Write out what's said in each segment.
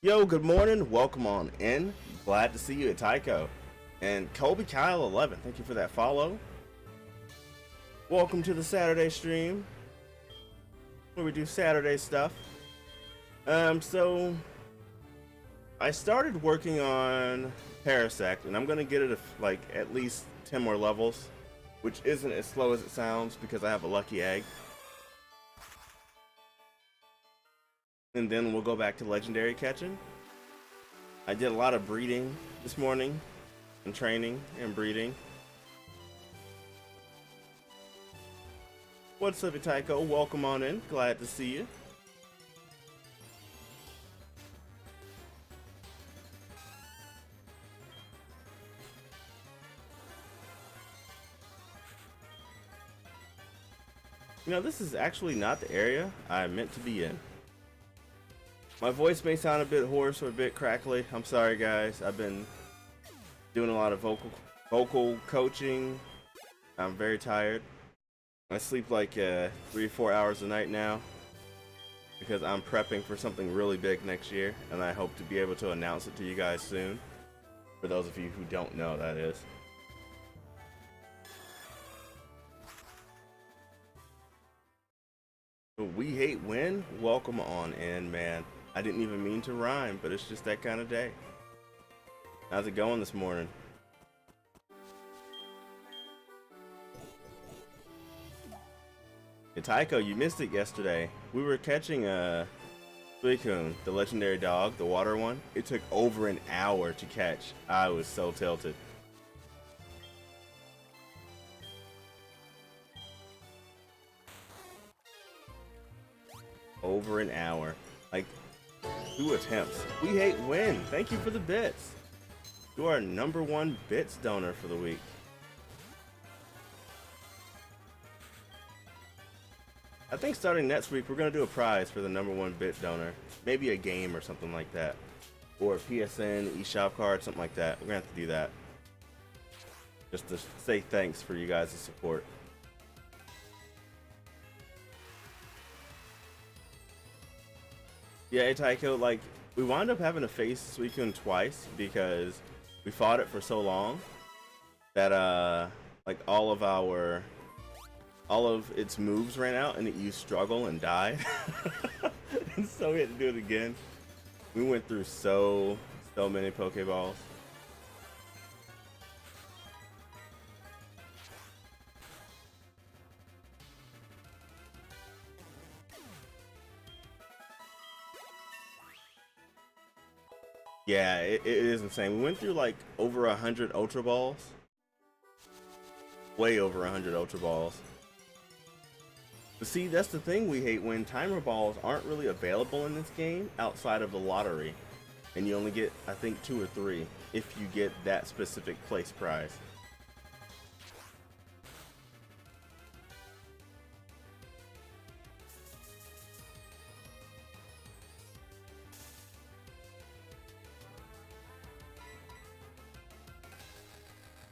Yo, good morning. Welcome on in. Glad to see you at Tycho. And Kobe Kyle 11, thank you for that follow. Welcome to the Saturday stream where we do Saturday stuff. So I started working on Parasect, and I'm gonna get it like at least 10 more levels, which isn't as slow as it sounds because I have a lucky egg. And then we'll go back to legendary catching. I did a lot of breeding this morning, and training and breeding. What's up, Tycho? Welcome on in. Glad to see you. You know, this is actually not the area I meant to be in. My voice may sound a bit hoarse or a bit crackly. I'm sorry, guys. I've been doing a lot of vocal coaching. I'm very tired. I sleep like 3 or 4 hours a night now because I'm prepping for something really big next year, and I hope to be able to announce it to you guys soon. For those of you who don't know, that is. We hate win. Welcome on in, man. I didn't even mean to rhyme, but it's just that kind of day. How's it going this morning? Hey, Tycho, you missed it yesterday. We were catching Suicune, the legendary dog, the water one. It took over an hour to catch. I was so tilted. Over an hour. Like, 2 attempts. We hate win. Thank you for the bits. You are #1 bits donor for the week. I think starting next week, we're going to do a prize for the #1 bit donor. Maybe a game or something like that. Or a PSN, eShop card, something like that. We're going to have to do that. Just to say thanks for you guys' support. Yeah, hey, Tycho, like, we wound up having to face Suicune twice because we fought it for so long that, like, all of its moves ran out and it used struggle and died. And so we had to do it again. We went through so many Pokeballs. Yeah, it is insane. We went through like over 100 Ultra Balls. Way over 100 Ultra Balls. But see, that's the thing we hate, when timer balls aren't really available in this game outside of the lottery. And you only get, I think, 2 or 3 if you get that specific place prize.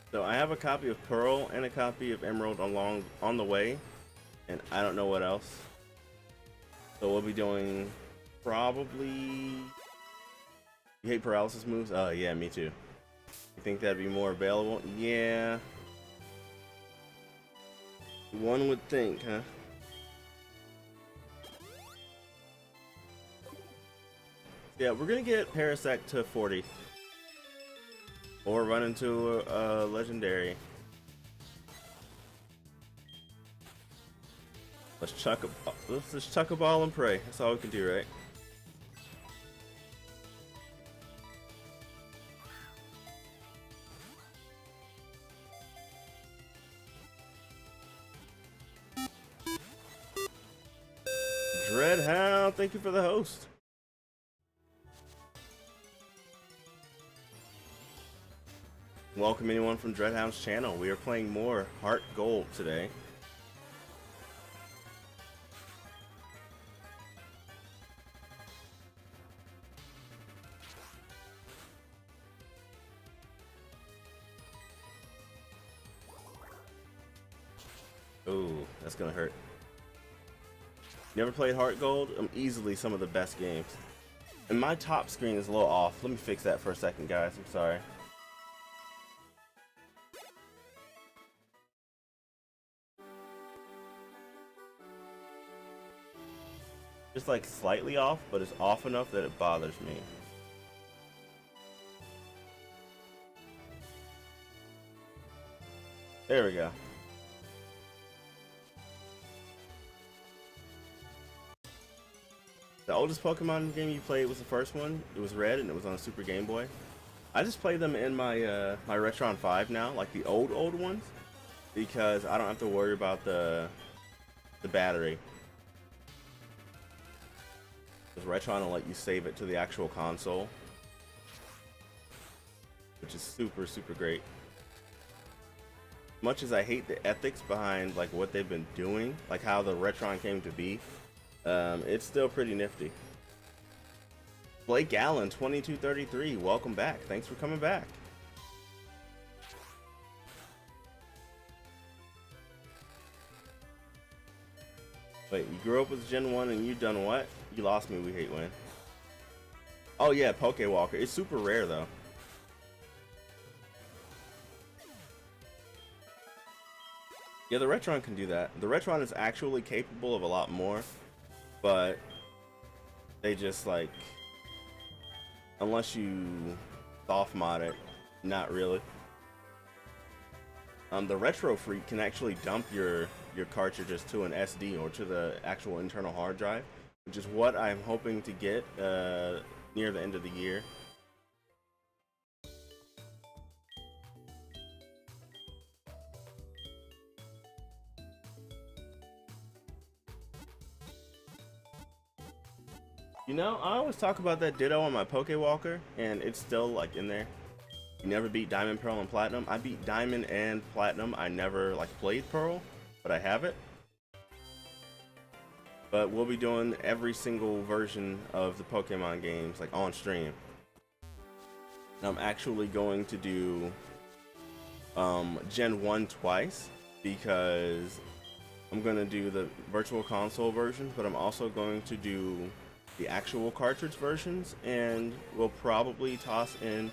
So I have a copy of Pearl and a copy of Emerald on the way, and I don't know what else. So we'll be doing probably. You hate paralysis moves? Oh yeah, me too. You think that'd be more available? Yeah. One would think, huh? Yeah, we're gonna get Parasect to 40. Or run into a legendary. Let's just chuck a ball and pray. That's all we can do, right? Dreadhound, thank you for the host. Welcome anyone from Dreadhound's channel. We are playing more Heart Gold today. Oh, that's gonna hurt. Never played Heart Gold? Easily some of the best games. And my top screen is a little off. Let me fix that for a second, guys. I'm sorry. Just like slightly off, but it's off enough that it bothers me. There we go. The oldest Pokemon game you played was the first one. It was Red, and it was on a Super Game Boy. I just play them in my my Retron 5 now, like the old ones, because I don't have to worry about the battery. Because Retron will let you save it to the actual console, which is super great. Much as I hate the ethics behind like what they've been doing, like how the Retron came to be, it's still pretty nifty. Blake Allen 2233, welcome back. Thanks for coming back. Wait, you grew up with Gen 1 and you done what? You lost me, we hate win. Oh yeah, Pokewalker. It's super rare though. Yeah, the Retron can do that. The Retron is actually capable of a lot more, but they just like, unless you soft mod it, not really. The Retro Freak can actually dump your cartridges to an SD or to the actual internal hard drive, which is what I'm hoping to get near the end of the year. You know, I always talk about that Ditto on my Pokewalker, and it's still like in there. You never beat Diamond, Pearl, and Platinum. I beat Diamond and Platinum. I never like played Pearl, but I have it. But we'll be doing every single version of the Pokemon games like on stream. And I'm actually going to do Gen 1 twice because I'm going to do the Virtual Console version, but I'm also going to do the actual cartridge versions, and we'll probably toss in,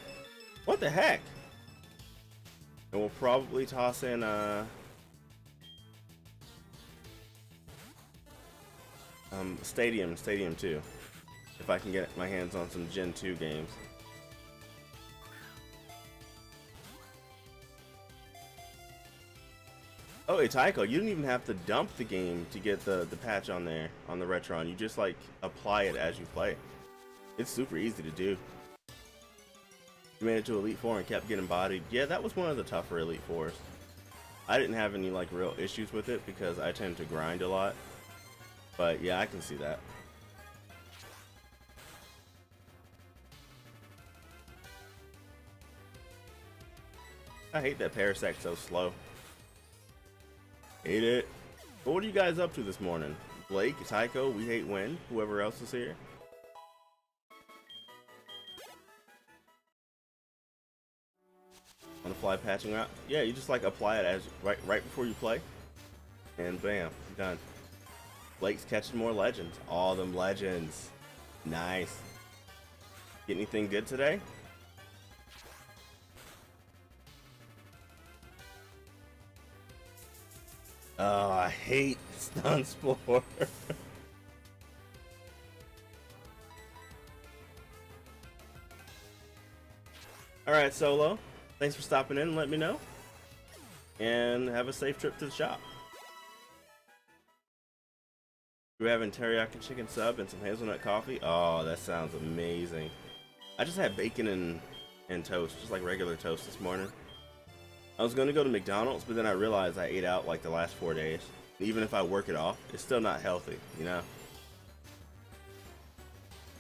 what the heck? And we'll probably toss in Stadium 2, if I can get my hands on some Gen 2 games. Oh, hey Tycho, you didn't even have to dump the game to get the patch on there, on the Retron. You just like apply it as you play. It's super easy to do. You made it to Elite Four and kept getting bodied. Yeah, that was one of the tougher Elite Fours. I didn't have any like real issues with it because I tend to grind a lot. But yeah, I can see that. I hate that Parasec's so slow. Hate it. But what are you guys up to this morning? Blake, Tycho, We Hate Win, whoever else is here. On the fly patching out? Yeah, you just like apply it as right before you play, and bam, done. Blake's catching more legends. All them legends. Nice. Get anything good today? Oh, I hate Stun Spore. Alright, Solo. Thanks for stopping in and let me know. And have a safe trip to the shop. We're having teriyaki chicken sub and some hazelnut coffee. Oh, that sounds amazing. I just had bacon and toast, just like regular toast this morning. I was going to go to McDonald's, but then I realized I ate out like the last 4 days. Even if I work it off, it's still not healthy, you know?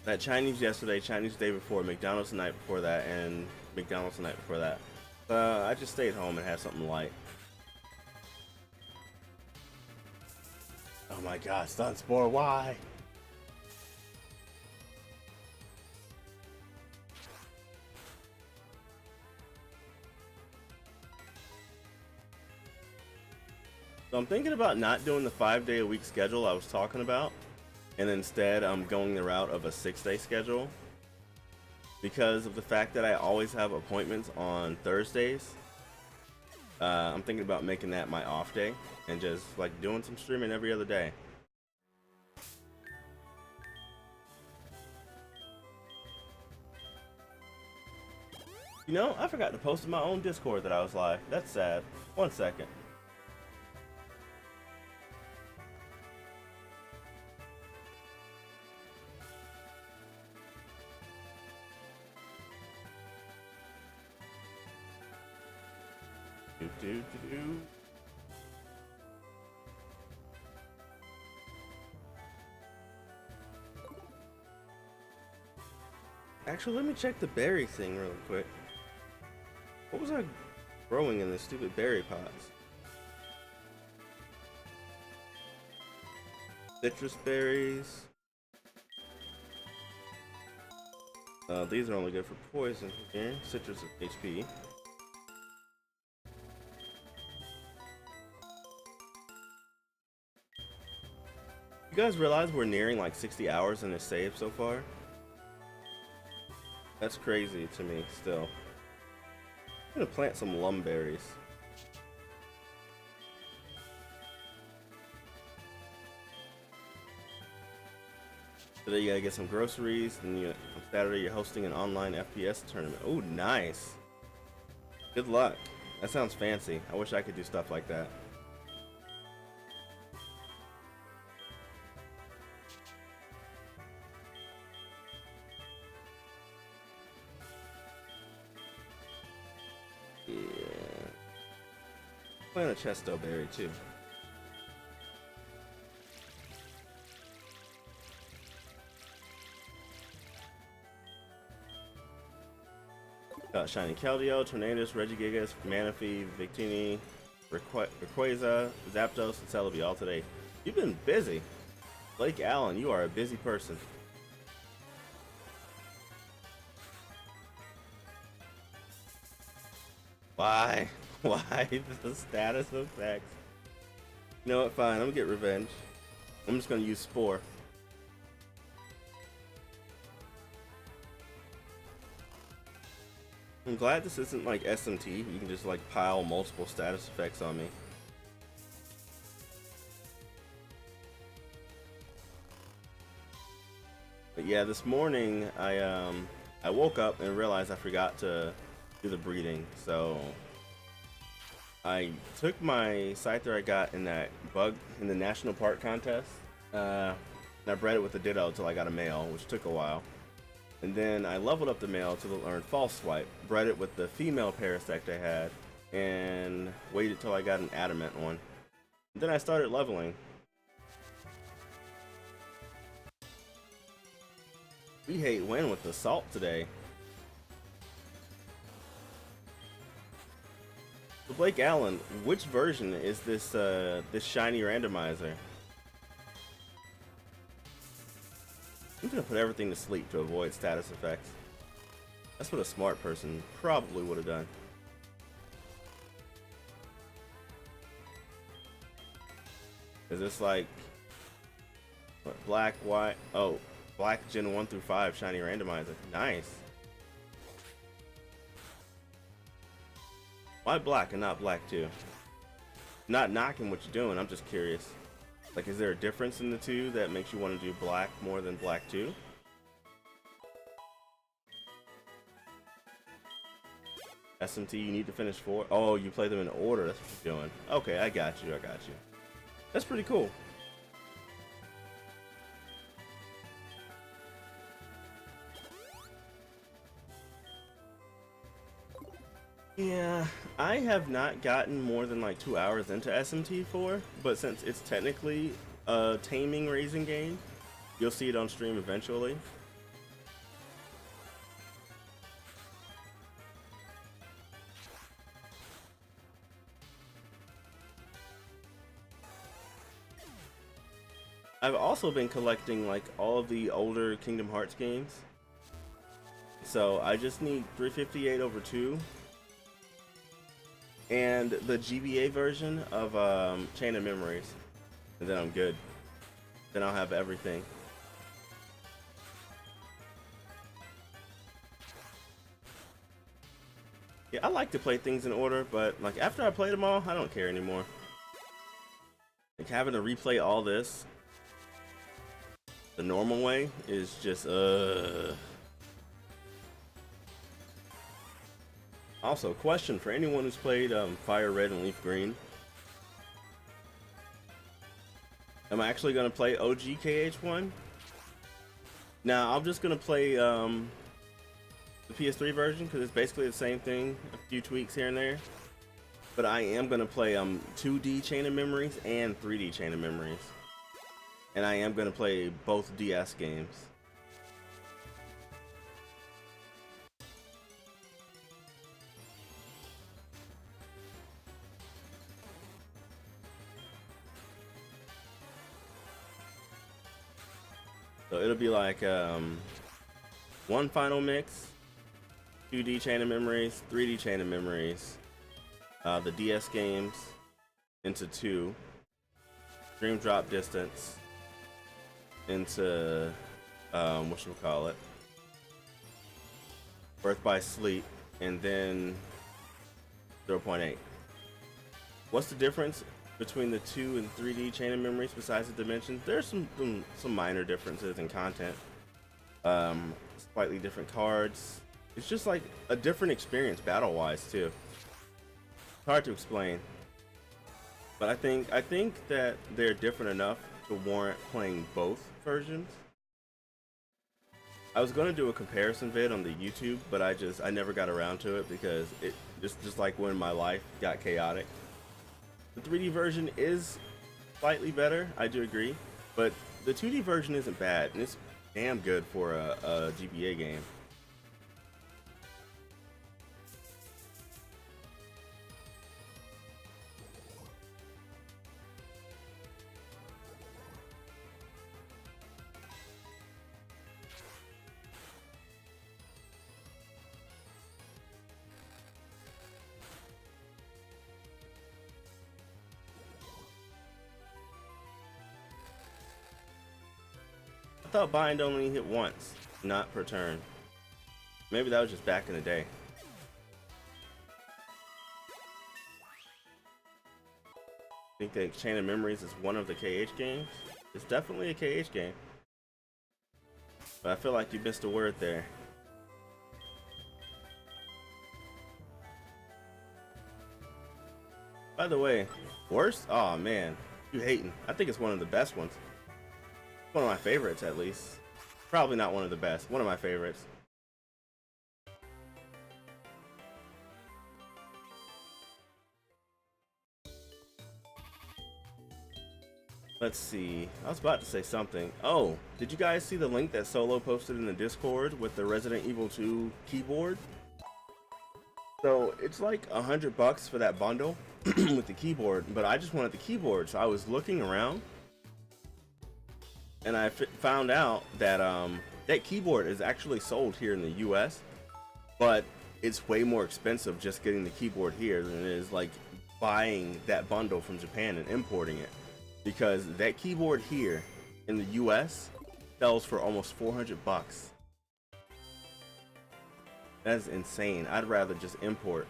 That Chinese yesterday, Chinese the day before, McDonald's the night before that, and McDonald's the night before that. I just stayed home and had something light. Oh my god, Stun Spore, why? So I'm thinking about not doing the 5-day-a-week schedule I was talking about, and instead I'm going the route of a 6-day schedule. because of the fact that I always have appointments on Thursdays. I'm thinking about making that my off day and just like doing some streaming every other day. You know, I forgot to post in my own Discord that I was live. That's sad. 1 second. Actually, let me check the berry thing real quick. What was I growing in the stupid berry pots? Citrus berries. These are only good for poison here. Citrus HP. You guys realize we're nearing like 60 hours in this save so far? That's crazy to me still. I'm gonna plant some lumberries. Today you gotta get some groceries, then on Saturday you're hosting an online FPS tournament. Oh, nice. Good luck. That sounds fancy. I wish I could do stuff like that. Yeah. Plant a chesto berry too. Shiny Keldeo, Tornadus, Regigigas, Manaphy, Victini, Rayquaza, Zapdos, and Celebi all today. You've been busy. Blake Allen, you are a busy person. Why? Why the status effects? You know what, fine, I'm gonna get revenge. I'm just gonna use Spore. I'm glad this isn't like SMT. You can just like pile multiple status effects on me. But yeah, this morning I woke up and realized I forgot to do the breeding. So I took my Scyther I got in that bug in the national park contest. And I bred it with the Ditto until I got a male, which took a while. And then I leveled up the male to learn False Swipe, bred it with the female Parasect I had, and waited till I got an Adamant one. And then I started leveling. We hate win with the salt today. So Blake Allen, which version is this this shiny randomizer? I'm gonna put everything to sleep to avoid status effects. That's what a smart person probably would have done. Is this like what, black, white? Oh, black Gen 1 through 5 shiny randomizer. Nice. Why black and not black 2? Not knocking what you're doing, I'm just curious. Like, is there a difference in the two that makes you want to do black more than black 2? SMT, you need to finish 4. Oh, you play them in order. That's what you're doing. Okay, I got you. I got you. That's pretty cool. Yeah, I have not gotten more than like 2 hours into SMT4, but since it's technically a taming raising game, you'll see it on stream eventually. I've also been collecting like all of the older Kingdom Hearts games. So I just need 358 over 2. And the GBA version of Chain of Memories, and then I'm good. Then I'll have everything. Yeah, I like to play things in order, but like after I played them all, I don't care anymore. Like having to replay all this the normal way is just Also, question for anyone who's played Fire Red and Leaf Green. Am I actually gonna play OG KH1? Now I'm just gonna play the PS3 version because it's basically the same thing, a few tweaks here and there. But I am gonna play 2D Chain of Memories and 3D Chain of Memories, and I am gonna play both DS games. So it'll be like one final mix, 2D Chain of Memories, 3D Chain of Memories, the DS games into 2, Dream Drop Distance into whatchamacallit, Birth by Sleep, and then 0.8. What's the difference between the 2 and 3D Chain of Memories besides the dimensions? There's some minor differences in content. Slightly different cards. It's just like a different experience battle-wise too. It's hard to explain. But I think that they're different enough to warrant playing both versions. I was going to do a comparison vid on the YouTube, but I never got around to it because it just like when my life got chaotic. The 3D version is slightly better, I do agree, but the 2D version isn't bad, and it's damn good for a GBA game. I thought bind only hit once, not per turn. Maybe that was just back in the day. I think that Chain of Memories is one of the KH games. It's definitely a KH game. But I feel like you missed a word there. By the way, worst? Oh man, you hating. I think it's one of the best ones. One of my favorites, at least. Probably not one of the best. One of my favorites. Let's see. I was about to say something. Oh, did you guys see the link that Solo posted in the Discord with the Resident Evil 2 keyboard? So it's like $100 for that bundle with the keyboard, but I just wanted the keyboard, so I was looking around. And I found out that that keyboard is actually sold here in the US, but it's way more expensive just getting the keyboard here than it is like buying that bundle from Japan and importing it, because that keyboard here in the US sells for almost $400. That's insane. I'd rather just import.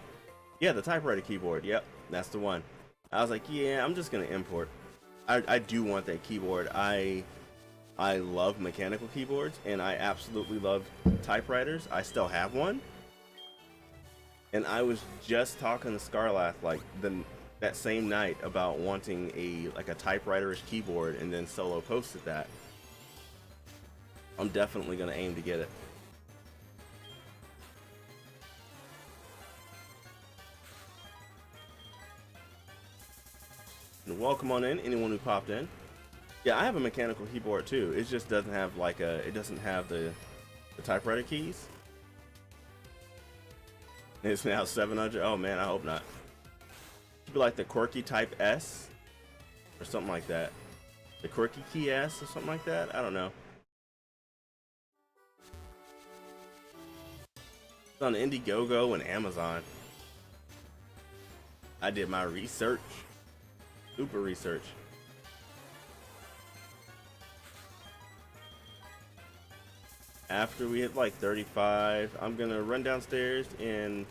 Yeah, the typewriter keyboard. Yep, that's the one. I was like, yeah, I'm just gonna import. I do want that keyboard. I love mechanical keyboards, and I absolutely love typewriters. I still have one. And I was just talking to Scarlath like that same night about wanting a typewriter-ish keyboard, and then Solo posted that. I'm definitely gonna aim to get it. And welcome on in, anyone who popped in. Yeah, I have a mechanical keyboard too. It just doesn't have it doesn't have the typewriter keys. It's now 700. Oh man, I hope not. It should be like the QWERTY Type S or something like that. The QWERTY Key S or something like that. I don't know. It's on Indiegogo and Amazon. I did my research. Super research. After we hit like 35, I'm gonna run downstairs and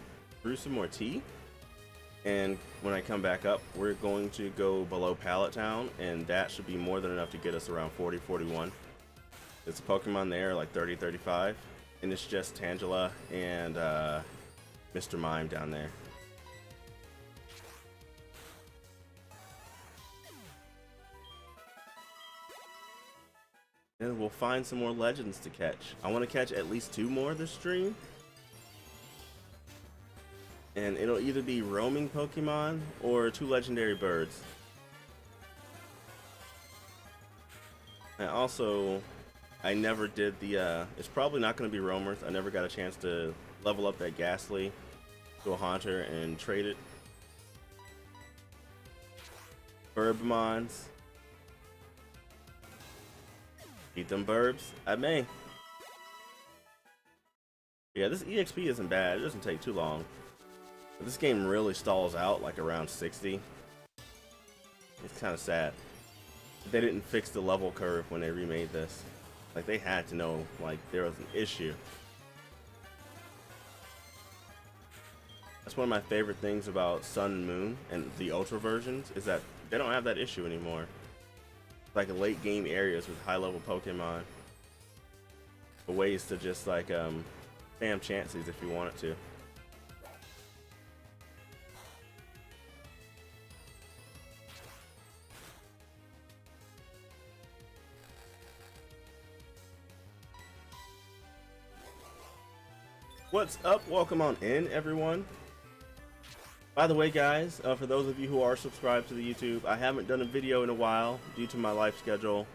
brew some more tea. And when I come back up, we're going to go below Pallet Town, and that should be more than enough to get us around 40, 41. There's a Pokemon there, like 30, 35. And it's just Tangela and Mr. Mime down there. And we'll find some more legends to catch. I want to catch at least 2 more this stream. And it'll either be roaming Pokemon or 2 legendary birds. And also, I never did the, it's probably not going to be roamers. I never got a chance to level up that Ghastly to a Haunter and trade it. Burbamons. Beat them Burbs. I may. Yeah, this EXP isn't bad. It doesn't take too long. But this game really stalls out like around 60. It's kind of sad. They didn't fix the level curve when they remade this. Like, they had to know, like, there was an issue. That's one of my favorite things about Sun and Moon and the Ultra versions, is that they don't have that issue anymore. Like late game areas with high level Pokemon. Ways to just like spam chances if you wanted to. What's up? Welcome on in, everyone. By the way, guys, for those of you who are subscribed to the YouTube, I haven't done a video in a while due to my life schedule.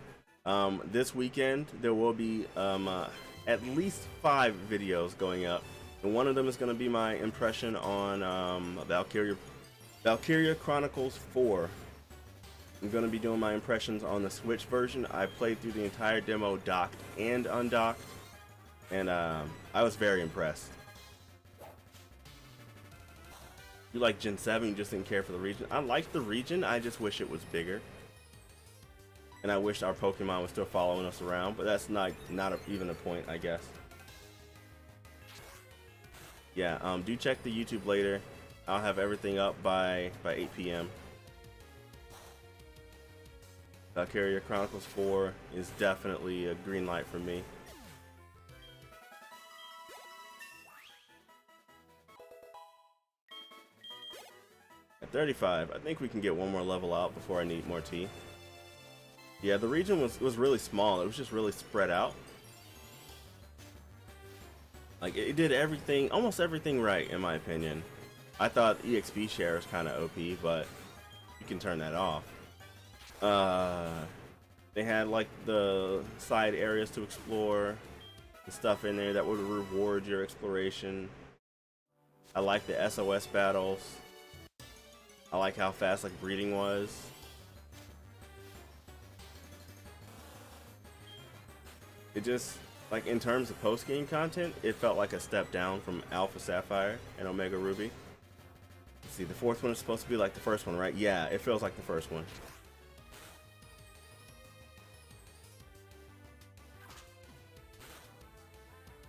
This weekend, there will be at least 5 videos going up. And one of them is going to be my impression on Valkyria Chronicles 4. I'm going to be doing my impressions on the Switch version. I played through the entire demo docked and undocked. And I was very impressed. You like Gen 7, you just didn't care for the region. I liked the region, I just wish it was bigger. And I wish our Pokemon was still following us around, but that's not even a point, I guess. Yeah, do check the YouTube later. I'll have everything up by 8 p.m. Valkyria Chronicles 4 is definitely a green light for me. At 35, I think we can get one more level out before I need more tea. Yeah, the region was really small. It was just really spread out. Like, it did everything, almost everything right, in my opinion. I thought EXP share is kind of OP, but you can turn that off. They had like the side areas to explore and stuff in there that would reward your exploration. I like the SOS battles. I like how fast like breeding was. It just, like, in terms of post-game content, it felt like a step down from Alpha Sapphire and Omega Ruby. Let's see, the 4th one is supposed to be like the first one, right? Yeah, it feels like the first one.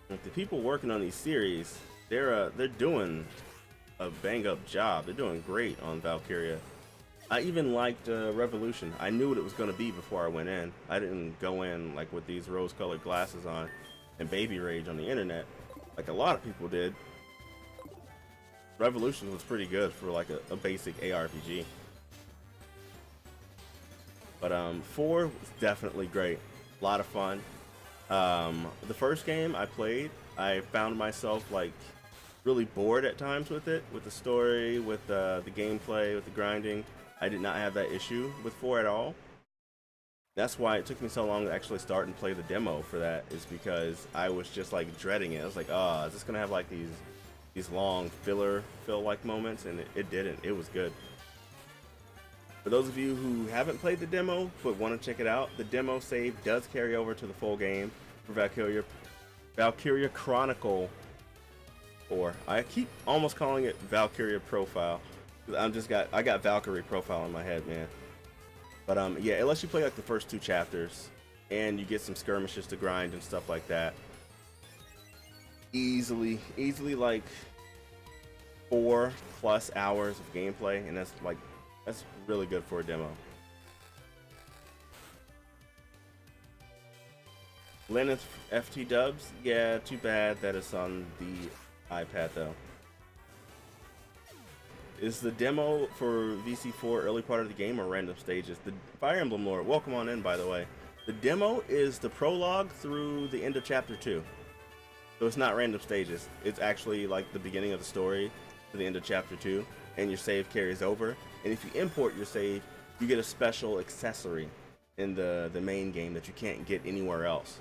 Like, the people working on these series, they're doing a bang-up job. They're doing great on Valkyria. I even liked Revolution. I knew what it was going to be before I went in. I didn't go in like with these rose-colored glasses on and baby rage on the internet like a lot of people did. Revolution was pretty good for like a basic ARPG. But 4 was definitely great. A lot of fun. The first game I played, I found myself like really bored at times with it, with the story, with the gameplay, with the grinding. I did not have that issue with 4 at all. That's why it took me so long to actually start and play the demo for that, is because I was just like dreading it. I was like, oh, is this gonna have like these long fill-like moments? And it didn't. It was good. For those of you who haven't played the demo but want to check it out, the demo save does carry over to the full game for Valkyria Chronicle 4. I keep almost calling it Valkyria Profile. I got Valkyrie Profile in my head, man. But yeah, it lets you play like the first 2 chapters, and you get some skirmishes to grind and stuff like that. Easily like 4+ hours of gameplay, and that's really good for a demo. Linux FT dubs, yeah, too bad that it's on the iPad though. Is the demo for VC4 early part of the game or random stages? The Fire Emblem Lord, welcome on in by the way. The demo is the prologue through the end of chapter 2. So it's not random stages. It's actually like the beginning of the story to the end of chapter 2, and your save carries over. And if you import your save, you get a special accessory in the main game that you can't get anywhere else.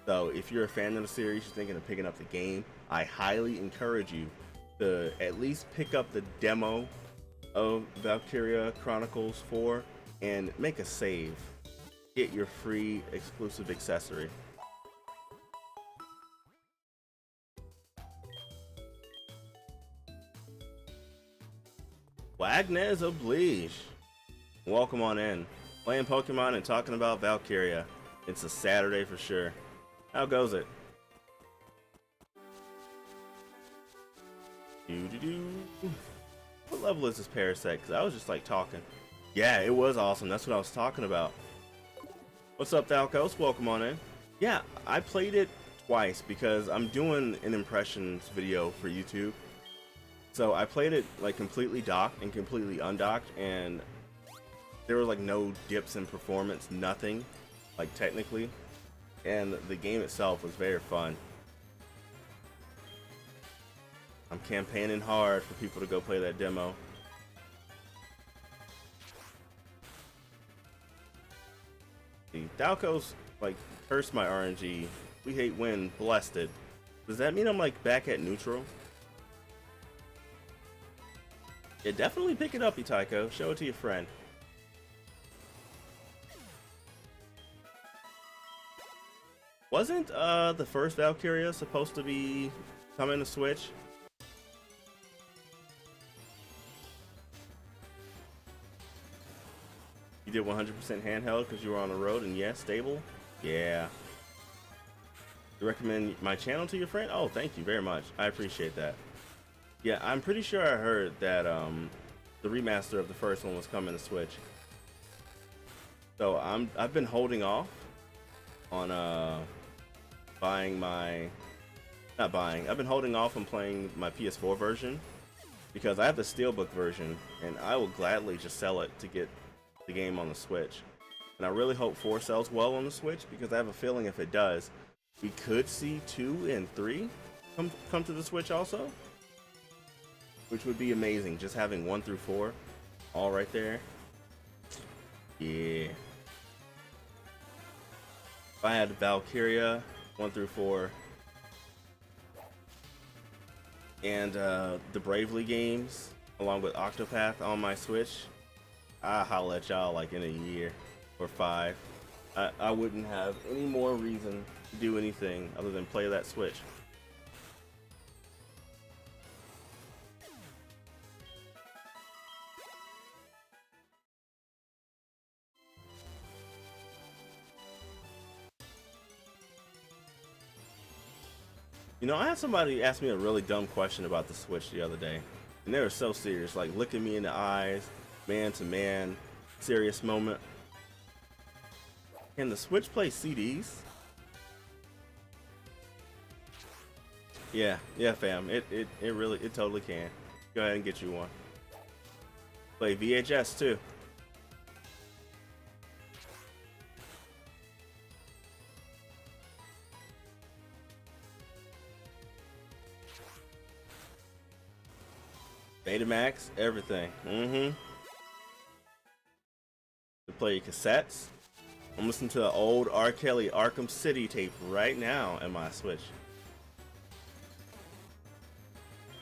So if you're a fan of the series, you're thinking of picking up the game, I highly encourage you to at least pick up the demo of Valkyria Chronicles 4 and make a save. Get your free exclusive accessory. Wagnez Oblige, welcome on in. Playing Pokemon and talking about Valkyria. It's a Saturday for sure. How goes it? What level is this Parasect? Cause I was just like talking. Yeah, it was awesome. That's what I was talking about. What's up, Thalkos? Welcome on in. Yeah, I played it twice because I'm doing an impressions video for YouTube. So I played it like completely docked and completely undocked, and there were like no dips in performance, nothing, like technically. And the game itself was very fun. I'm campaigning hard for people to go play that demo. Dalco's like cursed my RNG. We hate win, blessed it. Does that mean I'm like back at neutral? Yeah, definitely pick it up, Itaiko. Show it to your friend. Wasn't the first Valkyria supposed to be coming to Switch? You did 100% handheld because you were on the road, and yes, stable? Yeah. You recommend my channel to your friend? Oh, thank you very much. I appreciate that. Yeah, I'm pretty sure I heard that the remaster of the first one was coming to Switch. So I've been holding off on buying my, not buying, I've been holding off on playing my PS4 version because I have the Steelbook version, and I will gladly just sell it to get the game on the Switch. And I really hope 4 sells well on the Switch, because I have a feeling if it does, we could see 2 and 3 come to the Switch also, which would be amazing. Just having 1 through 4 all right there. Yeah. If I had Valkyria 1 through 4 and the Bravely games along with Octopath on my Switch, I'll holler at y'all like in a year or 5. I wouldn't have any more reason to do anything other than play that Switch. You know, I had somebody ask me a really dumb question about the Switch the other day, and they were so serious, like looking me in the eyes, man to man, serious moment. Can the Switch play CDs? Yeah, fam. It totally can. Go ahead and get you one. Play VHS too. Betamax, everything. To play your cassettes. I'm listening to the old R. Kelly Arkham City tape right now on my Switch.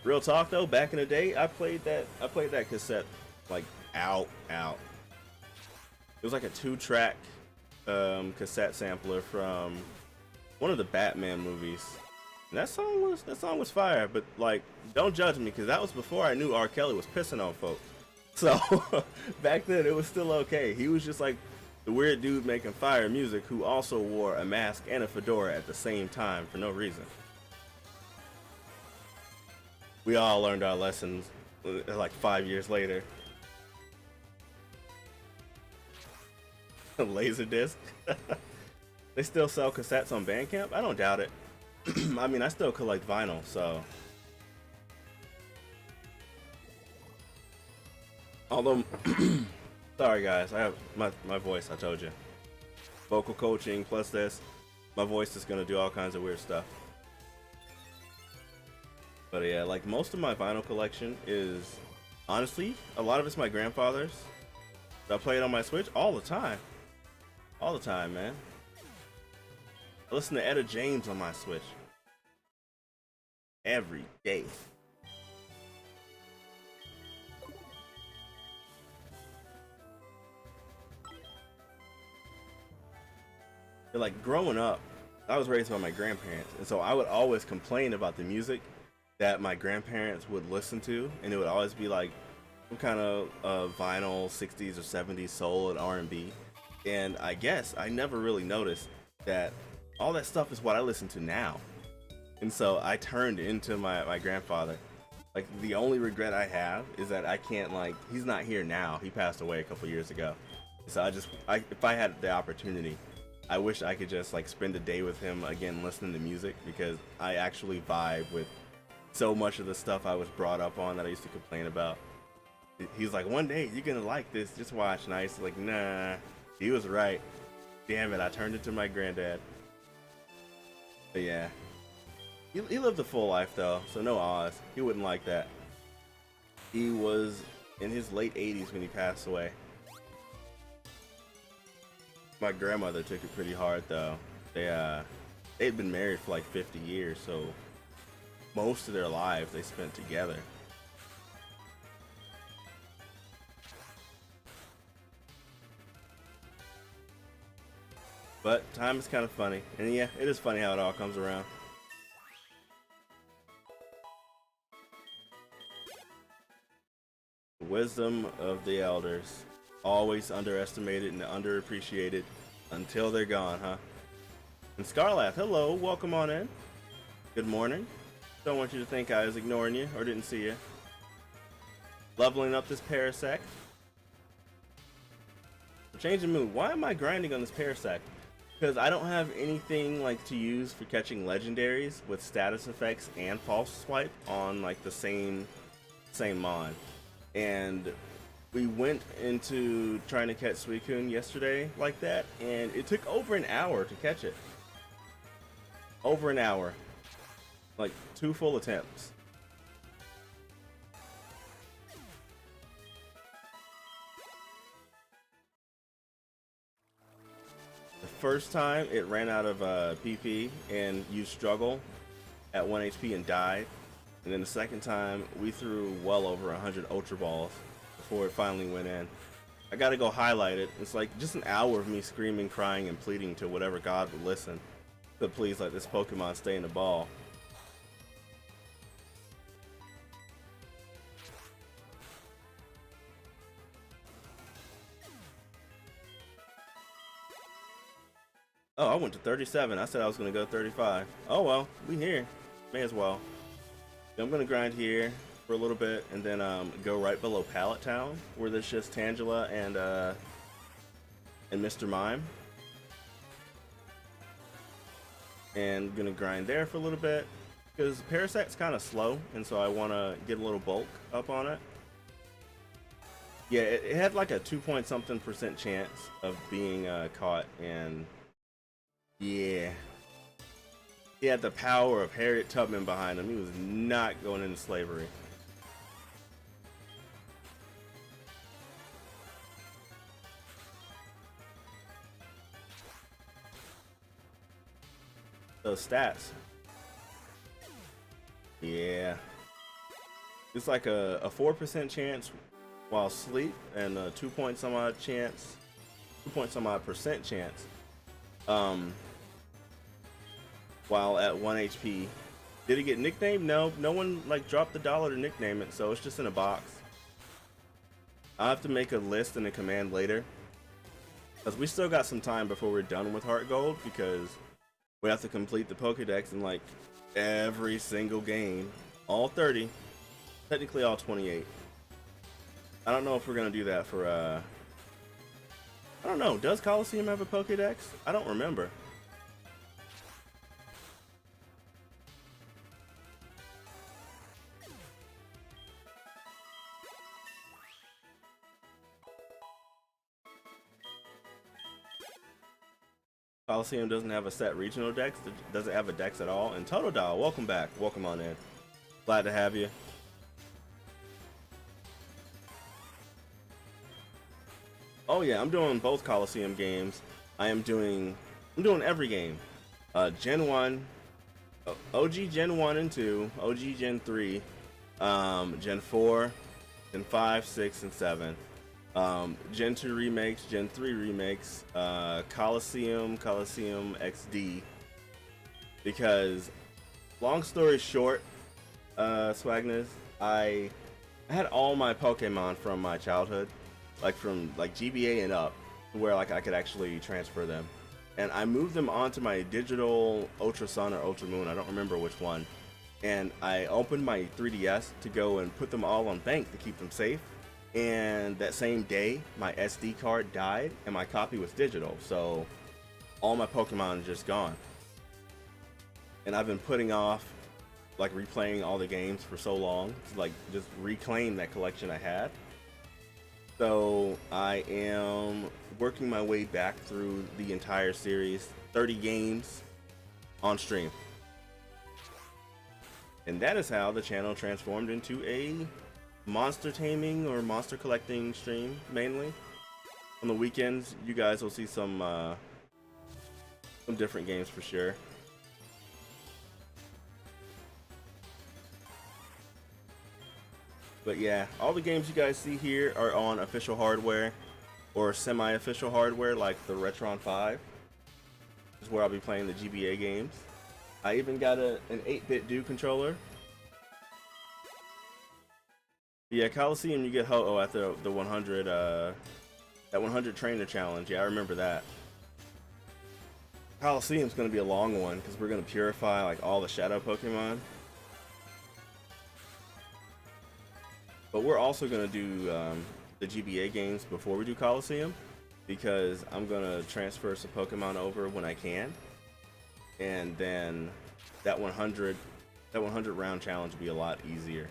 Real talk though, back in the day, I played that cassette like out. It was like a 2-track cassette sampler from one of the Batman movies. And that song was fire, but like, don't judge me, because that was before I knew R. Kelly was pissing on folks. So back then it was still okay. He was just like the weird dude making fire music who also wore a mask and a fedora at the same time for no reason. We all learned our lessons like 5 years later. Laserdisc. They still sell cassettes on Bandcamp? I don't doubt it. I mean, I still collect vinyl, so. Although, sorry guys, I have my voice, I told you. Vocal coaching plus this, my voice is gonna do all kinds of weird stuff. But yeah, like most of my vinyl collection is, honestly, a lot of it's my grandfather's. I play it on my Switch all the time. All the time, man. I listen to Etta James on my Switch. Every day. Like growing up, I was raised by my grandparents, and so I would always complain about the music that my grandparents would listen to, and it would always be like some kind of vinyl 60s or 70s soul and R&B. And I guess I never really noticed that all that stuff is what I listen to now. And so I turned into my grandfather. Like the only regret I have is that I can't, like, he's not here now. He passed away a couple years ago. So if I had the opportunity, I wish I could just like spend a day with him again listening to music, because I actually vibe with so much of the stuff I was brought up on that I used to complain about. He's like, one day you're gonna like this, just watch. And I used to like, nah, he was right. Damn it, I turned into my granddad. But yeah, he lived a full life though, so no Oz. He wouldn't like that. He was in his late 80s when he passed away. My grandmother took it pretty hard though. They'd been married for like 50 years, so most of their lives they spent together. But time is kind of funny, and yeah, it is funny how it all comes around. The wisdom of the elders, always underestimated and underappreciated until they're gone, huh? And Scarlath, hello, welcome on in. Good morning. Don't want you to think I was ignoring you or didn't see you. Leveling up this Parasect. Changing mood. Why am I grinding on this Parasect? Because I don't have anything like to use for catching legendaries with status effects and pulse swipe on like the same mon. And we went into trying to catch Suicune yesterday like that, and it took over an hour to catch it. Over an hour. Like 2 full attempts. The first time it ran out of PP and used struggle at 1 HP and died. And then the second time we threw well over 100 Ultra Balls before it finally went in. I gotta go highlight it. It's like just an hour of me screaming, crying, and pleading to whatever god would listen to please let this Pokemon stay in the ball. Oh, I went to 37. I said I was going to go 35. Oh well, we here. May as well. I'm going to grind here for a little bit and then go right below Pallet Town, where there's just Tangela and Mr. Mime. And going to grind there for a little bit, because Parasect's kind of slow, and so I want to get a little bulk up on it. Yeah, it had like a 2-point-something% chance of being caught, and yeah, he had the power of Harriet Tubman behind him. He was not going into slavery. Those stats. Yeah. It's like a 4% chance while asleep and a 2-point-some-odd chance, 2-point-some-odd% chance while at 1 HP. Did it get nicknamed? No, no one like dropped the dollar to nickname it, so it's just in a box. I'll have to make a list and a command later, because we still got some time before we're done with Heart Gold, because we have to complete the Pokedex in like every single game, all 30, Technically all 28. I don't know if we're gonna do that for I don't know, does Coliseum have a Pokédex? I don't remember. Coliseum doesn't have a set regional dex, doesn't have a dex at all. And Totodile, welcome back. Welcome on in. Glad to have you. Oh yeah, I'm doing both Coliseum games. I'm doing every game. Gen 1, OG Gen 1 and 2, OG Gen 3, Gen 4, Gen 5, 6, and 7. Gen 2 remakes, Gen 3 remakes, Coliseum XD. Because, long story short, Swagnas, I had all my Pokemon from my childhood, from GBA and up, where I could actually transfer them, and I moved them onto my digital Ultra Sun or Ultra Moon. I don't remember which one. And I opened my 3DS to go and put them all on bank to keep them safe. And that same day, my SD card died, and my copy was digital, so all my Pokemon are just gone. And I've been putting off, replaying all the games for so long to, just reclaim that collection I had. So I am working my way back through the entire series, 30 games on stream. And that is how the channel transformed into a monster taming or monster collecting stream, mainly. On the weekends, you guys will see some different games for sure. But yeah, all the games you guys see here are on official hardware or semi-official hardware, like the Retron 5. This is where I'll be playing the GBA games. I even got an 8-bit Do controller. Yeah, Coliseum, you get Ho-Oh at the 100 that 100 trainer challenge. Yeah, I remember that. Coliseum's gonna be a long one because we're gonna purify all the shadow Pokemon. But we're also gonna do the GBA games before we do Coliseum, because I'm gonna transfer some Pokemon over when I can, and then that 100 round challenge will be a lot easier.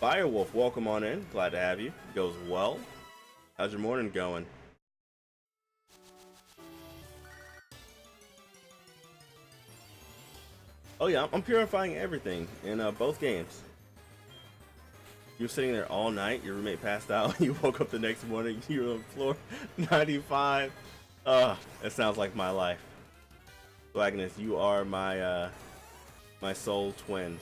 Firewolf, welcome on in. Glad to have you. Goes well. How's your morning going? Oh yeah, I'm purifying everything in both games. You were sitting there all night, your roommate passed out, you woke up the next morning, you were on the floor, 95. That sounds like my life. Agnes, you are my my soul twin.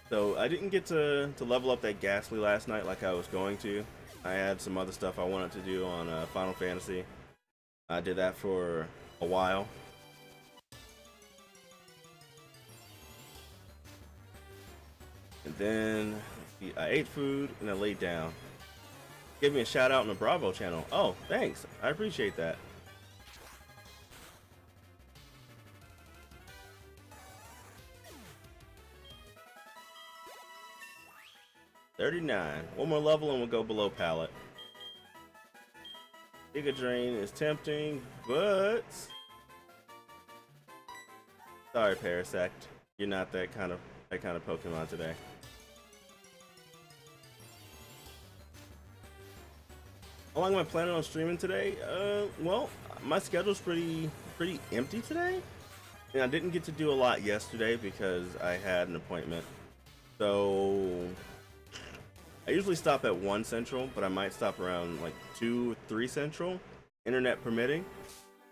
So I didn't get to level up that Ghastly last night like I was going to. I had some other stuff I wanted to do on Final Fantasy. I did that for a while. And then I ate food and I laid down. Give me a shout out on the Bravo channel. Oh, thanks. I appreciate that. $39. One more level and we'll go below pallet. Giga Drain is tempting, but sorry, Parasect. You're not that kind of Pokemon today. How long am I planning on streaming today? Well, my schedule's pretty empty today. And I didn't get to do a lot yesterday because I had an appointment. So I usually stop at 1 Central, but I might stop around 2, 3 Central, internet permitting.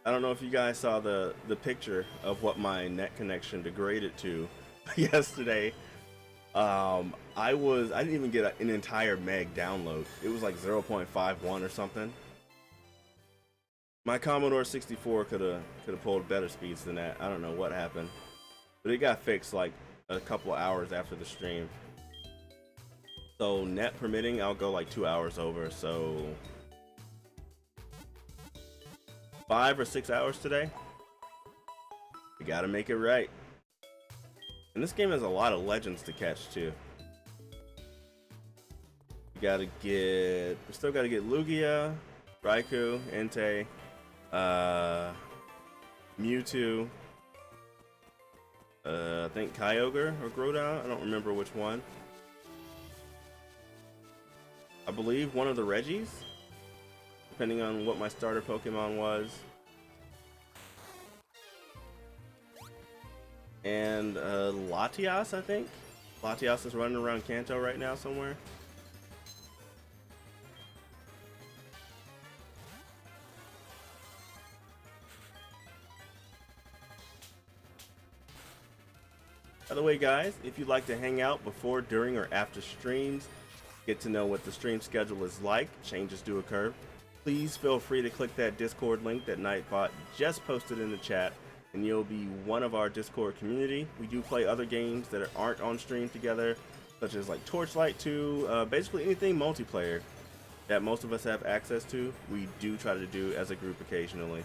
I don't know if you guys saw the picture of what my net connection degraded to yesterday. I didn't even get an entire meg download. It was 0.51 or something. My Commodore 64 could have pulled better speeds than that. I don't know what happened. but it got fixed like a couple of hours after the stream. So net permitting, I'll go like 2 hours over. So 5 or 6 hours today. We gotta make it right. And this game has a lot of legends to catch too. We still gotta get Lugia, Raikou, Entei, Mewtwo, I think Kyogre or Groudon, I don't remember which one. I believe one of the Reggies, depending on what my starter Pokemon was. And Latias, I think. Latias is running around Kanto right now somewhere. By the way, guys, if you'd like to hang out before, during, or after streams, get to know what the stream schedule is like, changes do occur, please feel free to click that Discord link that Nightbot just posted in the chat, and you'll be one of our Discord community. We do play other games that aren't on stream together, such as like Torchlight 2, basically anything multiplayer that most of us have access to, we do try to do as a group occasionally.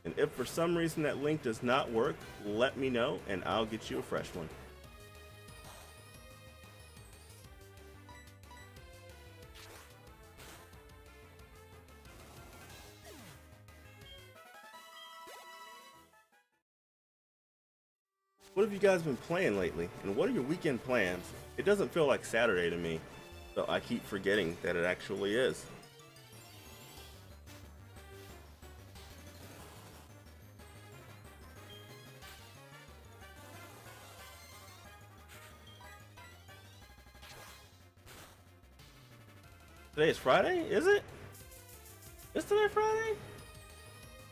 And if for some reason that link does not work, let me know and I'll get you a fresh one. What have you guys been playing lately? And what are your weekend plans? It doesn't feel like Saturday to me, so I keep forgetting that it actually is. Today is Friday, is it? Is today Friday?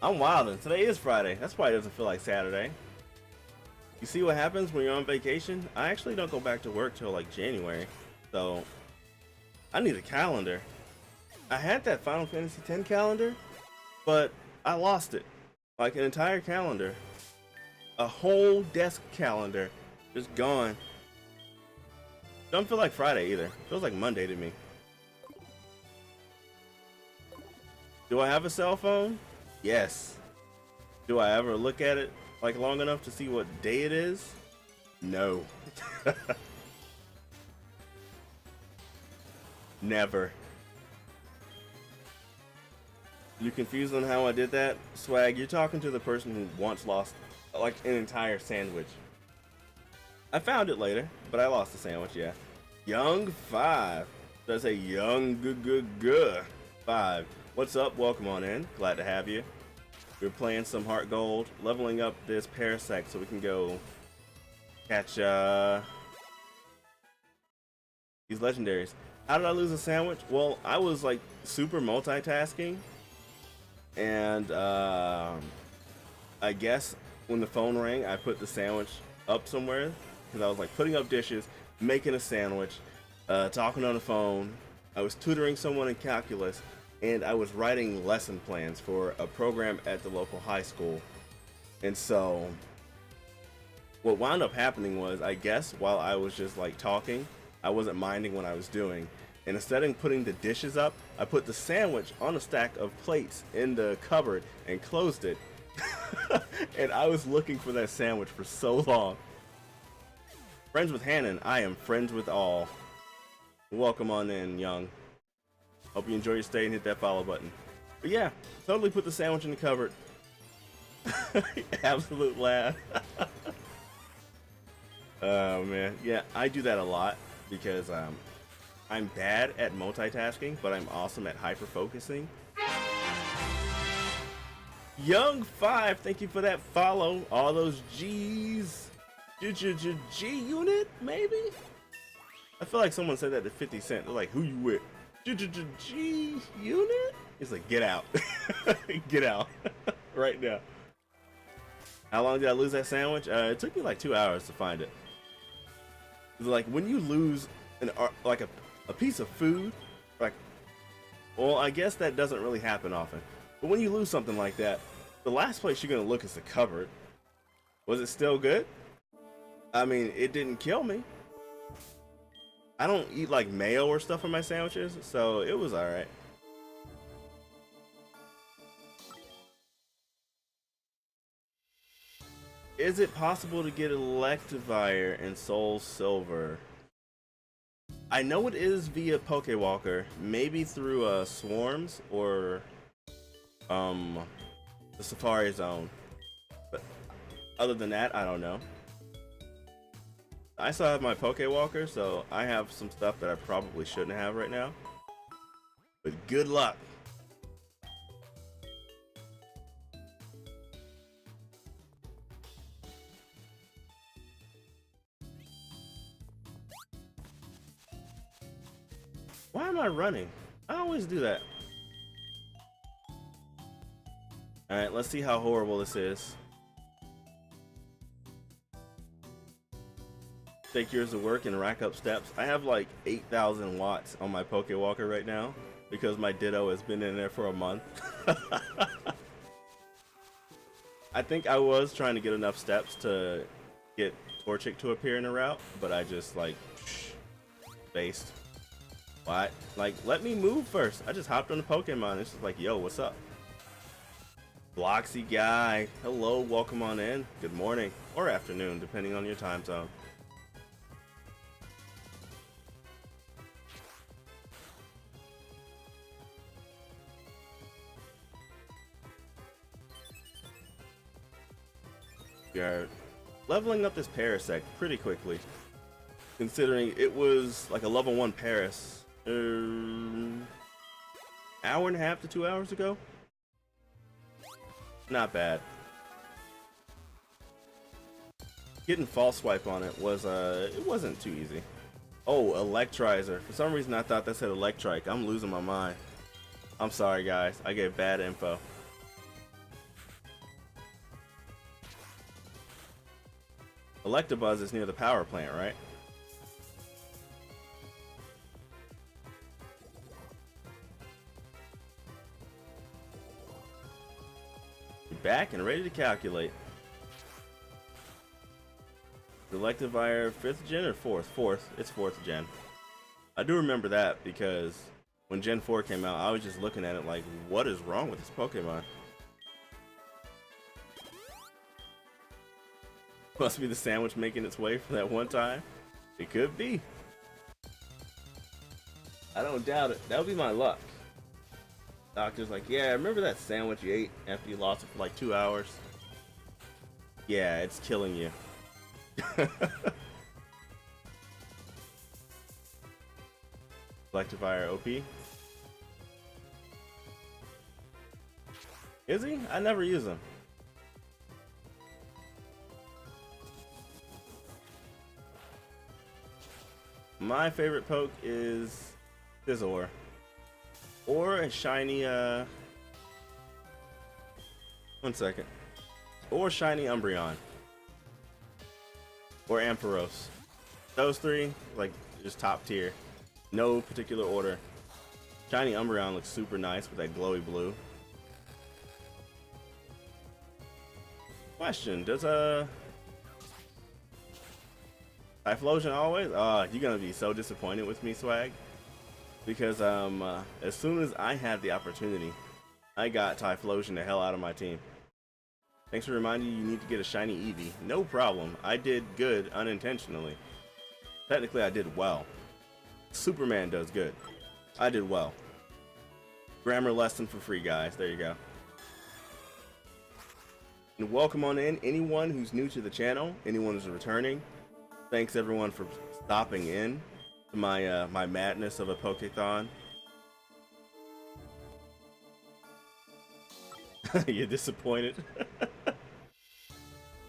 I'm wildin'. Today is Friday. That's why it doesn't feel like Saturday. You see what happens when you're on vacation? I actually don't go back to work till like January. So I need a calendar. I had that Final Fantasy X calendar, but I lost it. Like an entire calendar. A whole desk calendar. Just gone. Don't feel like Friday either. Feels like Monday to me. Do I have a cell phone? Yes. Do I ever look at it like long enough to see what day it is? No. Never. You confused on how I did that? Swag, you're talking to the person who once lost like an entire sandwich. I found it later, but I lost the sandwich, yeah. Young 5. Does a young g 5. What's up? Welcome on in. Glad to have you. We're playing some Heart Gold, leveling up this Parasect so we can go catch these legendaries. How did I lose a sandwich? Well, I was like super multitasking, and I guess when the phone rang, I put the sandwich up somewhere because I was like putting up dishes, making a sandwich, talking on the phone. I was tutoring someone in calculus, and I was writing lesson plans for a program at the local high school. And so what wound up happening was, I guess while I was just like talking, I wasn't minding what I was doing. And instead of putting the dishes up, I put the sandwich on a stack of plates in the cupboard and closed it. And I was looking for that sandwich for so long. Friends with Hannon, I am friends with all. Welcome on in, Young. Hope you enjoy your stay and hit that follow button. But yeah, totally put the sandwich in the cupboard. Absolute laugh. Oh man, yeah, I do that a lot because I'm bad at multitasking, but I'm awesome at hyper focusing. Young 5, thank you for that follow. All those G's. G unit, maybe? I feel like someone said that to 50 Cent. They're like, who you with? G unit? He's like, get out. Get out. Right now. How long did I lose that sandwich? It took me like 2 hours to find it. It's like when you lose like a piece of food, like, well, I guess that doesn't really happen often. But when you lose something like that, The last place you're gonna look is the cupboard. Was it still good? I mean, it didn't kill me. I don't eat like mayo or stuff on my sandwiches, so it was alright. Is it possible to get Electivire in Soul Silver? I know it is via Pokewalker, maybe through Swarms or the Safari Zone. But other than that, I don't know. I still have my Pokewalker, so I have some stuff that I probably shouldn't have right now. But good luck. Why am I running? I always do that. Alright, let's see how horrible this is. Take years to work and rack up steps. I have like 8,000 watts on my Pokewalker right now because my Ditto has been in there for a month. I think I was trying to get enough steps to get Torchic to appear in a route, but I just like based. What? Like, let me move first. I just hopped on the Pokemon. It's just like, yo, what's up? Bloxy guy. Hello, welcome on in. Good morning or afternoon, depending on your time zone. We are leveling up this Parasect pretty quickly, considering it was like a level 1 Paris hour and a half to 2 hours ago. Not bad. Getting false swipe on it was it wasn't too easy. Oh, Electrizer. For some reason I thought that said Electrike. I'm losing my mind. I'm sorry guys, I gave bad info. Electabuzz is near the power plant, right? Back and ready to calculate. Electivire 5th gen or 4th? 4th. It's 4th gen. I do remember that because when Gen 4 came out, I was just looking at it like, what is wrong with this Pokemon? Must be the sandwich making its way from that one time. It could be. I don't doubt it. That would be my luck. Doctor's like, yeah, remember that sandwich you ate after you lost it for like 2 hours? Yeah, it's killing you. Electivire OP. Is he? I never use him. My favorite poke is Scizor. Or a shiny, one second. Or shiny Umbreon. Or Ampharos. Those three, like, just top tier. No particular order. Shiny Umbreon looks super nice with that glowy blue. Question, does, Typhlosion always? You're gonna be so disappointed with me, Swag. Because as soon as I had the opportunity, I got Typhlosion the hell out of my team. Thanks for reminding you need to get a shiny Eevee. No problem. I did good unintentionally. Technically, I did well. Superman does good. I did well. Grammar lesson for free, guys. There you go. And welcome on in. Anyone who's new to the channel, anyone who's returning, thanks everyone for stopping in to my my madness of a Pokethon. You're disappointed?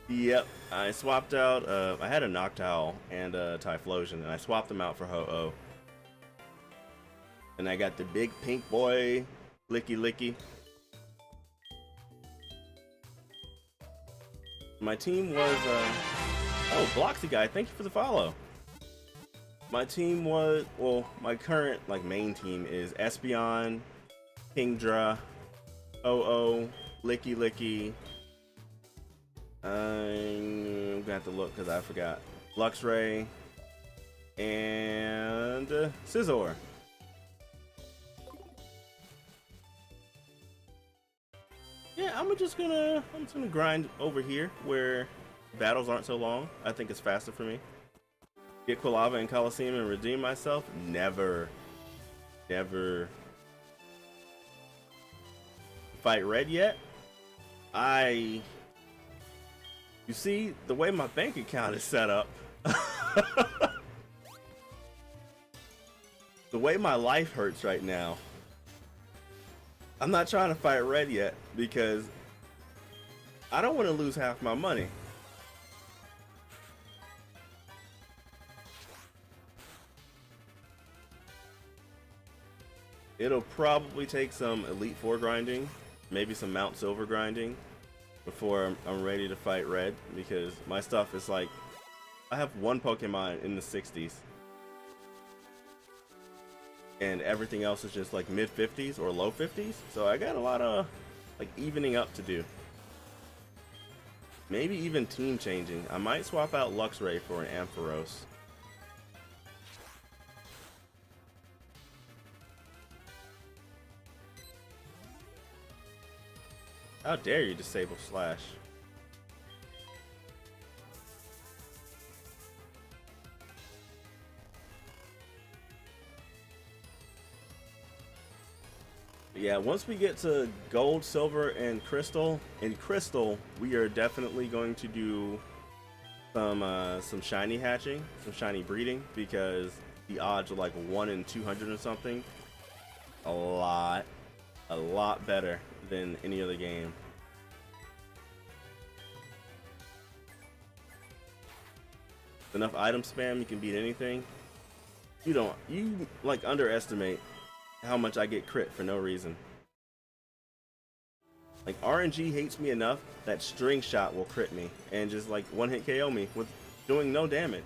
Yep, I swapped out, I had a Noctowl and a Typhlosion, and I swapped them out for Ho-Oh. And I got the big pink boy, Licky Licky. My team was, oh, Bloxy guy, thank you for the follow. My team was, well, my current, like, main team is Espeon, Kingdra, Ho-Oh, Licky Licky. I'm gonna have to look because I forgot. Luxray and Scizor. Yeah, I'm just gonna grind over here where battles aren't so long. I think it's faster for me. Get Quilava and Coliseum and redeem myself? Never. Never. Fight red yet? You see, the way my bank account is set up, the way my life hurts right now, I'm not trying to fight red yet because I don't want to lose half my money. It'll probably take some Elite Four grinding, maybe some Mount Silver grinding before I'm ready to fight red, because my stuff is like, I have one Pokemon in the 60s and everything else is just like mid 50s or low 50s, so I got a lot of like evening up to do. Maybe even team changing. I might swap out Luxray for an Ampharos. How dare you disable Slash? Yeah, once we get to Gold, Silver, and Crystal, we are definitely going to do some shiny hatching, some shiny breeding, because the odds are like 1 in 200 or something. A lot better than any other game. Enough item spam, you can beat anything. You like underestimate how much I get crit for no reason. Like RNG hates me enough that String Shot will crit me and just like one hit KO me with doing no damage.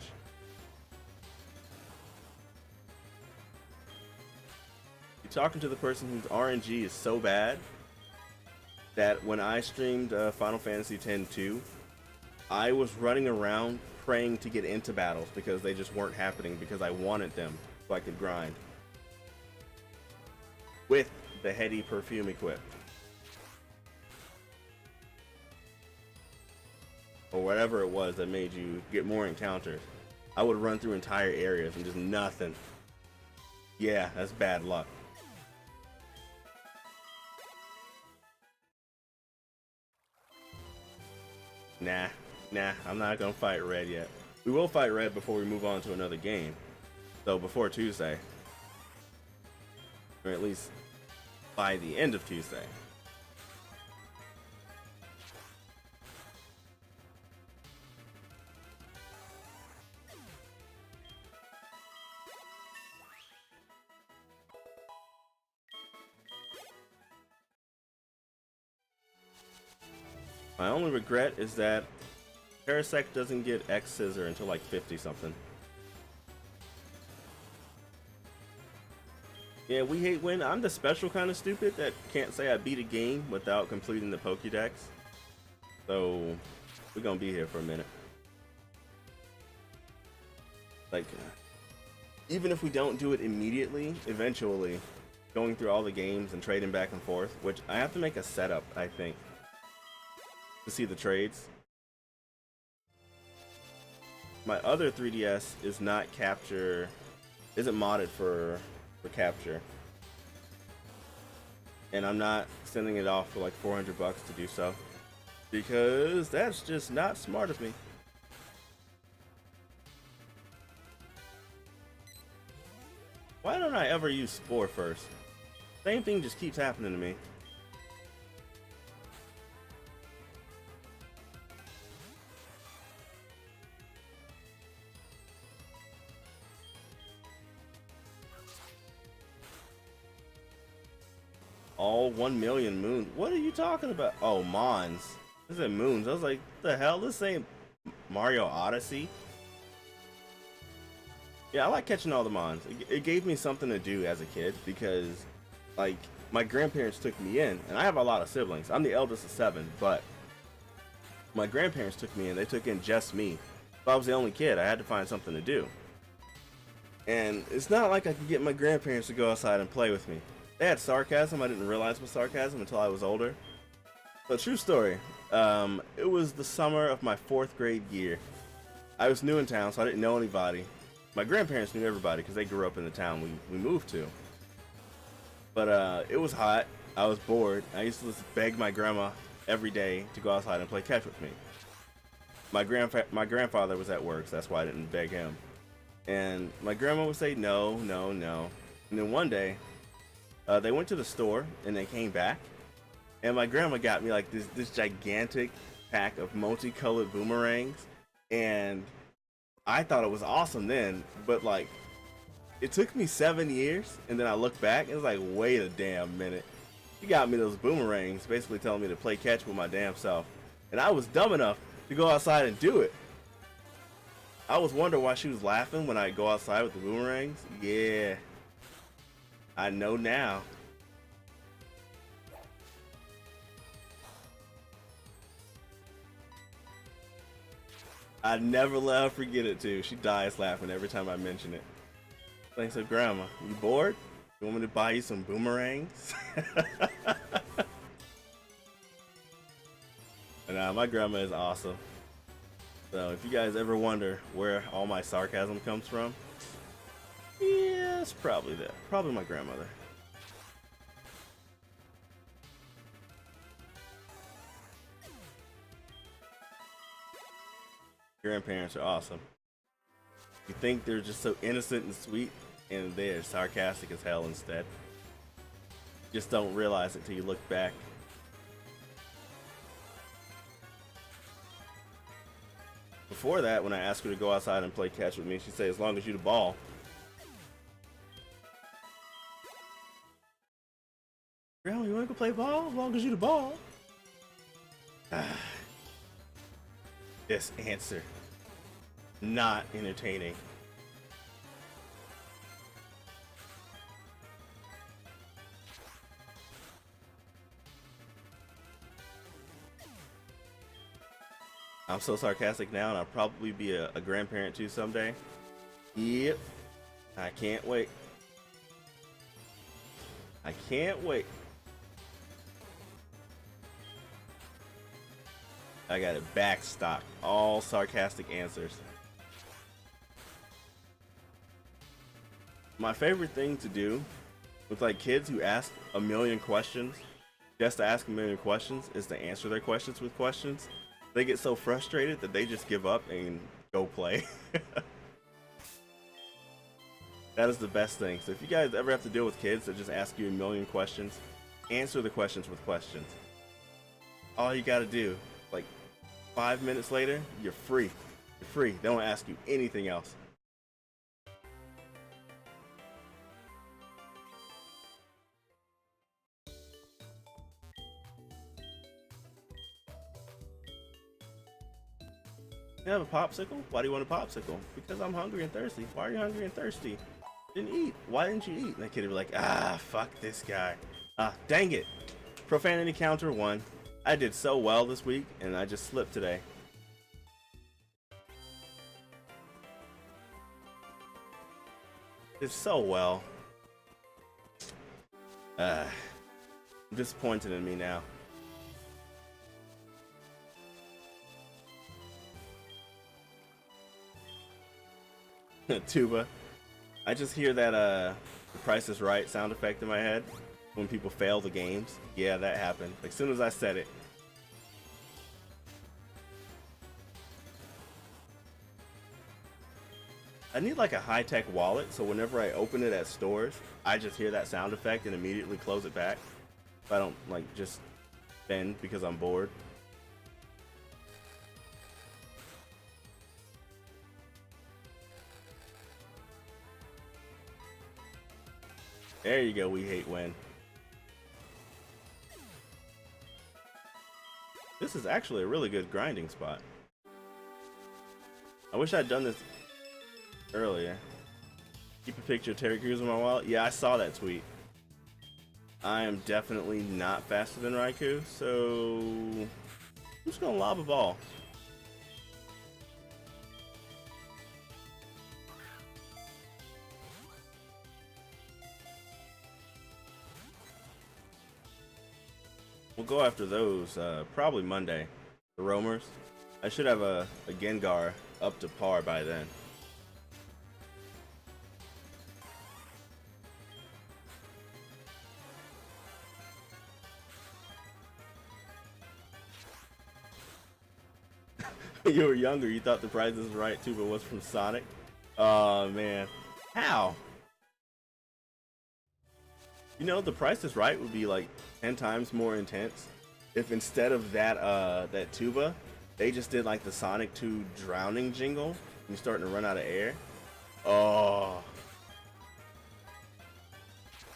You're talking to the person whose RNG is so bad that when I streamed Final Fantasy X-2, I was running around praying to get into battles because they just weren't happening because I wanted them so I could grind. With the heady perfume equipped. Or whatever it was that made you get more encounters. I would run through entire areas and just nothing. Yeah, that's bad luck. Nah, I'm not gonna fight red yet. We will fight red before we move on to another game. So before Tuesday. Or at least by the end of Tuesday. My only regret is that Parasect doesn't get X Scissor until like 50 something. Yeah, we hate when I'm the special kind of stupid that can't say I beat a game without completing the Pokédex. So we're gonna be here for a minute. Like, even if we don't do it immediately, eventually, going through all the games and trading back and forth, which I have to make a setup, I think, to see the trades. My other 3DS is not capture, isn't modded for capture, and I'm not sending it off for like 400 bucks to do so because that's just not smart of me. Why don't I ever use Spore first? Same thing just keeps happening to me. All 1 million moons. What are you talking about? Oh, Mons. This is moons. I was like, what the hell? This ain't Mario Odyssey. Yeah, I like catching all the Mons. It gave me something to do as a kid because, like, my grandparents took me in, and I have a lot of siblings. I'm the eldest of 7, but my grandparents took me in. They took in just me. So I was the only kid. I had to find something to do. And it's not like I could get my grandparents to go outside and play with me. They had sarcasm. I didn't realize it was sarcasm until I was older. But true story. It was the summer of my 4th grade year. I was new in town, so I didn't know anybody. My grandparents knew everybody because they grew up in the town we moved to. But it was hot. I was bored. I used to just beg my grandma every day to go outside and play catch with me. My grandfather was at work, so that's why I didn't beg him. And my grandma would say no, no, no. And then one day, they went to the store and they came back. And my grandma got me like this gigantic pack of multicolored boomerangs. And I thought it was awesome then, but like, it took me 7 years, and then I look back, and it was like, wait a damn minute. She got me those boomerangs, basically telling me to play catch with my damn self. And I was dumb enough to go outside and do it. I was wondering why she was laughing when I go outside with the boomerangs. Yeah, I know now. I never let her forget it too. She dies laughing every time I mention it. Thanks to Grandma. You bored? You want me to buy you some boomerangs? And my grandma is awesome. So if you guys ever wonder where all my sarcasm comes from, yeah, it's probably that. Probably my grandmother. Grandparents are awesome. You think they're just so innocent and sweet, and they're sarcastic as hell instead. Just don't realize it till you look back. Before that, when I asked her to go outside and play catch with me, she'd say, as long as you the ball. Grandma, you wanna go play ball? As long as you the ball. This answer. Not entertaining. I'm so sarcastic now, and I'll probably be a grandparent too someday. Yep. I can't wait. I can't wait. I got it backstock. All sarcastic answers. My favorite thing to do with like kids who ask a million questions, just to ask a million questions, is to answer their questions with questions. They get so frustrated that they just give up and go play. That is the best thing. So if you guys ever have to deal with kids that just ask you a million questions, answer the questions with questions. All you gotta do, like 5 minutes later, you're free. You're free. They don't ask you anything else. You have a popsicle? Why do you want a popsicle? Because I'm hungry and thirsty. Why are you hungry and thirsty? Didn't eat. Why didn't you eat? And that kid would be like, ah, fuck this guy. Ah, dang it. Profanity counter 1. I did so well this week, and I just slipped today. Did so well. I'm disappointed in me now. Tuba. I just hear that The Price is Right sound effect in my head when people fail the games. Yeah, that happened. Like, as soon as I said it. I need like a high-tech wallet, so whenever I open it at stores, I just hear that sound effect and immediately close it back. So I don't like just spend because I'm bored. There you go, we hate when. This is actually a really good grinding spot. I wish I'd done this earlier. Keep a picture of Terry Crews in my wallet. Yeah, I saw that tweet. I am definitely not faster than Raikou, so I'm just gonna lob a ball. We'll go after those probably Monday. The roamers. I should have a Gengar up to par by then. When you were younger, you thought the Price is Right too, but was from Sonic. Oh man, how? You know, the Price is Right would be like 10 times more intense if instead of that that tuba, they just did like the Sonic 2 drowning jingle. You're starting to run out of air. Oh,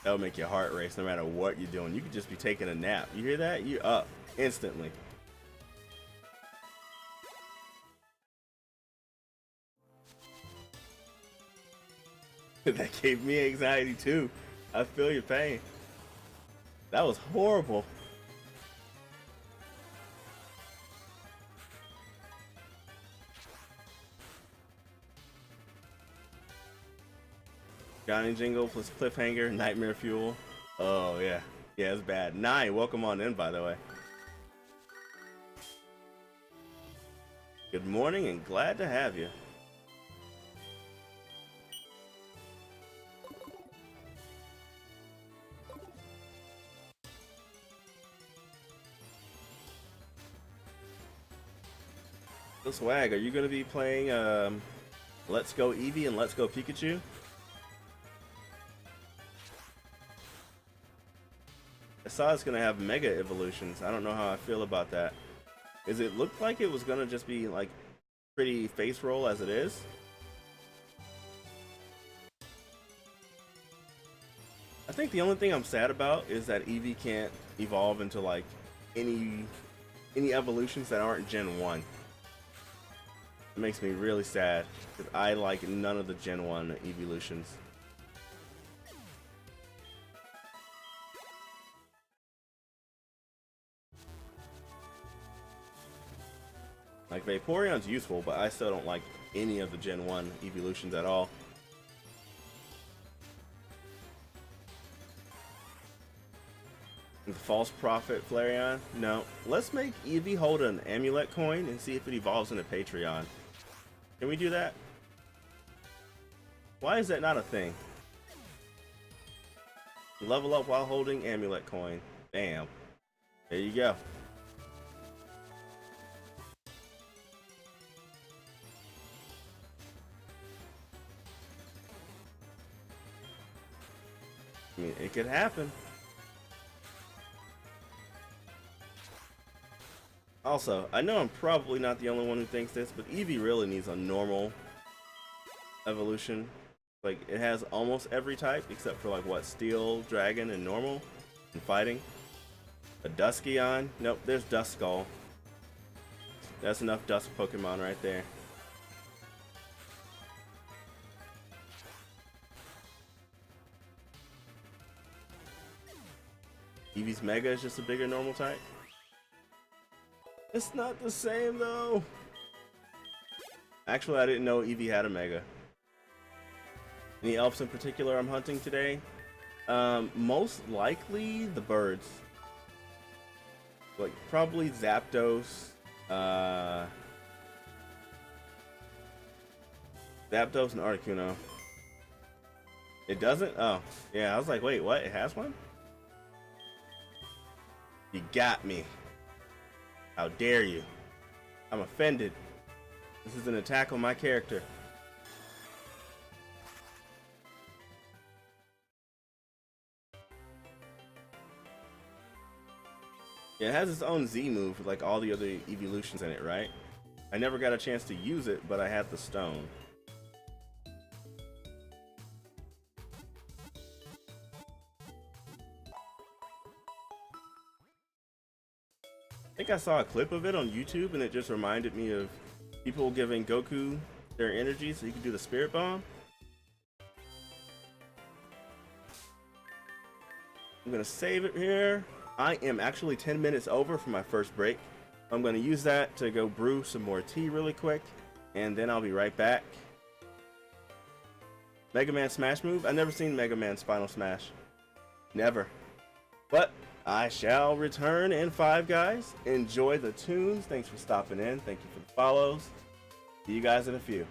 that would make your heart race no matter what you're doing. You could just be taking a nap. You hear that? You're up instantly. That gave me anxiety too. I feel your pain. That was horrible. Johnny Jingle plus Cliffhanger, Nightmare Fuel. Oh yeah. Yeah, it's bad. Nine, welcome on in by the way. Good morning and glad to have you. So Swag, are you going to be playing Let's Go Eevee and Let's Go Pikachu? I saw it's going to have Mega Evolutions. I don't know how I feel about that. Is it looked like it was going to just be like pretty face roll as it is? I think the only thing I'm sad about is that Eevee can't evolve into like any evolutions that aren't Gen 1. It makes me really sad because I like none of the Gen 1 evolutions. Like Vaporeon's useful, but I still don't like any of the Gen 1 evolutions at all. The False Prophet Flareon? No. Let's make Eevee hold an amulet coin and see if it evolves into Patreon. Can we do that? Why is that not a thing? Level up while holding amulet coin. Bam. There you go. I mean, it could happen. Also, I know I'm probably not the only one who thinks this, but Eevee really needs a normal evolution. Like, it has almost every type except for like what, Steel, Dragon, and Normal, and Fighting. A Duskyon? Nope, there's Duskull. That's enough Dusk Pokemon right there. Eevee's Mega is just a bigger normal type. It's not the same though. Actually, I didn't know Eevee had a Mega. Any elves in particular I'm hunting today? Most likely the birds. Like probably Zapdos. Zapdos and Articuno. It doesn't? Oh, yeah. I was like, wait, what? It has one? You got me. How dare you? I'm offended. This is an attack on my character. Yeah, it has its own Z move with like all the other evolutions in it, right? I never got a chance to use it, but I had the stone. I think I saw a clip of it on YouTube and it just reminded me of people giving Goku their energy so he could do the Spirit Bomb. I'm gonna save it here. I am actually 10 minutes over for my first break. I'm gonna use that to go brew some more tea really quick, and then I'll be right back. Mega Man Smash move? I've never seen Mega Man Spinal Smash. Never. But I shall return in 5, guys. Enjoy the tunes. Thanks for stopping in. Thank you for the follows. See you guys in a few.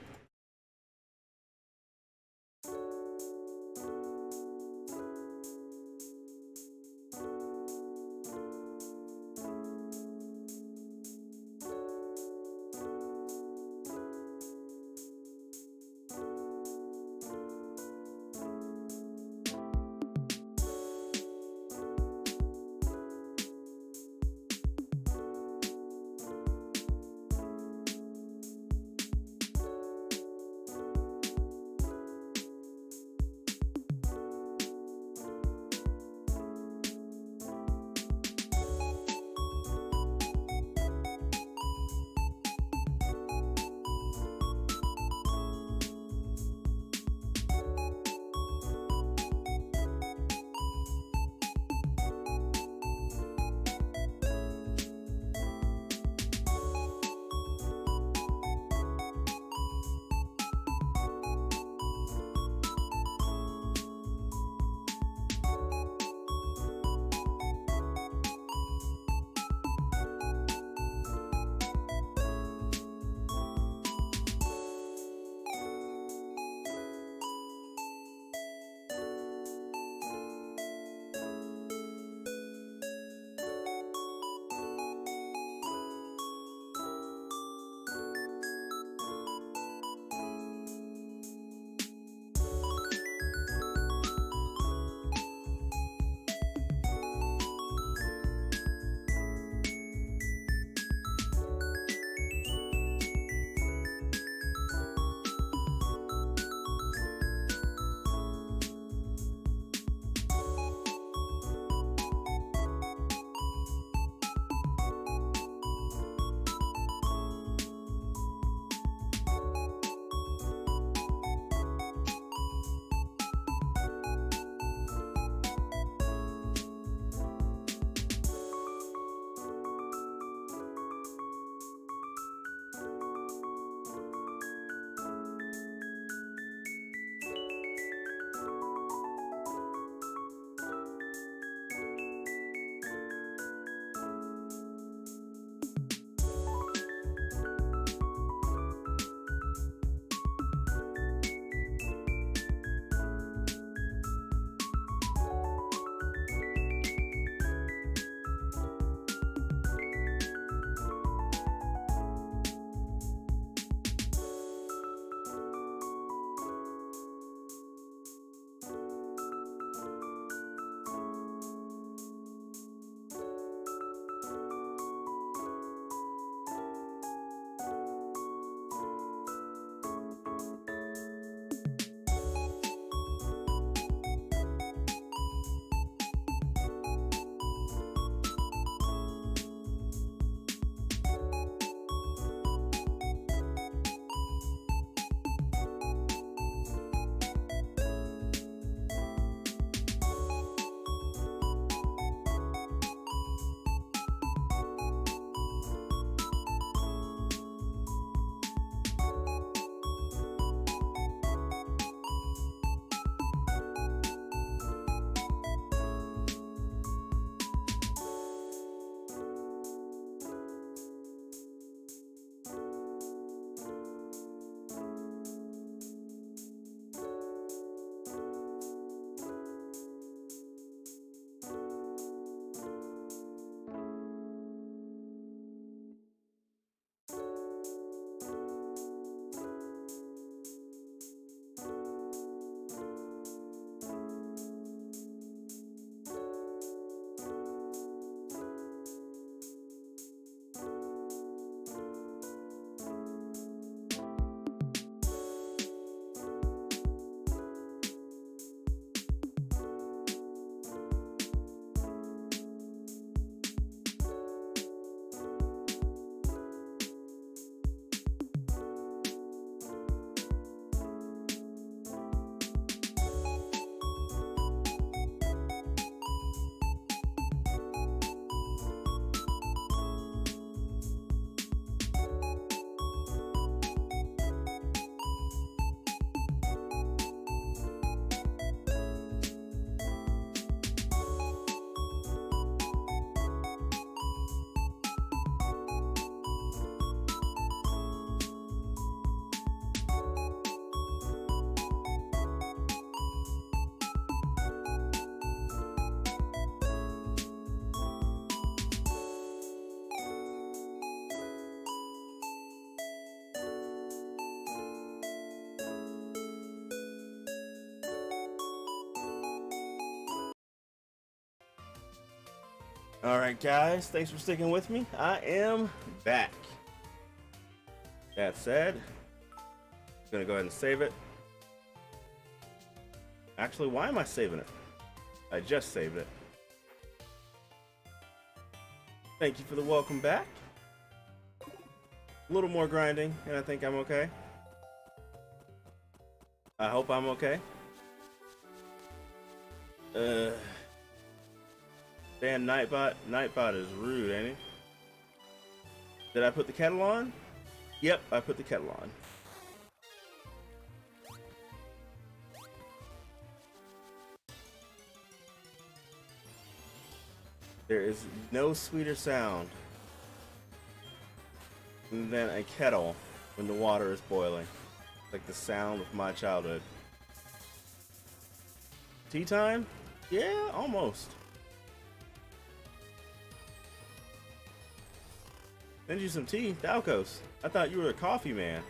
Alright guys, thanks for sticking with me. I am back. That said, I'm gonna go ahead and save it. Actually, why am I saving it? I just saved it. Thank you for the welcome back. A little more grinding, and I think I'm okay. I hope I'm okay. Damn Nightbot. Nightbot is rude, ain't he? Did I put the kettle on? Yep, I put the kettle on. There is no sweeter sound than a kettle when the water is boiling. Like the sound of my childhood. Tea time? Yeah, almost. Send you some tea, Dalcos. I thought you were a coffee man.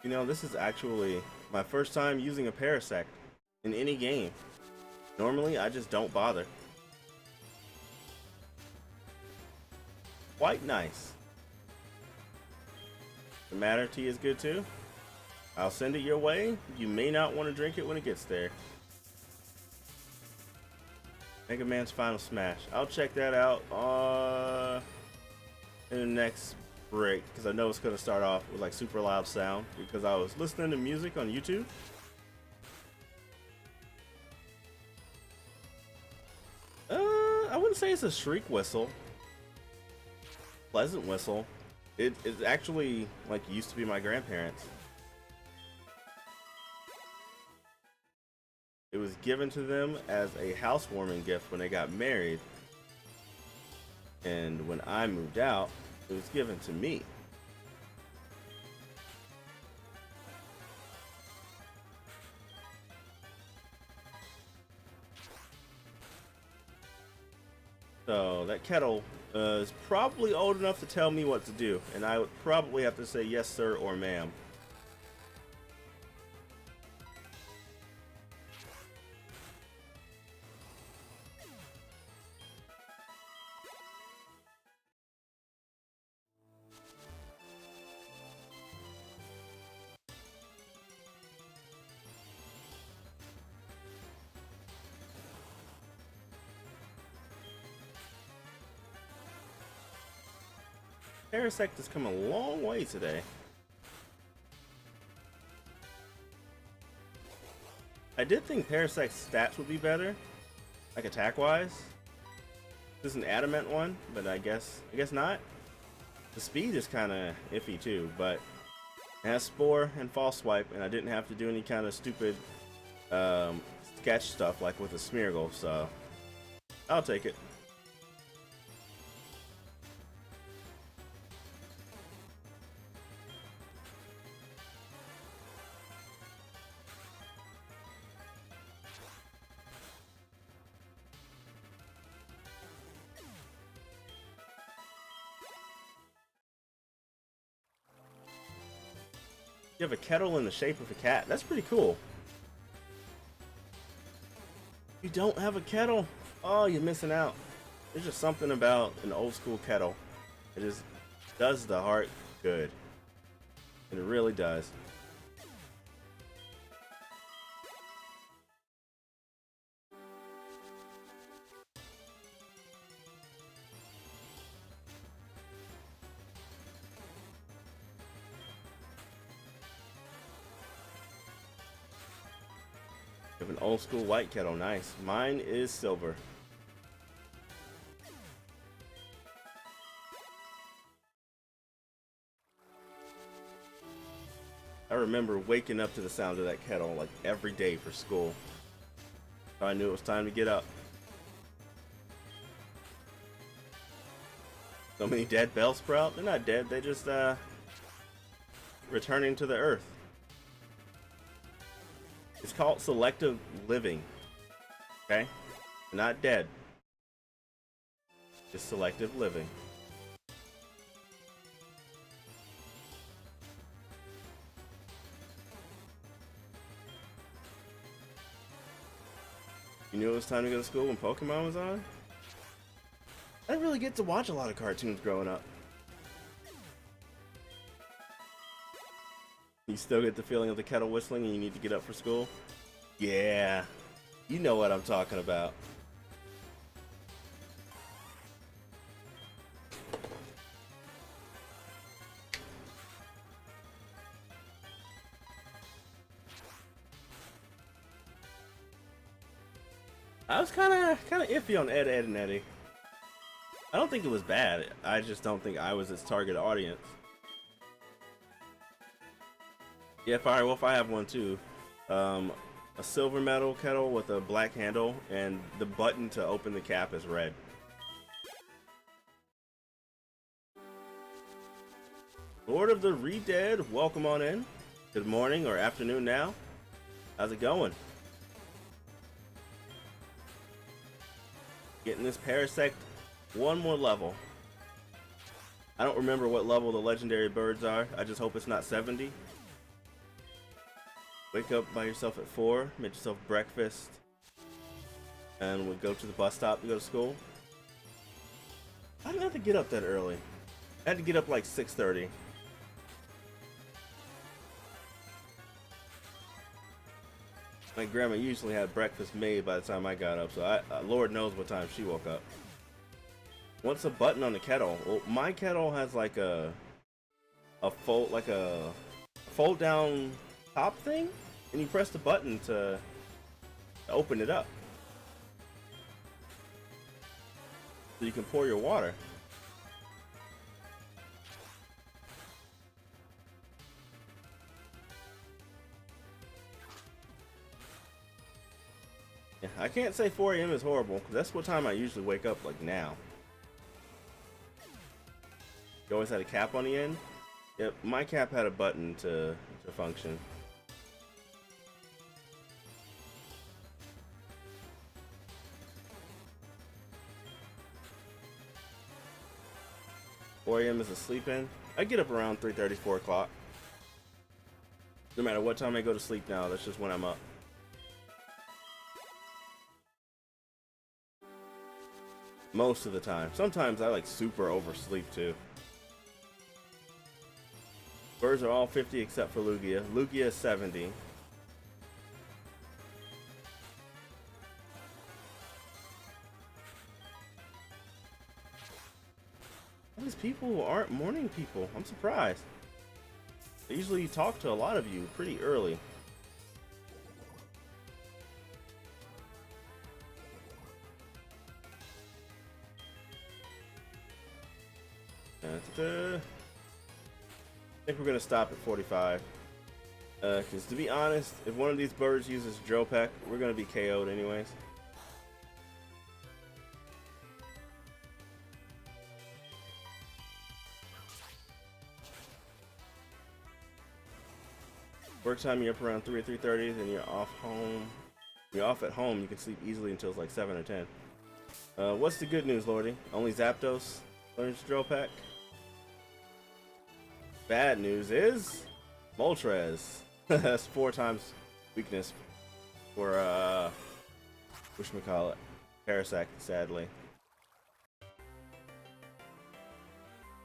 You know, this is actually my first time using a Parasect in any game. Normally, I just don't bother. Quite nice. The Matter tea is good too. I'll send it your way. You may not want to drink it when it gets there. Mega Man's Final Smash. I'll check that out in the next break, because I know it's going to start off with like super loud sound because I was listening to music on YouTube. I wouldn't say it's a shriek whistle. Pleasant whistle. It's actually like it used to be my grandparents. It was given to them as a housewarming gift when they got married. And when I moved out, it was given to me. So that kettle is probably old enough to tell me what to do, and I would probably have to say yes sir or ma'am. Parasect has come a long way today. I did think Parasect's stats would be better, like attack-wise. This is an adamant one, but I guess not. The speed is kind of iffy too, but it has Spore and False Swipe, and I didn't have to do any kind of stupid sketch stuff like with a Smeargle, so I'll take it. You have a kettle in the shape of a cat. That's pretty cool. You don't have a kettle? Oh, you're missing out. There's just something about an old school kettle. It just does the heart good. It really does. You have an old school white kettle. Nice. Mine is silver. I remember waking up to the sound of that kettle like every day for school. So I knew it was time to get up. So many dead Bellsprout? They're not dead, they just returning to the earth. It's called selective living. Okay? They're not dead. Just selective living. You knew it was time to go to school when Pokemon was on? I didn't really get to watch a lot of cartoons growing up. You still get the feeling of the kettle whistling and you need to get up for school? Yeah, you know what I'm talking about. I was kind of iffy on Ed, Edd n Eddy. I don't think it was bad. I just don't think I was its target audience. Yeah, Fire Wolf, I have one too. A silver metal kettle with a black handle, and the button to open the cap is red. Lord of the Re-Dead, welcome on in. Good morning or afternoon now. How's it going? Getting this Parasect one more level. I don't remember what level the legendary birds are. I just hope it's not 70. Wake up by yourself at 4, make yourself breakfast, and we'll go to the bus stop to go to school. I didn't have to get up that early. I had to get up like 6:30. My grandma usually had breakfast made by the time I got up, so Lord knows what time she woke up. What's a button on the kettle? Well, my kettle has like a fold down top thing, and you press the button to open it up, so you can pour your water. Yeah, I can't say 4 a.m. is horrible, because that's what time I usually wake up, like now. You always had a cap on the end? Yep, my cap had a button to function. "4 a.m. is a sleep-in." I get up around 3:30, 4 o'clock. No matter what time I go to sleep now, that's just when I'm up. Most of the time. Sometimes I like super oversleep too. Birds are all 50 except for Lugia. Lugia is 70. All these people who aren't morning people. I'm surprised. I usually talk to a lot of you pretty early. I think we're gonna stop at 45. Because to be honest, if one of these birds uses Drill Peck, we're gonna be KO'd anyways. Work time, you're up around 3 or 3:30, then you're off home. You're off at home, you can sleep easily until it's like 7 or 10. What's the good news, Lordy? Only Zapdos learns Drill Peck? Bad news is Moltres. That's 4 times weakness for whatchamacallit, Parasect, sadly.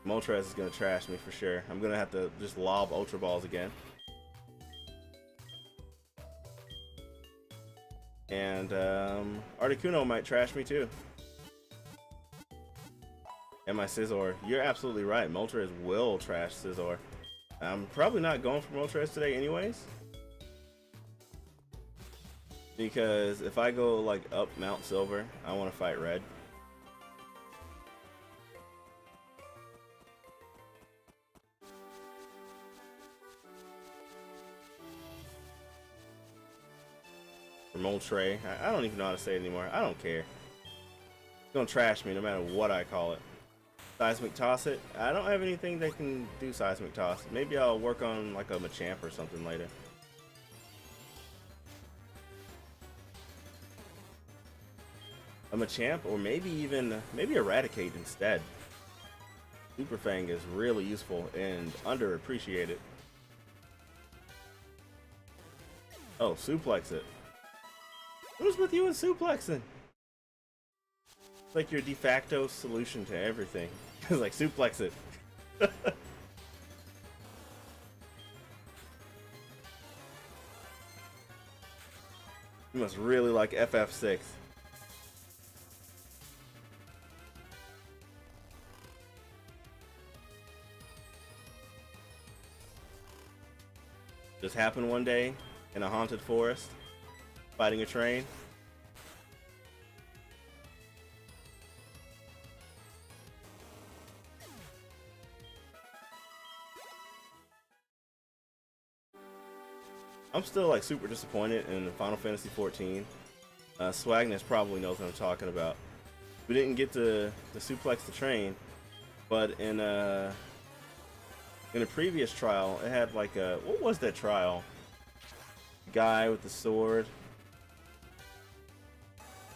Moltres is gonna trash me for sure. I'm gonna have to just lob Ultra Balls again. And Articuno might trash me too. And my Scizor. You're absolutely right. Moltres will trash Scizor. I'm probably not going for Moltres today anyways. Because if I go like up Mount Silver, I want to fight Red. Or Moltres. I don't even know how to say it anymore. I don't care. It's gonna trash me no matter what I call it. Seismic Toss it. I don't have anything that can do Seismic Toss. Maybe I'll work on like a Machamp or something later. a Machamp, or maybe even maybe Eradicate instead. Super Fang is really useful and underappreciated. Oh, suplex it. What is with you and suplexing? It's like your de facto solution to everything. It's like suplex it. You must really like FF6. Just happened one day in a haunted forest, fighting a train. I'm still like super disappointed in Final Fantasy XIV. Swagness probably knows what I'm talking about. We didn't get to suplex the train, but in a previous trial, it had like a, what was that trial? Guy with the sword.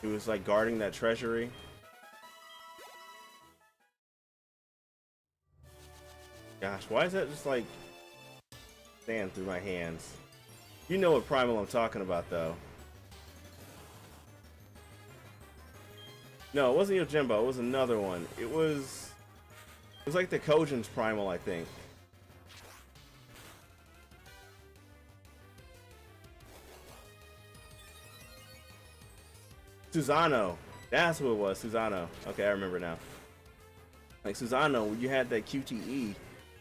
He was like guarding that treasury. Gosh, why is that just like sand through my hands? You know what primal I'm talking about, though. No, it wasn't Yojimbo. It was another one. It was like the Kojin's primal, I think. Susano. That's who it was. Susano. Okay, I remember now. Like Susano, you had that QTE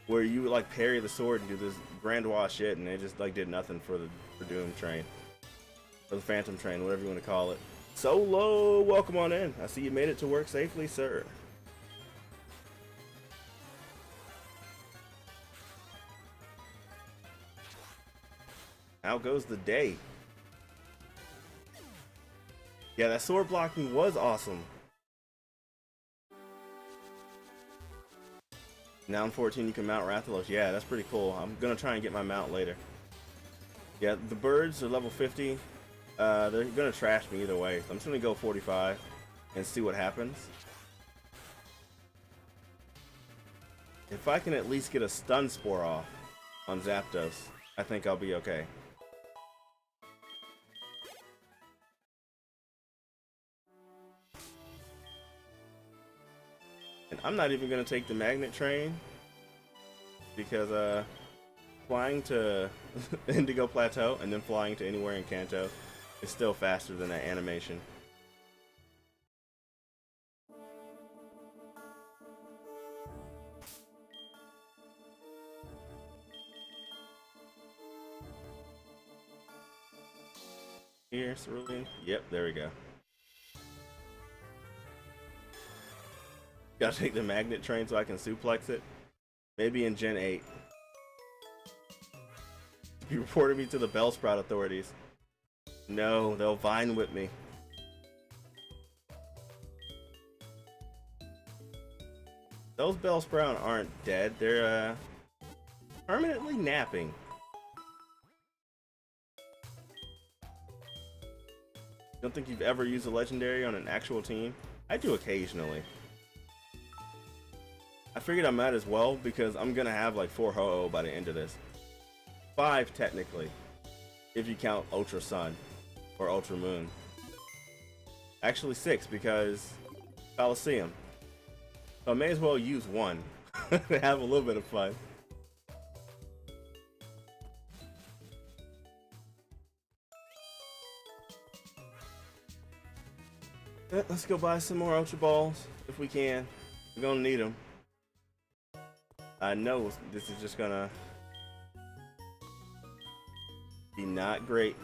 where you would like parry the sword and do this grandois shit, and it just like did nothing for Doom Train, or the Phantom Train, whatever you want to call it. Solo, welcome on in. I see you made it to work safely, sir. How goes the day? Yeah, that sword blocking was awesome. Now in 14 you can mount Rathalos. Yeah, that's pretty cool. I'm gonna try and get my mount later. Yeah, the birds are level 50. They're gonna trash me either way. So I'm just gonna go 45 and see what happens. If I can at least get a stun spore off on Zapdos, I think I'll be okay. And I'm not even gonna take the magnet train because flying to Indigo Plateau and then flying to anywhere in Kanto is still faster than that animation. Here, Cerulean. Yep, there we go. Gotta take the magnet train so I can suplex it. Maybe in Gen 8. You reported me to the Bellsprout authorities. No, they'll vine whip me. Those Bellsprout aren't dead. They're permanently napping. Don't think you've ever used a legendary on an actual team? I do occasionally. I figured I might as well because I'm gonna have like 4 Ho-Oh by the end of this. 5 technically, if you count Ultra Sun or Ultra Moon. Actually 6 because Coliseum. So I may as well use 1 to have a little bit of fun. Let's go buy some more Ultra Balls if we can. We're gonna need them. I know this is just gonna be not great.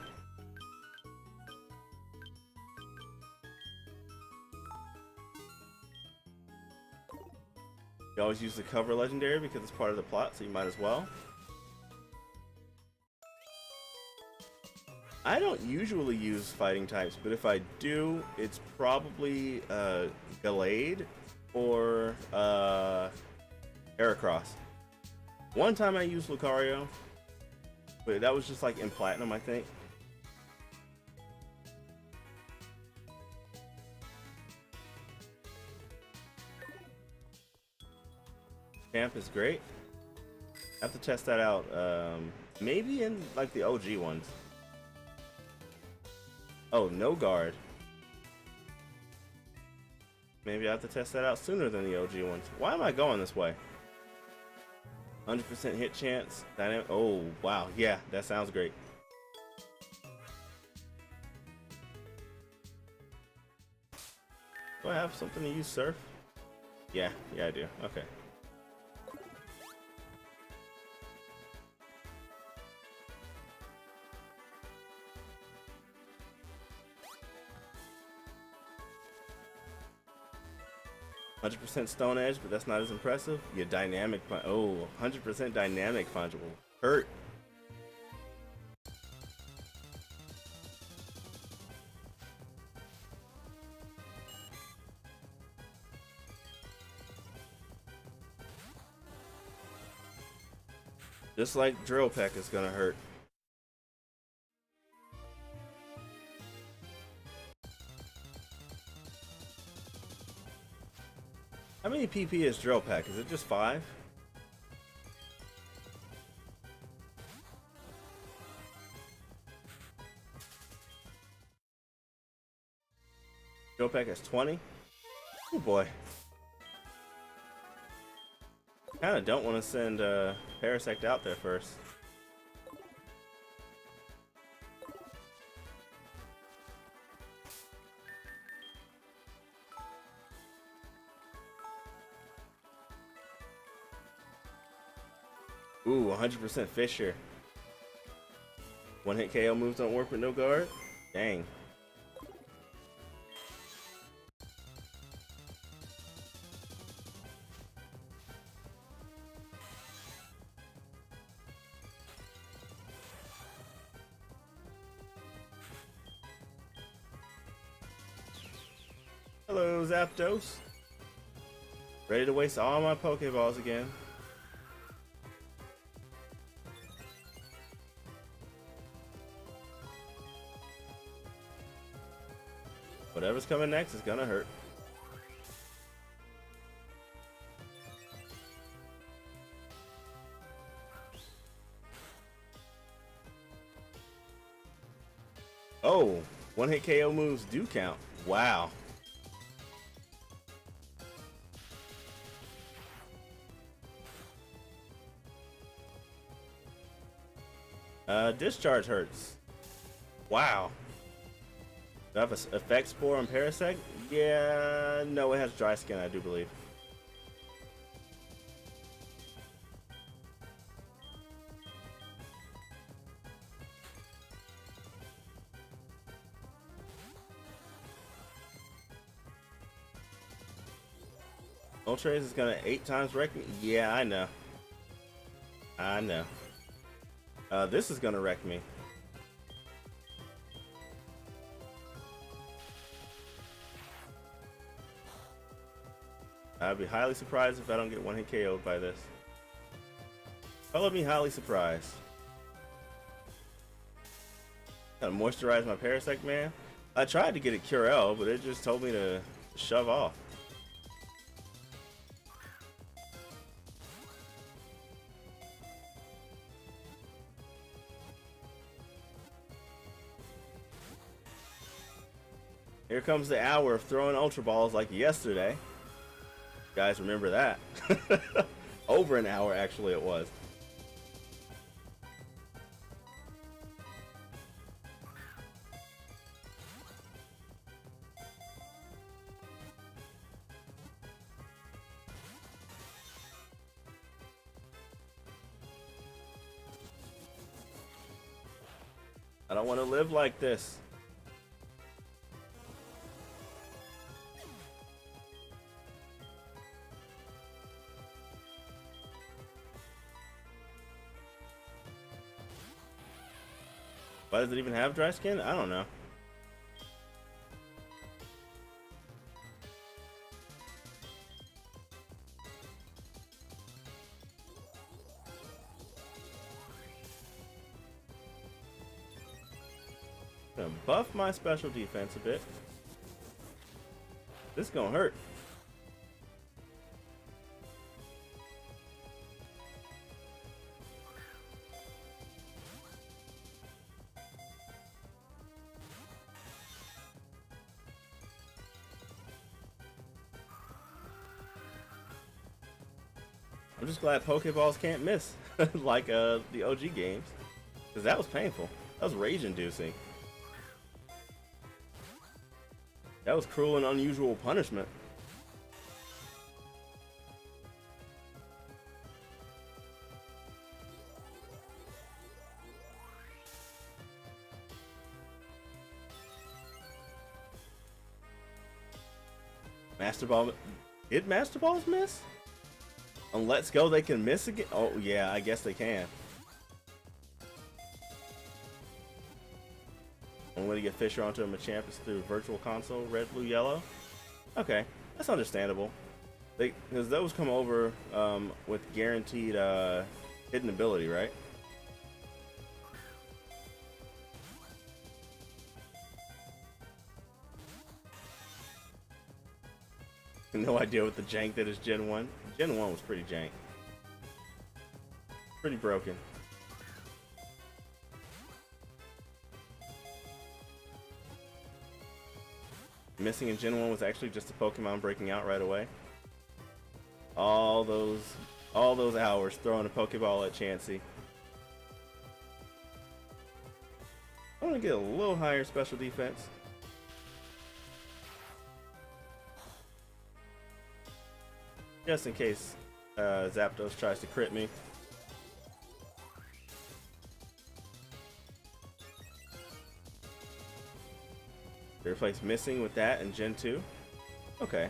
You always use the cover legendary because it's part of the plot, so you might as well. I don't usually use fighting types, but if I do, it's probably Gallade or Heracross. One time I used Lucario, but that was just like in Platinum, I think. Champ is great. I have to test that out. Maybe in like the OG ones. Oh, no guard. Maybe I have to test that out sooner than the OG ones. Why am I going this way? 100% hit chance. Dynamic. Oh, wow. Yeah, that sounds great. Do I have something to use surf? Yeah, I do. Okay. %, Stone Edge, but that's not as impressive. Yeah, dynamic punch. Oh, 100% dynamic punch will hurt. Just like Drill Peck is gonna hurt. How many PP is Drill Peck? Is it just 5? Drill Peck is 20? Oh boy. Kinda don't want to send Parasect out there first. Ooh, 100% Fisher. One hit KO moves don't work with no guard? Dang. Hello, Zapdos. Ready to waste all my Pokeballs again. Whatever's coming next is gonna hurt. Oh, one hit KO moves do count. Wow. Discharge hurts. Wow. Do I have an effect spore on Parasect? Yeah, no, it has dry skin, I do believe. Moltres is gonna 8 times wreck me? Yeah, I know. I know. This is gonna wreck me. I'd be highly surprised if I don't get one hit KO'd by this. Color me highly surprised. Gotta moisturize my Parasect, man. I tried to get a Curel, but it just told me to shove off. Here comes the hour of throwing Ultra Balls like yesterday. You guys remember that? Over an hour, actually, it was. I don't want to live like this. Why does it even have dry skin? I don't know. Gonna buff my special defense a bit. This is gonna hurt. I'm just glad Pokeballs can't miss like the OG games, because that was painful. That was rage-inducing. That was cruel and unusual punishment. Master Ball. Did Master Balls miss? On Let's Go they can miss again? Oh yeah, I guess they can. Only way to get Fisher onto a Machamp is through Virtual Console, red, blue, yellow. Okay, that's understandable. Because those come over with guaranteed hidden ability, right? No idea what the jank that is Gen 1. Gen 1 was pretty jank. Pretty broken. Missing in Gen 1 was actually just a Pokemon breaking out right away. All those hours throwing a Pokeball at Chansey. I want to get a little higher special defense. Just in case Zapdos tries to crit me. They replace missing with that in Gen 2. Okay.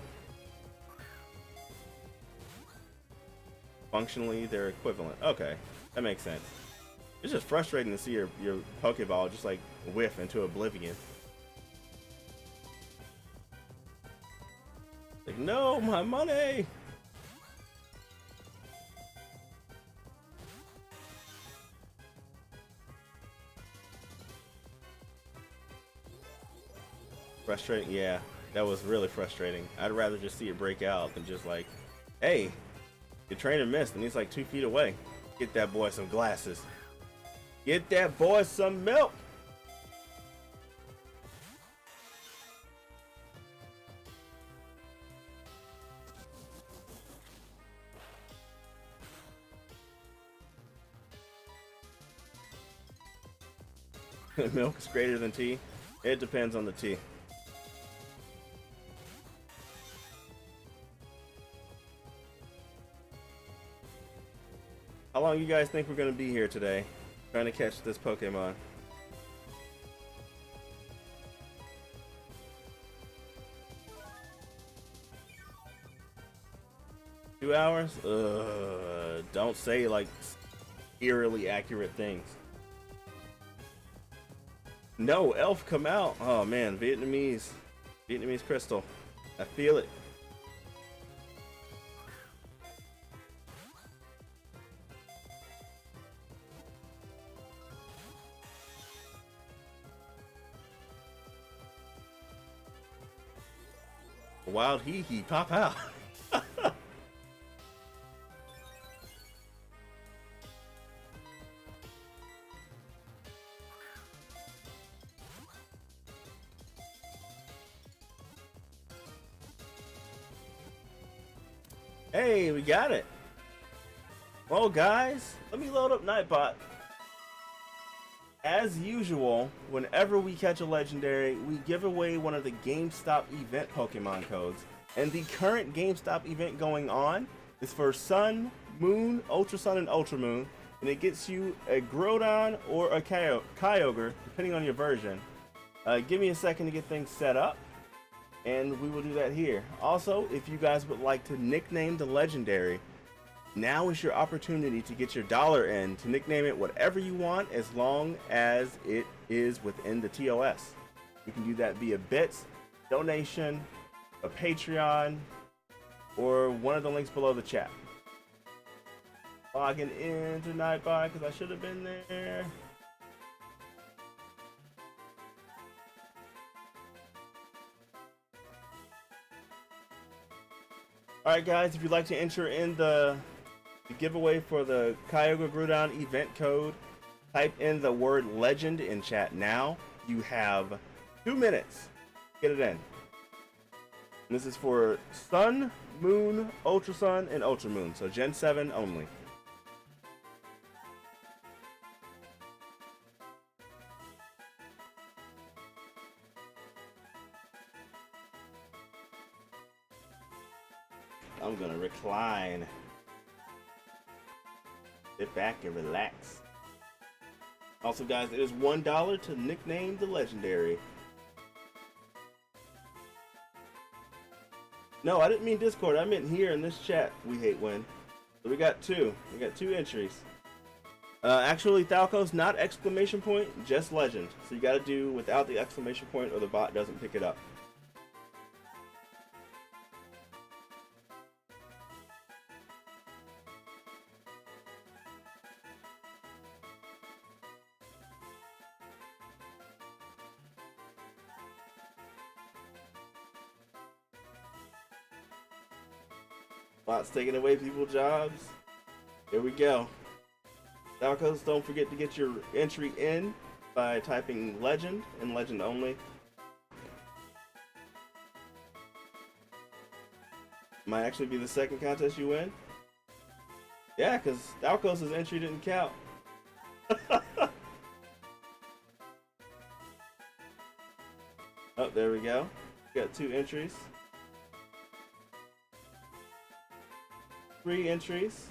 Functionally, they're equivalent. Okay, that makes sense. It's just frustrating to see your Pokeball just like whiff into oblivion. Like, no, my money! Frustrating, yeah, that was really frustrating. I'd rather just see it break out than just like, hey, your trainer missed and he's like 2 feet away. Get that boy some glasses. Get that boy some milk. Milk is greater than tea. It depends on the tea. How long you guys think we're gonna be here today, trying to catch this Pokemon? Two hours? Don't say like eerily accurate things. No, Elf come out. Oh man, Vietnamese crystal. I feel it. Wild hee pop out. Hey, we got it. Well, guys, let me load up Nightbot. As usual, whenever we catch a legendary, we give away one of the GameStop event Pokemon codes. And the current GameStop event going on is for Sun, Moon, Ultra Sun, and Ultra Moon. And it gets you a Groudon or a Kyogre, depending on your version. Give me a second to get things set up, and we will do that here. Also, if you guys would like to nickname the legendary, now is your opportunity to get your dollar in to nickname it whatever you want, as long as it is within the TOS. You can do that via bits, donation, a Patreon, or one of the links below the chat. Logging into Nightbot because I should have been there. Alright guys, if you'd like to enter in the giveaway for the Kyogre Groudon event code, type in the word legend in chat now. You have 2 minutes. Get it in. And this is for Sun, Moon, Ultra Sun, and Ultra Moon. So Gen 7 only. I'm gonna recline. Sit back and relax. Also, guys, it is $1 to nickname the legendary. No, I didn't mean Discord. I meant here in this chat. We hate when. So we got two. We got two entries. Actually, Thalcos, not exclamation point, just legend. So you got to do without the exclamation point, or the bot doesn't pick it up. Bots taking away people's jobs. Here we go. Thalcos, don't forget to get your entry in by typing legend and legend only. Might actually be the second contest you win. Yeah, because Thalcos' entry didn't count. Oh, there we go. Got two entries. 3 entries.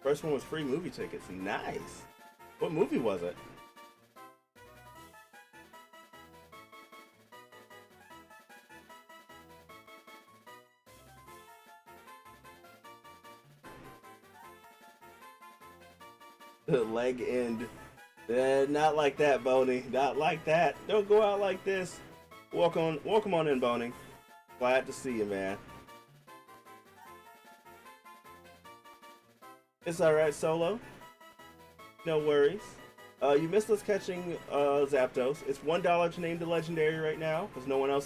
First one was free movie tickets. Nice. What movie was it? The leg end. Not like that, Boney. Not like that. Don't go out like this. Welcome on in, Boney. Glad to see you, man. It's alright, Solo. No worries. You missed us catching Zapdos. It's $1 to name the legendary right now, because no one else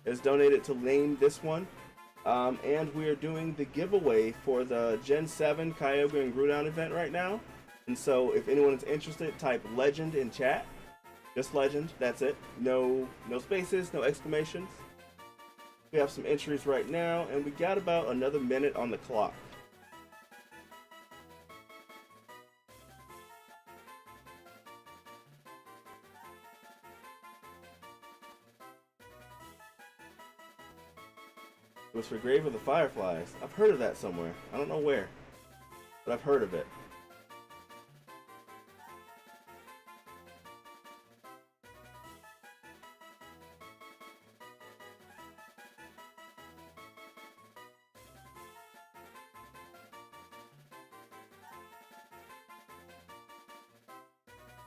has donated to name this one. And we are doing the giveaway for the Gen 7 Kyogre and Groudon event right now. And so if anyone is interested, type legend in chat. Just legend, that's it. No spaces, no exclamations. We have some entries right now, and we got about another minute on the clock. It was for Grave of the Fireflies. I've heard of that somewhere. I don't know where, but I've heard of it.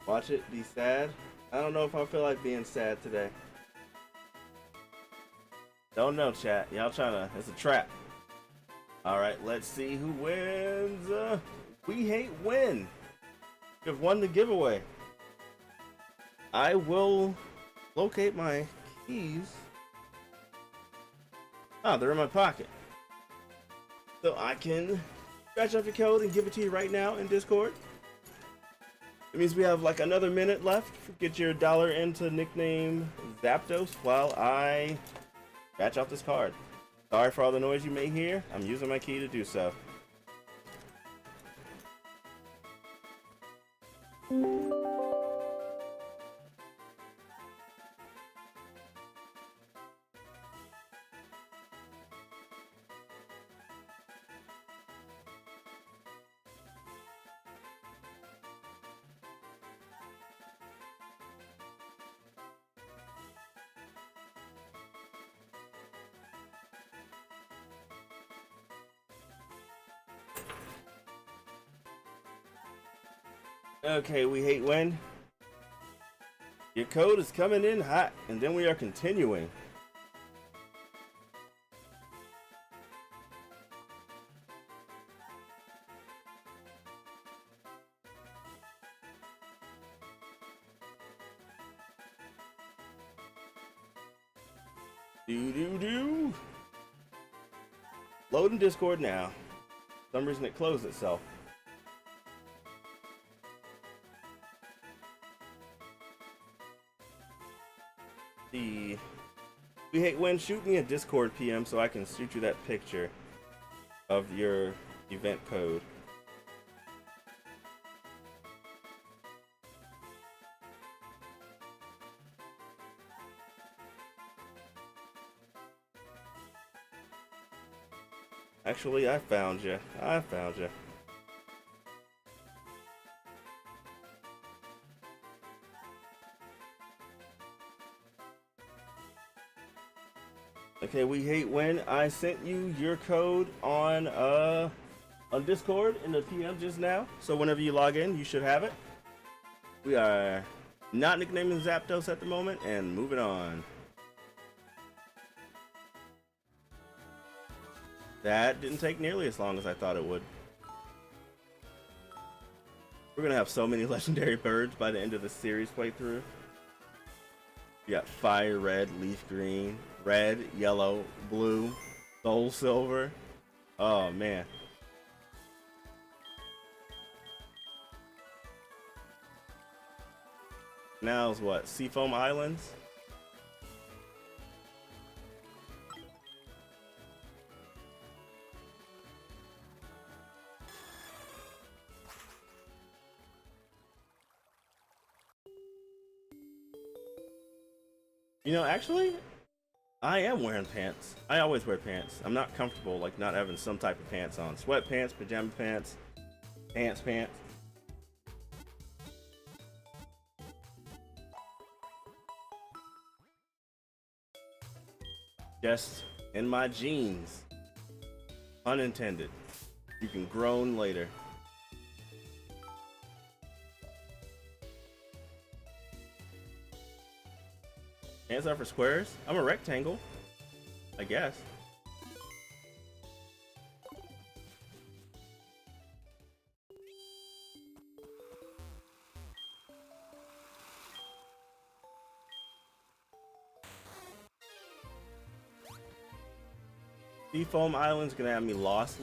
Watch it, be sad. I don't know if I feel like being sad today. Don't know, chat. Y'all trying to... It's a trap. Alright, let's see who wins. We hate win. You've won the giveaway. I will locate my keys. Oh, they're in my pocket. So I can scratch off your code and give it to you right now in Discord. It means we have like another minute left. Get your dollar into nickname Zapdos while I scratch off this card. Sorry for all the noise you may hear. I'm using my key to do so. Okay, we hate when. Your code is coming in hot, and then we are continuing. Do. Loading Discord now. For some reason it closed itself. The We hate when shoot me a Discord PM so I can shoot you that picture of your event code. Actually, I found you. I found you. Okay, we hate when I sent you your code on Discord in the PM just now. So whenever you log in, you should have it. We are not nicknaming Zapdos at the moment and moving on. That didn't take nearly as long as I thought it would. We're gonna have so many legendary birds by the end of the series playthrough. You got fire red, leaf green, red, yellow, blue, soul silver. Oh man. Now's what? Seafoam Islands? You know, actually, I am wearing pants. I always wear pants. I'm not comfortable like not having some type of pants on. Sweatpants, pajama pants, pants. Just in my jeans. Unintended. You can groan later. Hands are for squares? I'm a rectangle, I guess. Seafoam Island's gonna have me lost,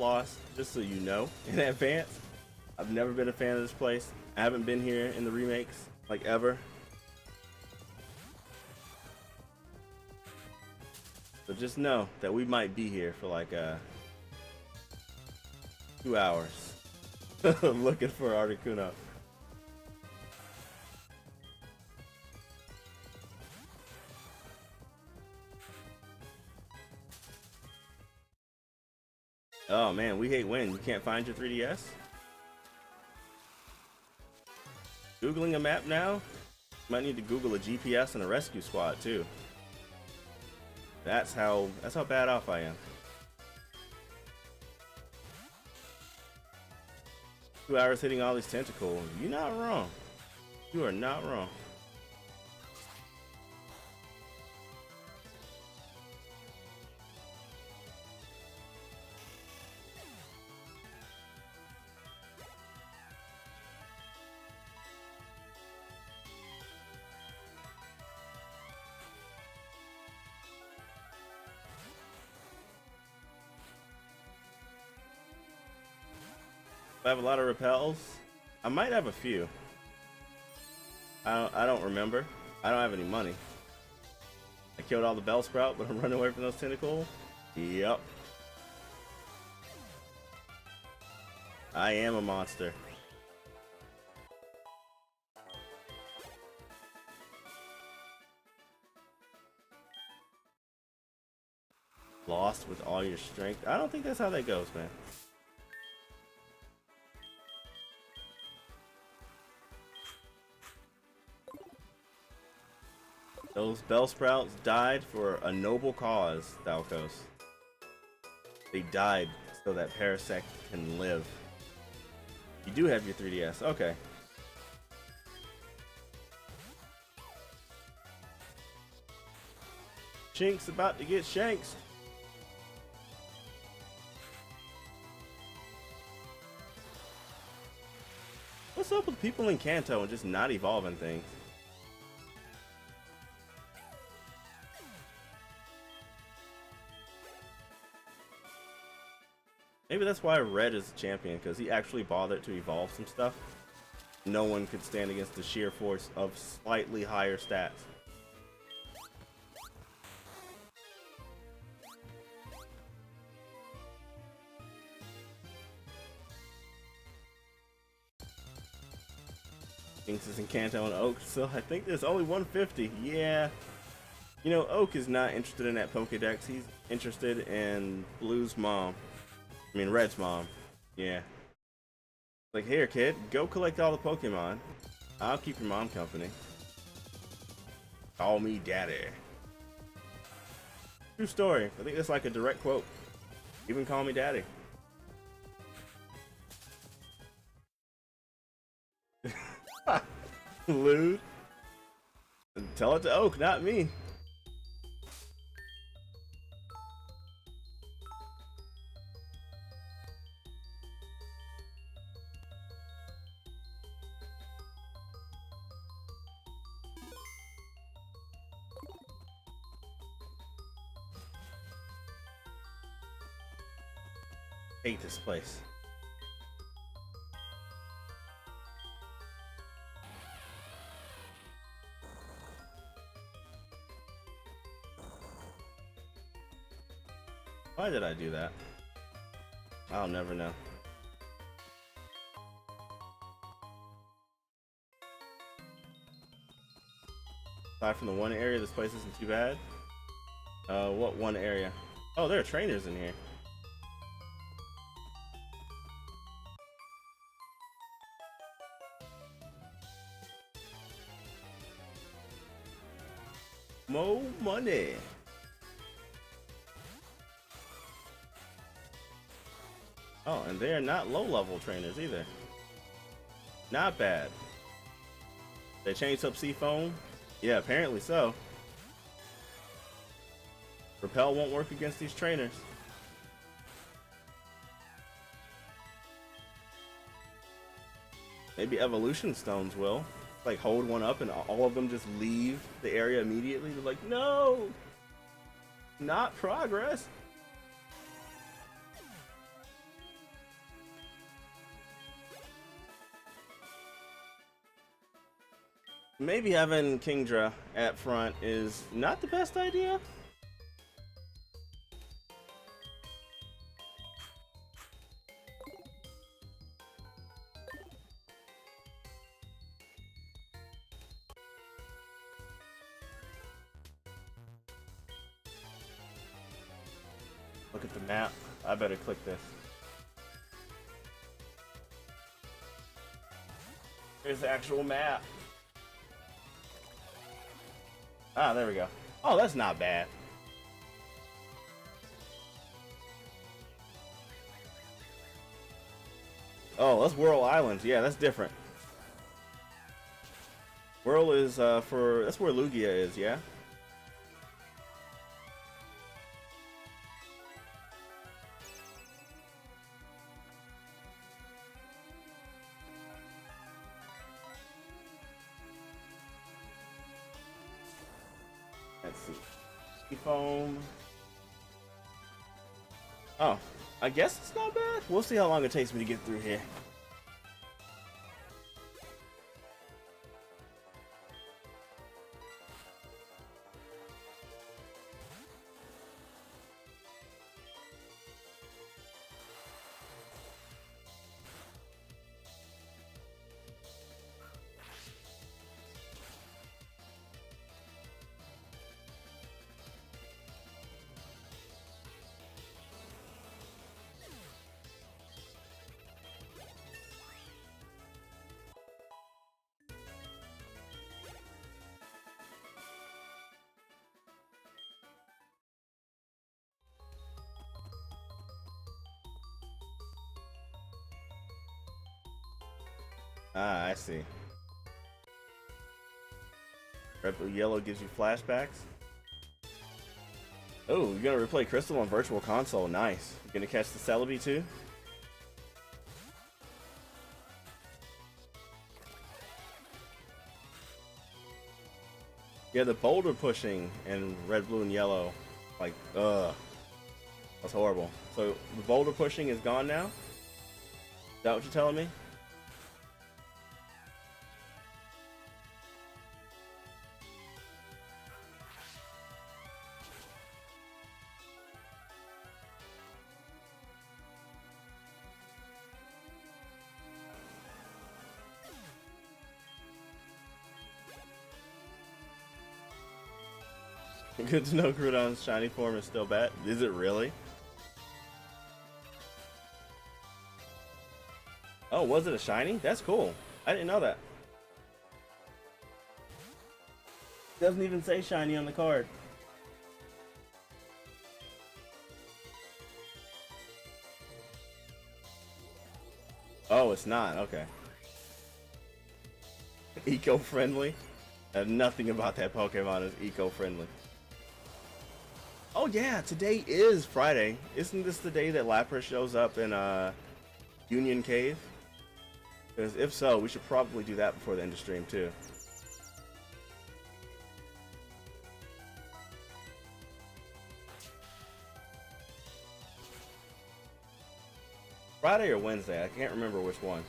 just so you know in advance. I've never been a fan of this place. I haven't been here in the remakes, like ever. So just know that we might be here for like 2 hours looking for Articuno. Oh man, we hate when you can't find your 3DS. Googling a map now? Might need to Google a GPS and a rescue squad too. That's how bad off I am. 2 hours hitting all these tentacles. You're not wrong. You are not wrong. I have a lot of repels. I might have a few. I don't remember. I don't have any money. I killed all the Bellsprout, but I'm running away from those tentacles. Yep. I am a monster. Lost with all your strength. I don't think that's how that goes, man. Those Bellsprouts died for a noble cause, Dalcos. They died so that Parasect can live. You do have your 3DS, okay. Chink's about to get shanks. What's up with people in Kanto and just not evolving things? Maybe that's why Red is the champion, because he actually bothered to evolve some stuff. No one could stand against the sheer force of slightly higher stats. Jinx and Kanto and Oak, so I think there's only 150. Yeah. You know, Oak is not interested in that Pokedex. He's interested in Blue's mom. I mean, Red's mom. Yeah. Like, here, kid, go collect all the Pokemon. I'll keep your mom company. Call me daddy. True story. I think that's like a direct quote. Even call me daddy. Lewd. Tell it to Oak, not me. Hate this place. Why did I do that? I'll never know. Aside from the one area, this place isn't too bad. What one area? Oh, there are trainers in here. More money. Oh, and they are not low-level trainers either. Not bad. They changed up Seafoam? Yeah, apparently so. Repel won't work against these trainers. Maybe Evolution Stones will. Like, hold one up and all of them just leave the area immediately. They're like, no! Not progress! Maybe having Kingdra at front is not the best idea. Look at the map. I better click this. Here's the actual map. Ah, there we go. Oh, that's not bad. Oh, that's Whirl Islands. Yeah, that's different. Whirl is for that's where Lugia is, yeah. Let's see. Seafoam. Oh, I guess it's not bad. We'll see how long it takes me to get through here. Ah, I see. Red, blue, yellow gives you flashbacks. Oh, you're gonna replay Crystal on Virtual Console. Nice. You're gonna catch the Celebi too? Yeah, the boulder pushing in red, blue, and yellow. Like, that's horrible. So the boulder pushing is gone now? Is that what you're telling me? Good to know Groudon's shiny form is still bad. Is it really? Oh, was it a shiny? That's cool. I didn't know that. Doesn't even say shiny on the card. Oh, it's not. Okay. Eco-friendly? Nothing about that Pokemon is eco-friendly. Oh yeah, today is Friday. Isn't this the day that Lapras shows up in Union Cave? Because if so, we should probably do that before the end of stream too. Friday or Wednesday, I can't remember which one.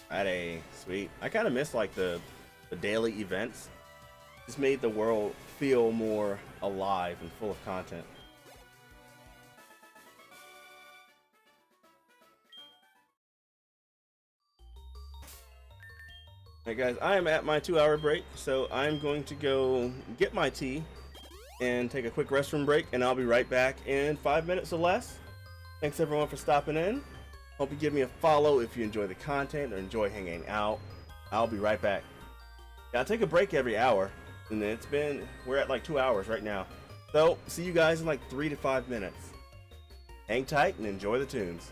Friday, sweet. I kind of miss like the daily events. Just made the world feel more alive and full of content. Hey guys, I am at my 2-hour break, so I'm going to go get my tea and take a quick restroom break, and I'll be right back in 5 minutes or less. Thanks everyone for stopping in. Hope you give me a follow if you enjoy the content or enjoy hanging out. I'll be right back. Yeah, I take a break every hour, and we're at like 2 hours right now. So, see you guys in like 3 to 5 minutes. Hang tight and enjoy the tunes.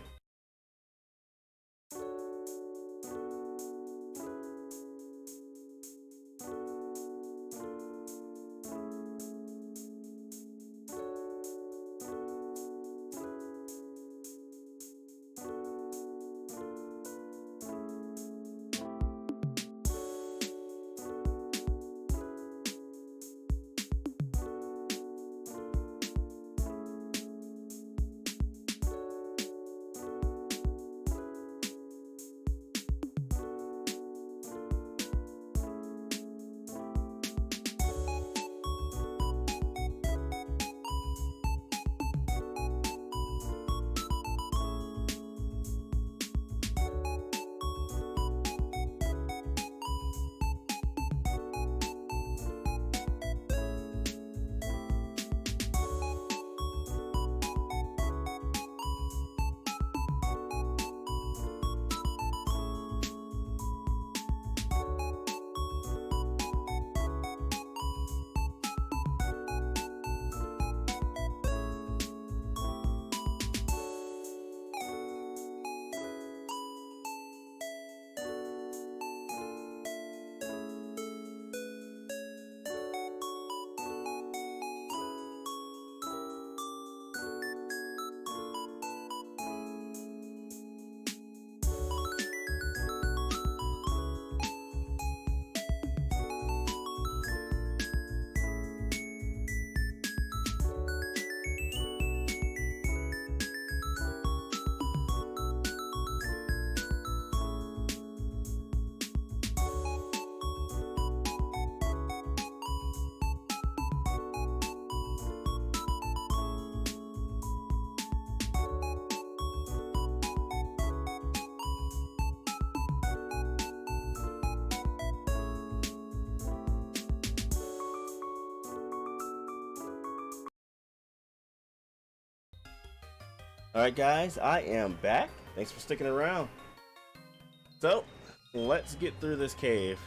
Alright guys, I am back. Thanks for sticking around. So, let's get through this cave.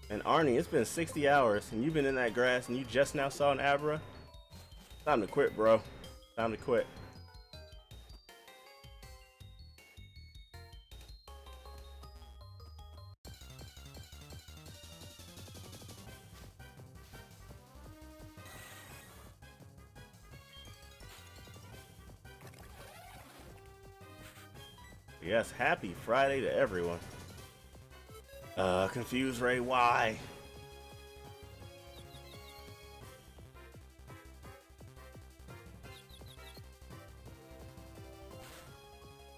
And Arnie, it's been 60 hours and you've been in that grass and you just now saw an Abra? Time to quit, bro. Time to quit. Yes, happy Friday to everyone. Confused Ray, why?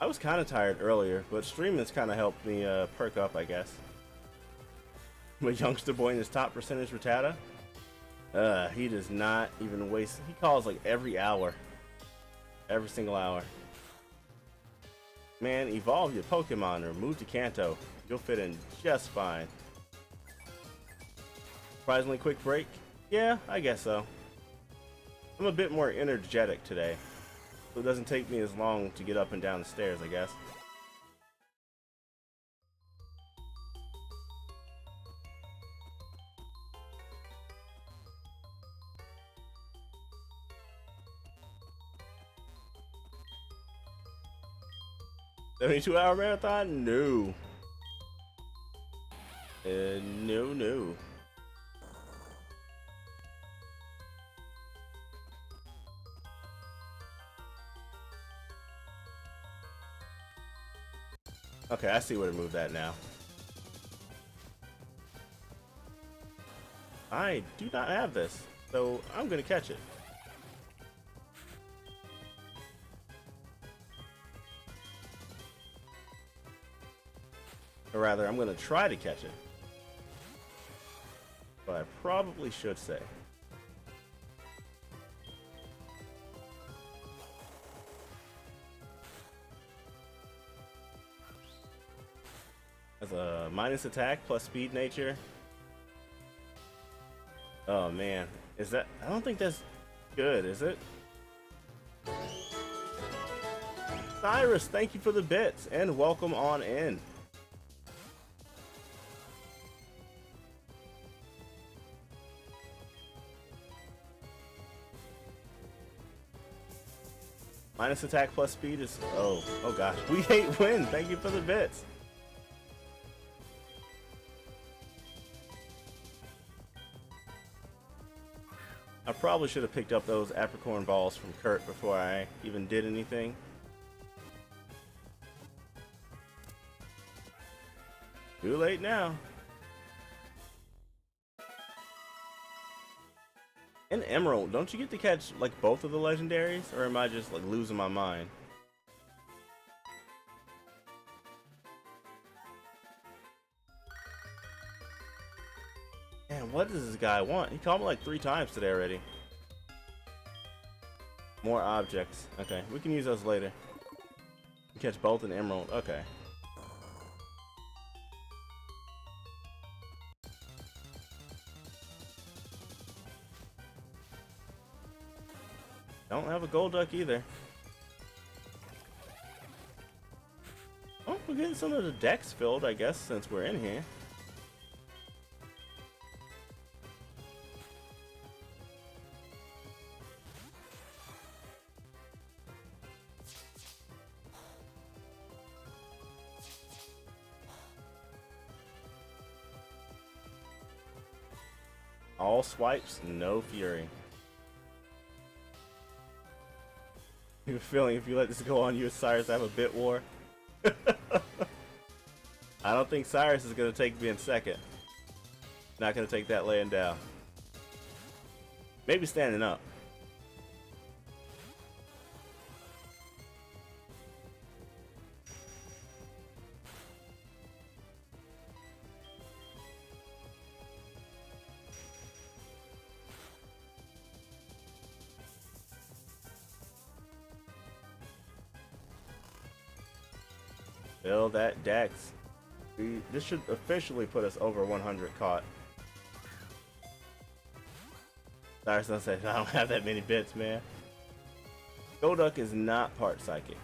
I was kind of tired earlier, but streaming's kind of helped me perk up, I guess. My youngster boy in his top percentage Rattata. He does not even waste. He calls like every hour. Every single hour. Man, evolve your Pokemon or move to Kanto. You'll fit in just fine. Surprisingly quick break? Yeah, I guess so. I'm a bit more energetic today, so it doesn't take me as long to get up and down the stairs, I guess. $72-hour marathon? No. No. Okay, I see where to move that now. I do not have this, so I'm gonna catch it. Or rather, I'm gonna try to catch it. But I probably should say. As a minus attack plus speed nature. Oh man, is that? I don't think that's good, is it? Cyrus, thank you for the bits and welcome on in. Minus attack plus speed is oh gosh. We hate win. Thank you for the bits. I probably should have picked up those apricorn balls from Kurt before I even did anything. Too late now. And Emerald, don't you get to catch like both of the legendaries, or am I just like losing my mind? Man, what does this guy want? He called me like 3 times today already. More objects. Okay, we can use those later. Catch both an Emerald. Okay. Don't have a Golduck either. Oh, we're getting some of the decks filled, I guess, since we're in here. All swipes, no fury. You have a feeling if you let this go on, you and Cyrus have a bit war? I don't think Cyrus is going to take me in second. Not going to take that laying down. Maybe standing up. Fill that dex. This should officially put us over 100 caught. Cyrus says, I don't have that many bits, man. Golduck is not part psychic.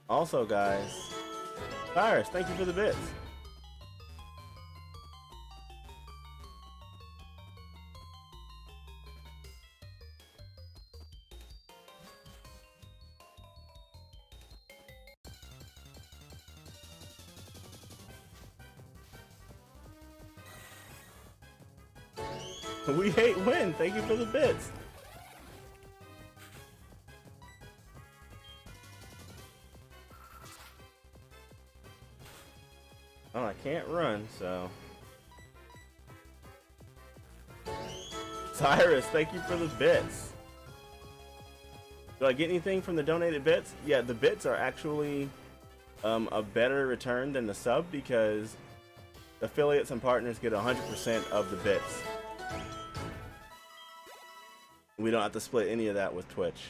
Also, guys, Cyrus, thank you for the bits. We hate win. Thank you for the bits. Well, I can't run, so Cyrus, thank you for the bits. Do I get anything from the donated bits? Yeah, the bits are actually a better return than the sub because affiliates and partners get 100% of the bits. We don't have to split any of that with Twitch.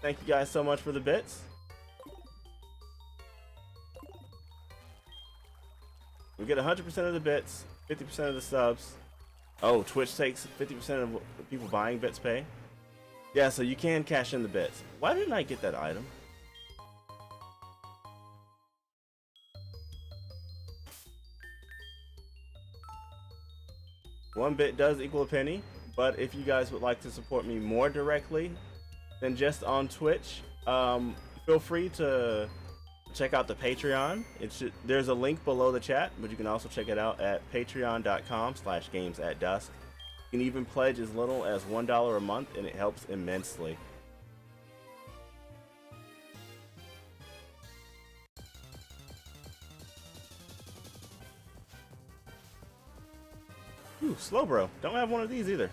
Thank you guys so much for the bits. We get 100% of the bits, 50% of the subs. Oh, Twitch takes 50% of the people buying bits pay. Yeah, so you can cash in the bits. Why didn't I get that item? One bit does equal a penny, but if you guys would like to support me more directly than just on Twitch, feel free to check out the Patreon. There's a link below the chat, but you can also check it out at patreon.com/gamesatdusk. You can even pledge as little as $1 a month, and it helps immensely. Ooh, Slowbro. Don't have one of these either.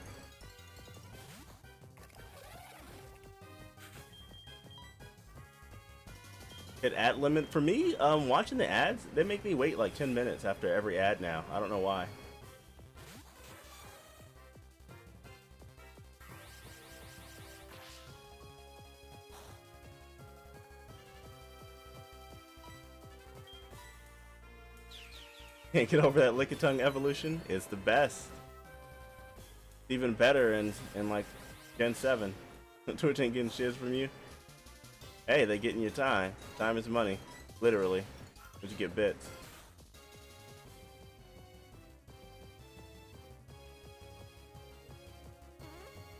Hit ad limit for me. Watching the ads, they make me wait like 10 minutes after every ad now. I don't know why. Can't get over that Lickitung evolution. It's the best. Even better in like Gen 7. Twitch ain't getting shiz from you. Hey, they getting your time. Time is money. Literally. But you get bits.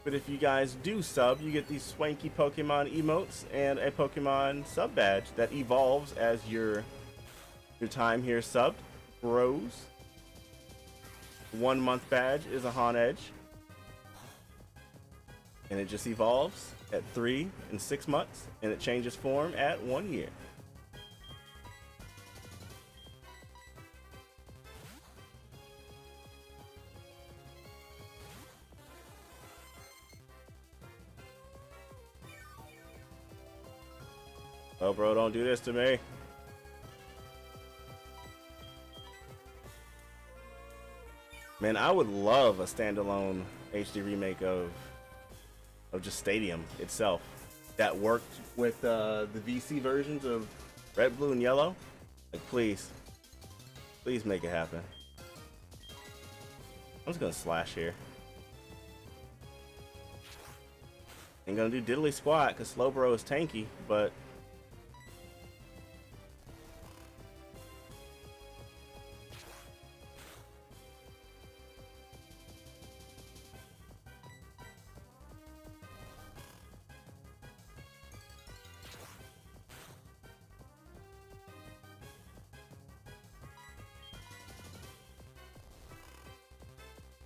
But if you guys do sub, you get these swanky Pokemon emotes and a Pokemon sub badge that evolves as your time here subbed grows. 1 month badge is a Honedge. And it just evolves at 3 and 6 months, and it changes form at 1 year. Oh, bro, don't do this to me. Man, I would love a standalone HD remake of just Stadium itself that worked with the VC versions of Red, Blue, and Yellow. Like, please make it happen. I'm just gonna slash here. Ain't gonna do diddly squat because Slowbro is tanky, but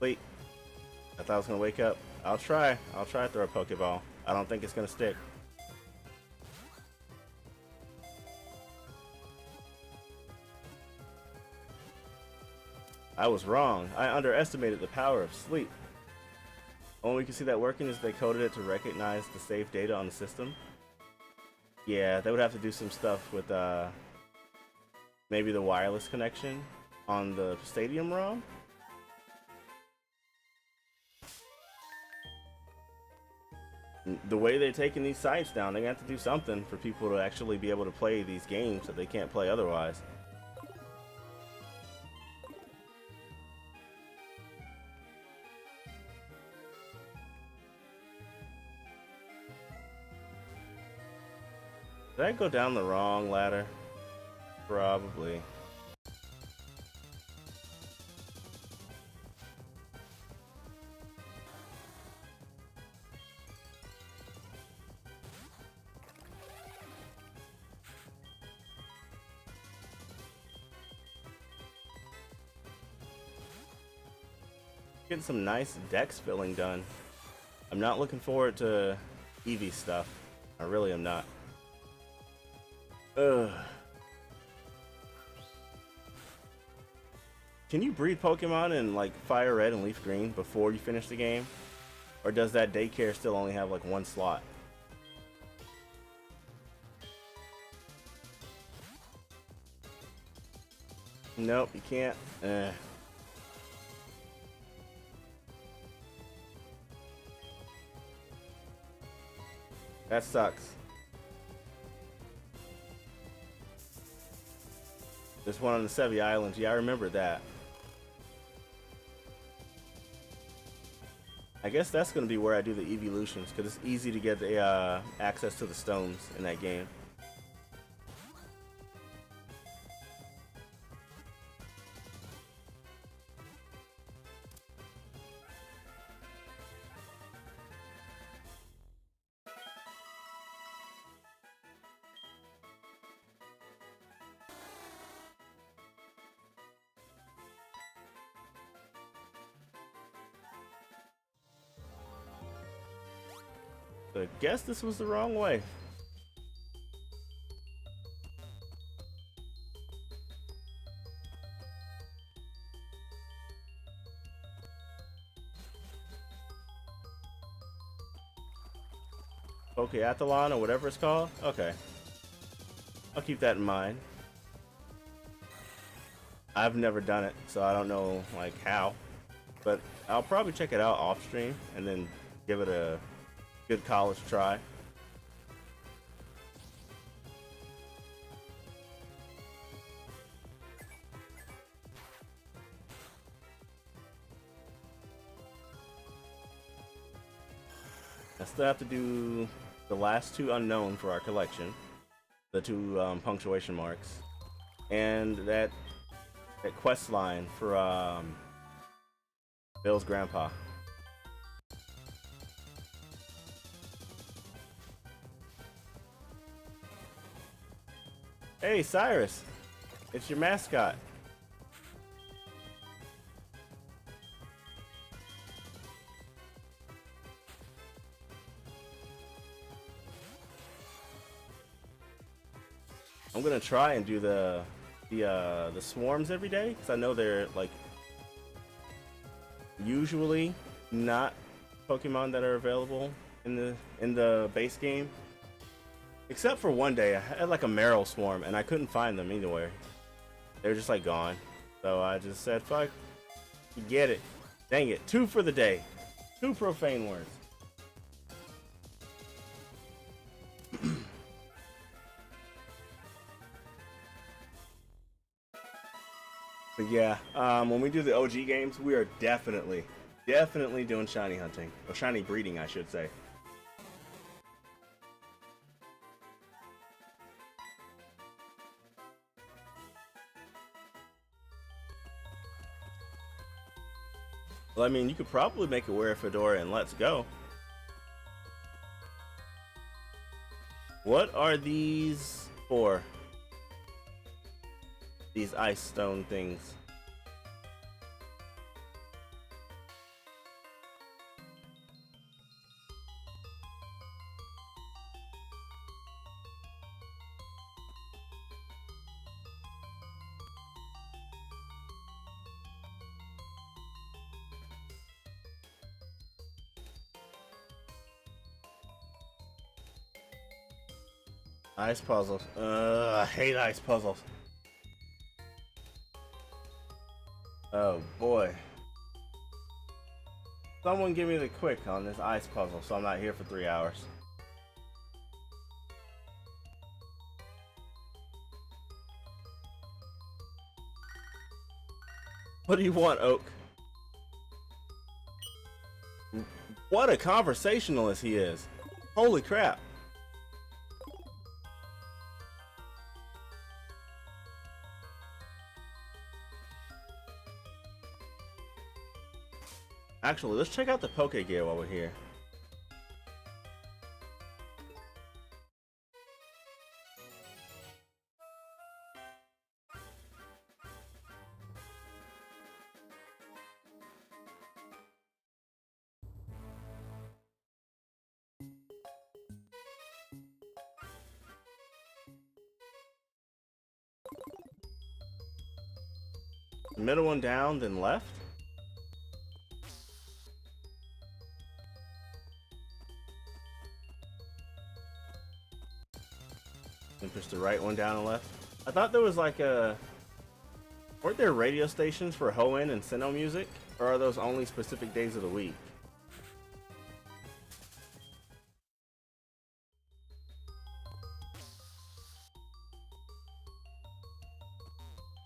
wait, I thought I was gonna wake up. I'll try to throw a Pokeball. I don't think it's gonna stick. I was wrong. I underestimated the power of sleep. Only we can see that working is they coded it to recognize the saved data on the system. Yeah, they would have to do some stuff with maybe the wireless connection on the Stadium ROM. The way they're taking these sites down, they have to do something for people to actually be able to play these games that they can't play otherwise. Did I go down the wrong ladder? Probably. Getting some nice dex filling done. I'm not looking forward to Eevee stuff. I really am not. Ugh. Can you breed Pokemon in like Fire Red and Leaf Green before you finish the game? Or does that daycare still only have like one slot? Nope, you can't. That sucks. There's one on the Sevi Islands. Yeah, I remember that. I guess that's going to be where I do the evolutions, because it's easy to get the access to the stones in that game. I guess this was the wrong way. Pokeathlon or whatever it's called? Okay. I'll keep that in mind. I've never done it, so I don't know like how. But I'll probably check it out off stream and then give it a good college try. I still have to do the last two unknown for our collection, the two punctuation marks, and that quest line for Bill's grandpa. Hey Cyrus, it's your mascot. I'm gonna try and do the swarms every day, because I know they're like usually not Pokemon that are available in the base game. Except for one day, I had like a Meryl swarm and I couldn't find them anywhere. They were just like gone. So I just said, fuck, you get it. Dang it, 2 for the day. 2 profane words. But yeah, when we do the OG games, we are definitely doing shiny hunting. Or shiny breeding, I should say. Well, I mean, you could probably make it wear a fedora and let's go. What are these for? These ice stone things. Ice puzzles. I hate ice puzzles. Oh boy. Someone give me the quick on this ice puzzle so I'm not here for 3 hours. What do you want, Oak? What a conversationalist he is. Holy crap. Actually, let's check out the Poke Gear while we're here. Middle one down, then left? And push the right one down and left. I thought there was like a... Weren't there radio stations for Hoenn and Sinnoh music? Or are those only specific days of the week?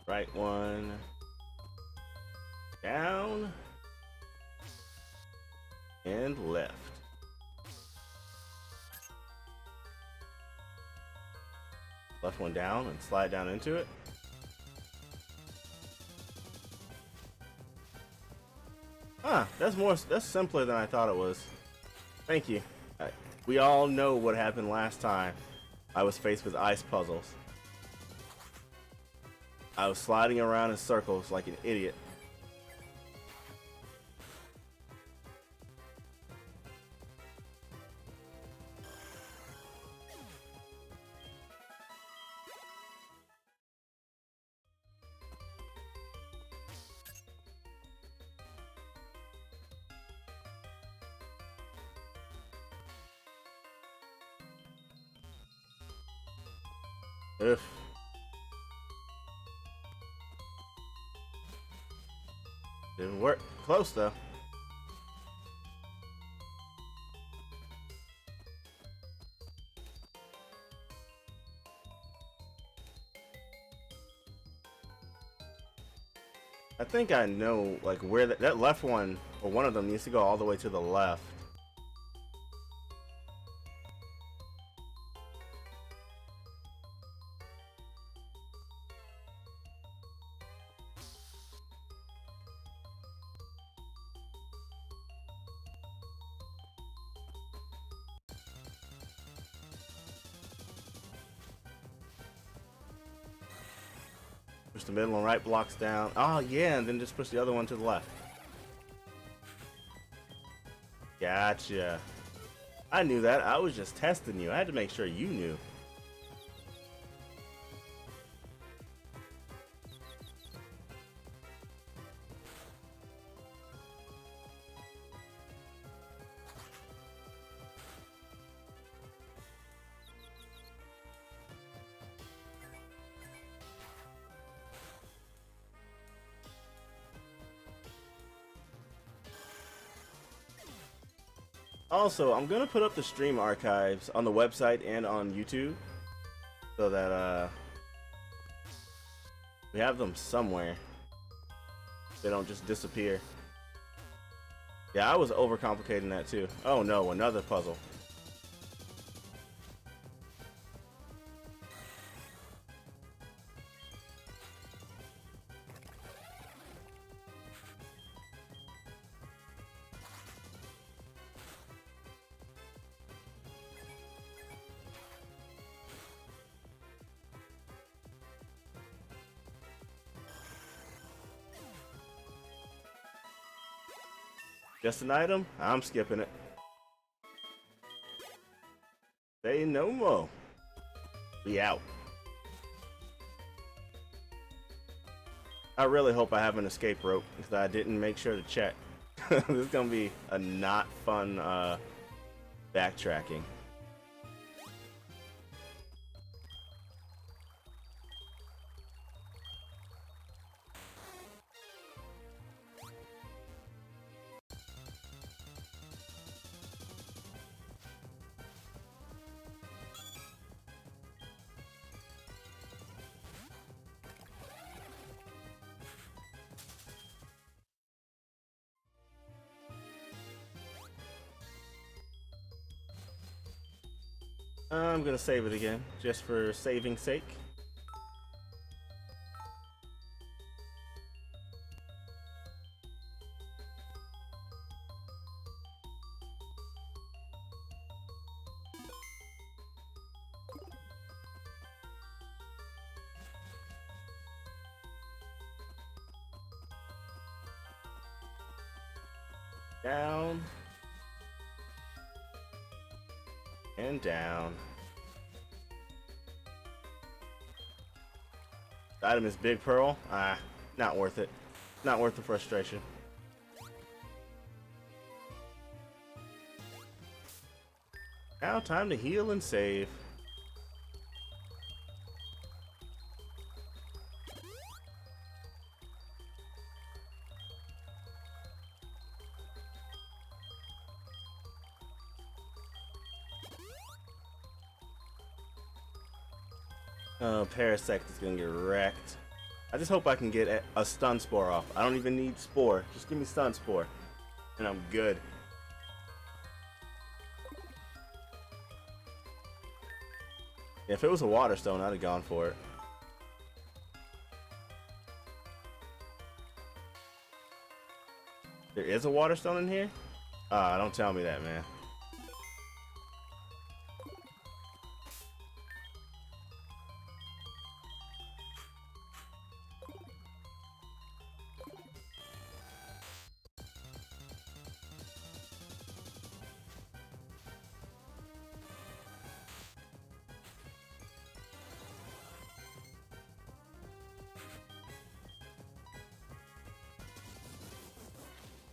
Right one. Down. And left. Left one down and slide down into it. Huh, that's simpler than I thought it was. Thank you. We all know what happened last time I was faced with ice puzzles. I was sliding around in circles like an idiot. Ugh. Didn't work. Close though. I think I know like where that left one, or one of them, needs to go all the way to the left. Push the middle and right blocks down. Oh yeah, and then just push the other one to the left. Gotcha. I knew that. I was just testing you. I had to make sure you knew. Also, I'm gonna put up the stream archives on the website and on YouTube so that we have them somewhere. They don't just disappear. Yeah, I was overcomplicating that too. Oh no, another puzzle. Just an item? I'm skipping it. Say no more. We out. I really hope I have an escape rope because I didn't make sure to check. This is gonna be a not fun backtracking. I'm gonna save it again, just for saving's sake. Down. And down. The item is Big Pearl. Not worth it. Not worth the frustration. Now time to heal and save. Parasect is gonna get wrecked. I just hope I can get a stun spore off. I don't even need spore. Just give me stun spore, and I'm good. If it was a water stone, I'd have gone for it. There is a water stone in here? Ah, don't tell me that, man.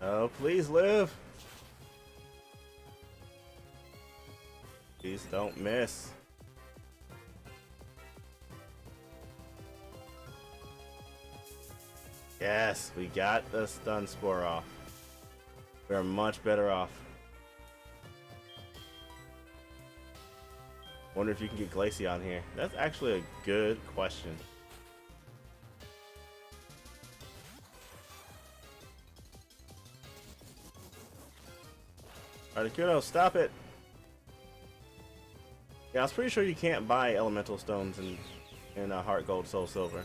Oh, please live. Please don't miss. Yes, we got the stun spore off. We're much better off. Wonder if you can get Glaceon here. That's actually a good question. Articuno, stop it! Yeah, I was pretty sure you can't buy elemental stones in Heart Gold, Soul Silver.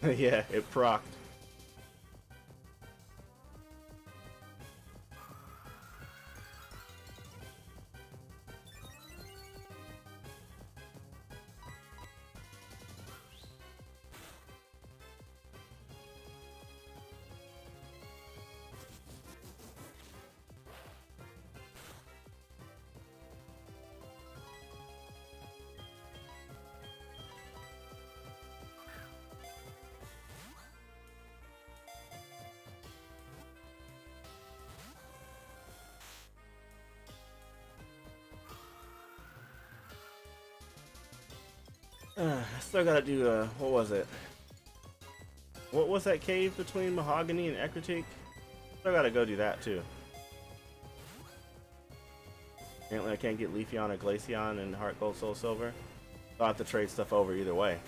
Yeah, it procced. I still gotta do, what was it? What was that cave between Mahogany and Ecruteak? Still gotta go do that too. Apparently I can't get Leafeon or Glaceon in Heart Gold, Soul Silver. I'll have to trade stuff over either way.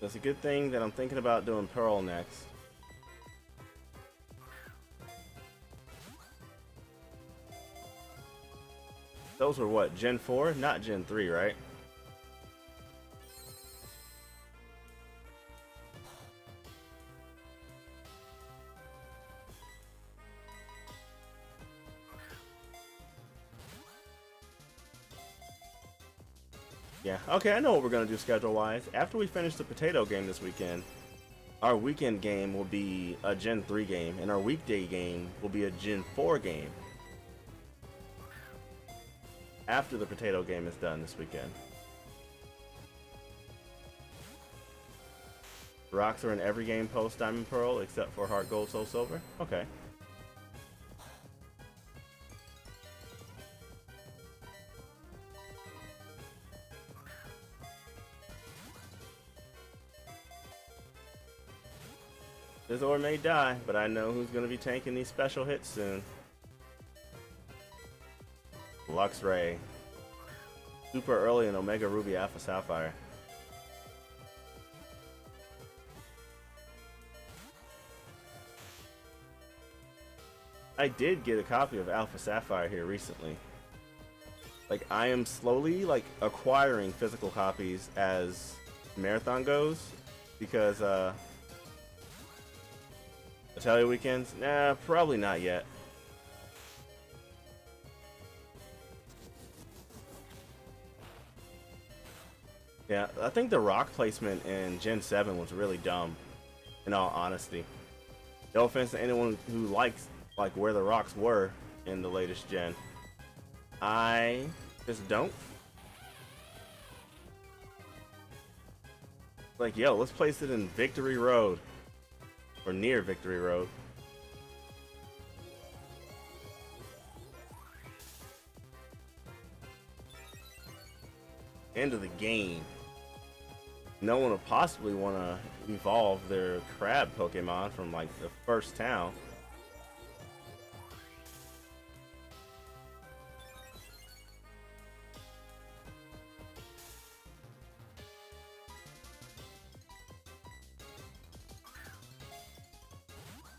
It's a good thing that I'm thinking about doing Pearl next. Those were what, Gen 4? Not Gen 3, right? Yeah, okay, I know what we're gonna do schedule-wise. After we finish the potato game this weekend, our weekend game will be a Gen 3 game, and our weekday game will be a Gen 4 game. After the potato game is done this weekend. Rocks are in every game post Diamond Pearl except for Heart Gold, Soul Silver? Okay. Scizor may die, but I know who's going to be tanking these special hits soon. Luxray. Super early in Omega Ruby Alpha Sapphire. I did get a copy of Alpha Sapphire here recently. Like, I am slowly, like, acquiring physical copies as Marathon goes, because, Atelier weekends? Nah, probably not yet. Yeah, I think the rock placement in Gen 7 was really dumb, in all honesty. No offense to anyone who likes like where the rocks were in the latest gen. I just don't. Like, yo, let's place it in Victory Road. Or near Victory Road. End of the game. No one would possibly want to evolve their crab Pokemon from like the first town.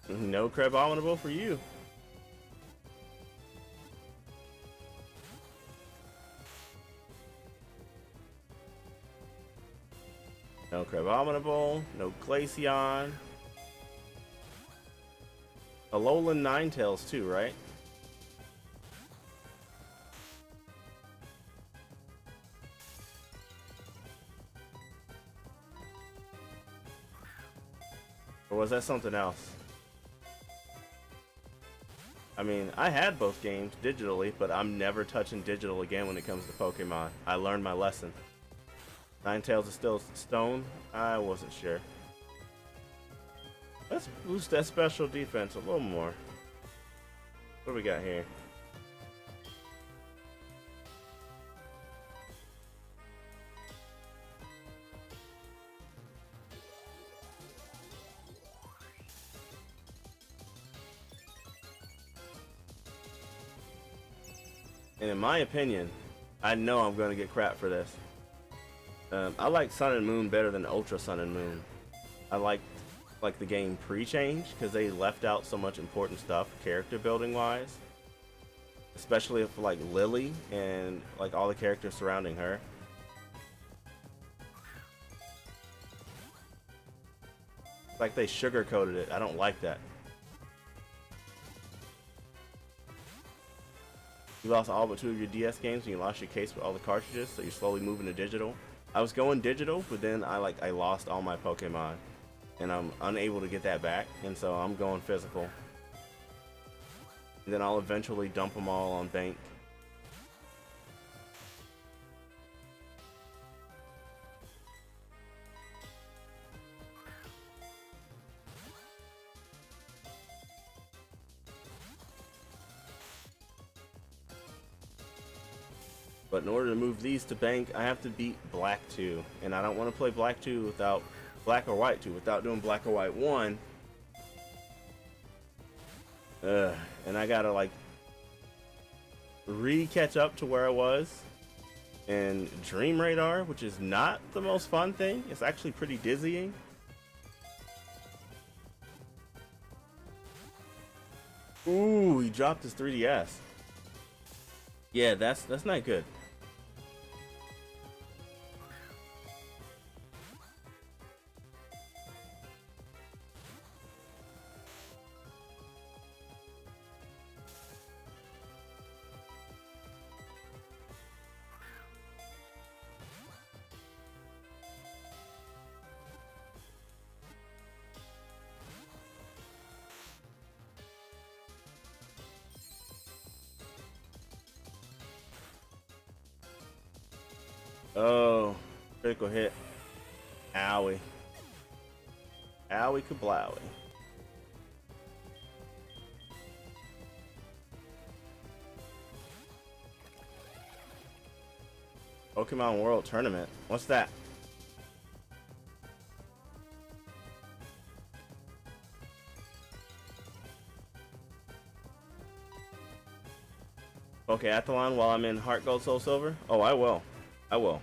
No Crabominable for you. No Crabominable, no Glaceon. Alolan Ninetales too, right? Or was that something else? I mean, I had both games digitally, but I'm never touching digital again when it comes to Pokemon. I learned my lesson. Ninetales is still stone? I wasn't sure. Let's boost that special defense a little more. What do we got here? And in my opinion, I know I'm going to get crap for this. I like Sun and Moon better than Ultra Sun and Moon. I like the game pre-change because they left out so much important stuff character building wise, especially for like Lily and like all the characters surrounding her. Like they sugar-coated it. I don't like that. You lost all but 2 of your DS games and you lost your case with all the cartridges, so you're slowly moving to digital. I was going digital, but then I lost all my Pokemon, and I'm unable to get that back, and so I'm going physical. And then I'll eventually dump them all on bank. But in order to move these to bank, I have to beat Black 2. And I don't want to play Black 2 without Black or White 2 without doing Black or White 1. And I gotta like re-catch up to where I was in Dream Radar, which is not the most fun thing. It's actually pretty dizzying. Ooh, he dropped his 3DS. Yeah, that's not good. Oh, critical hit. Owie. Owie kablowie. Pokemon World Tournament. What's that? Okay, Athlon while I'm in Heart Gold Soul Silver? Oh, I will. I will.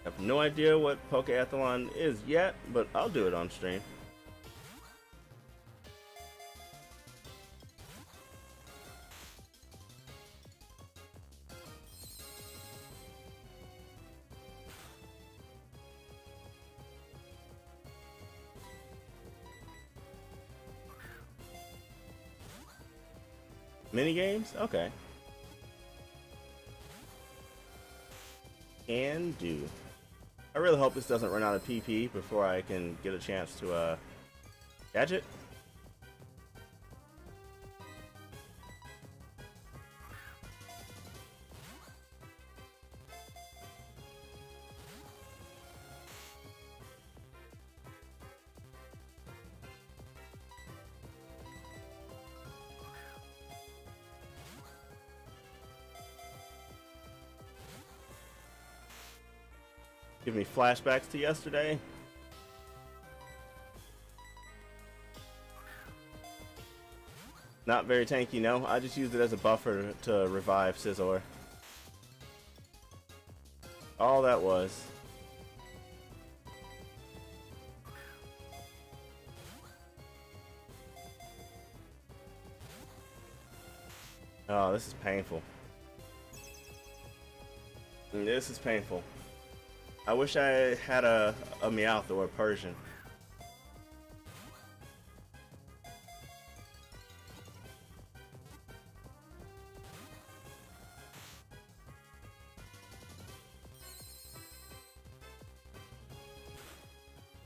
I have no idea what Pokeathlon is yet, but I'll do it on stream. Mini games? Okay. Can do. I really hope this doesn't run out of PP before I can get a chance to catch it. Give me flashbacks to yesterday. Not very tanky, no. I just used it as a buffer to revive Scizor. All that was. Oh, this is painful. This is painful. I wish I had a Meowth or a Persian.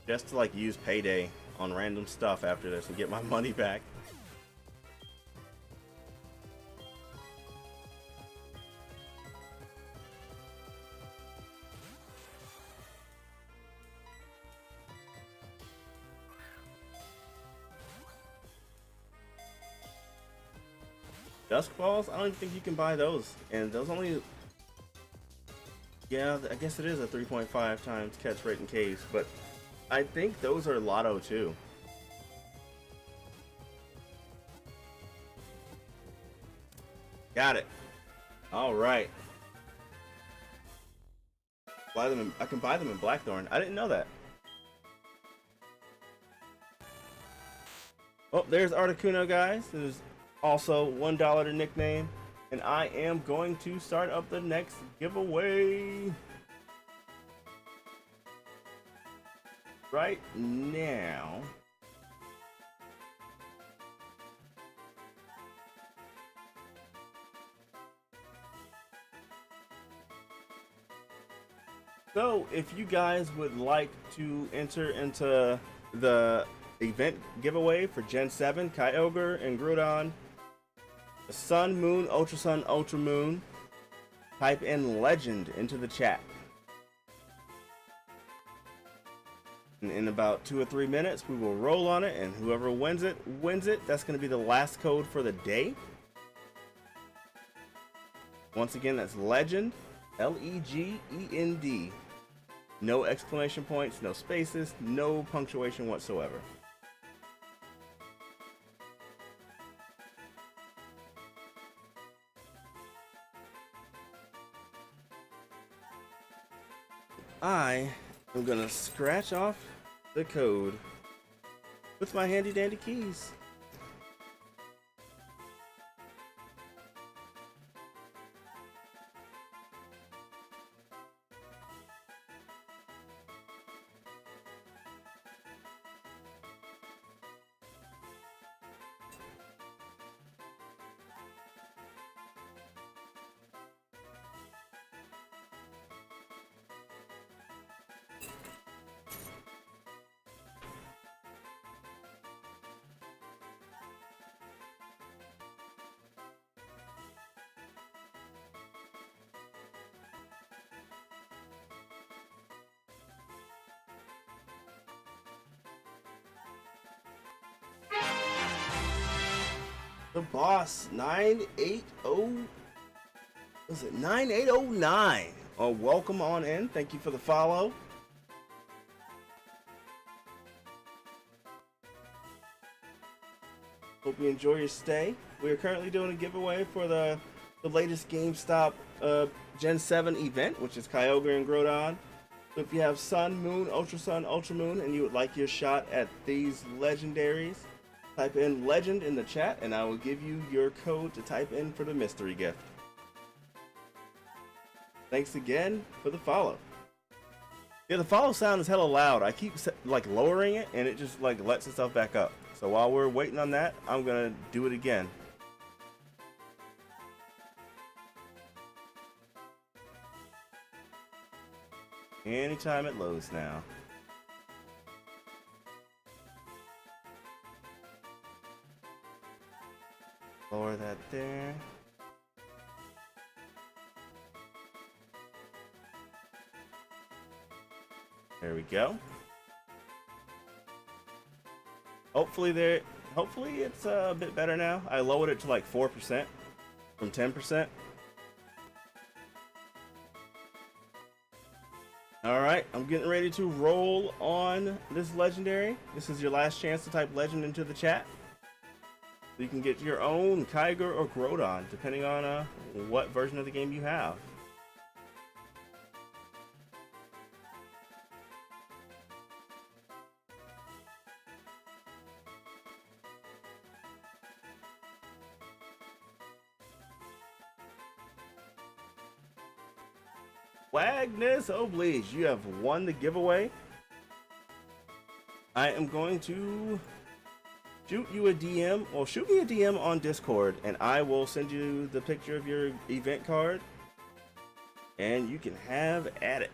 Just to like use Payday on random stuff after this and get my money back. Dusk Balls? I don't even think you can buy those. And those only... Yeah, I guess it is a 3.5 times catch rate in caves, but I think those are Lotto too. Got it. All right. Buy them. I can buy them in Blackthorn. I didn't know that. Oh, there's Articuno, guys. There's also $1 to nickname, and I am going to start up the next giveaway right now. So if you guys would like to enter into the event giveaway for Gen 7, Kyogre and Groudon, Sun, Moon, Ultra Sun, Ultra Moon, type in legend into the chat. And in about 2 or 3 minutes, we will roll on it, and whoever wins it, wins it. That's going to be the last code for the day. Once again, that's legend, L-E-G-E-N-D. No exclamation points, no spaces, no punctuation whatsoever. I am gonna scratch off the code with my handy dandy keys. The boss 980, was it 9809? Oh, welcome on in. Thank you for the follow. Hope you enjoy your stay. We are currently doing a giveaway for the latest GameStop Gen 7 event, which is Kyogre and Groudon. So if you have Sun, Moon, Ultra Moon, and you would like your shot at these legendaries, type in legend in the chat, and I will give you your code to type in for the mystery gift. Thanks again for the follow. Yeah, the follow sound is hella loud. I keep like lowering it, and it just like lets itself back up. So while we're waiting on that, I'm gonna do it again. Anytime it loads now. Lower that there. There we go. Hopefully it's a bit better now. I lowered it to like 4% from 10%. All right, I'm getting ready to roll on this legendary. This is your last chance to type legend into the chat. So you can get your own Kyogre or Groudon, depending on what version of the game you have. Wagnus Oblige, you have won the giveaway. I am going to shoot you a DM. Well, shoot me a DM on Discord, and I will send you the picture of your event card, and you can have at it.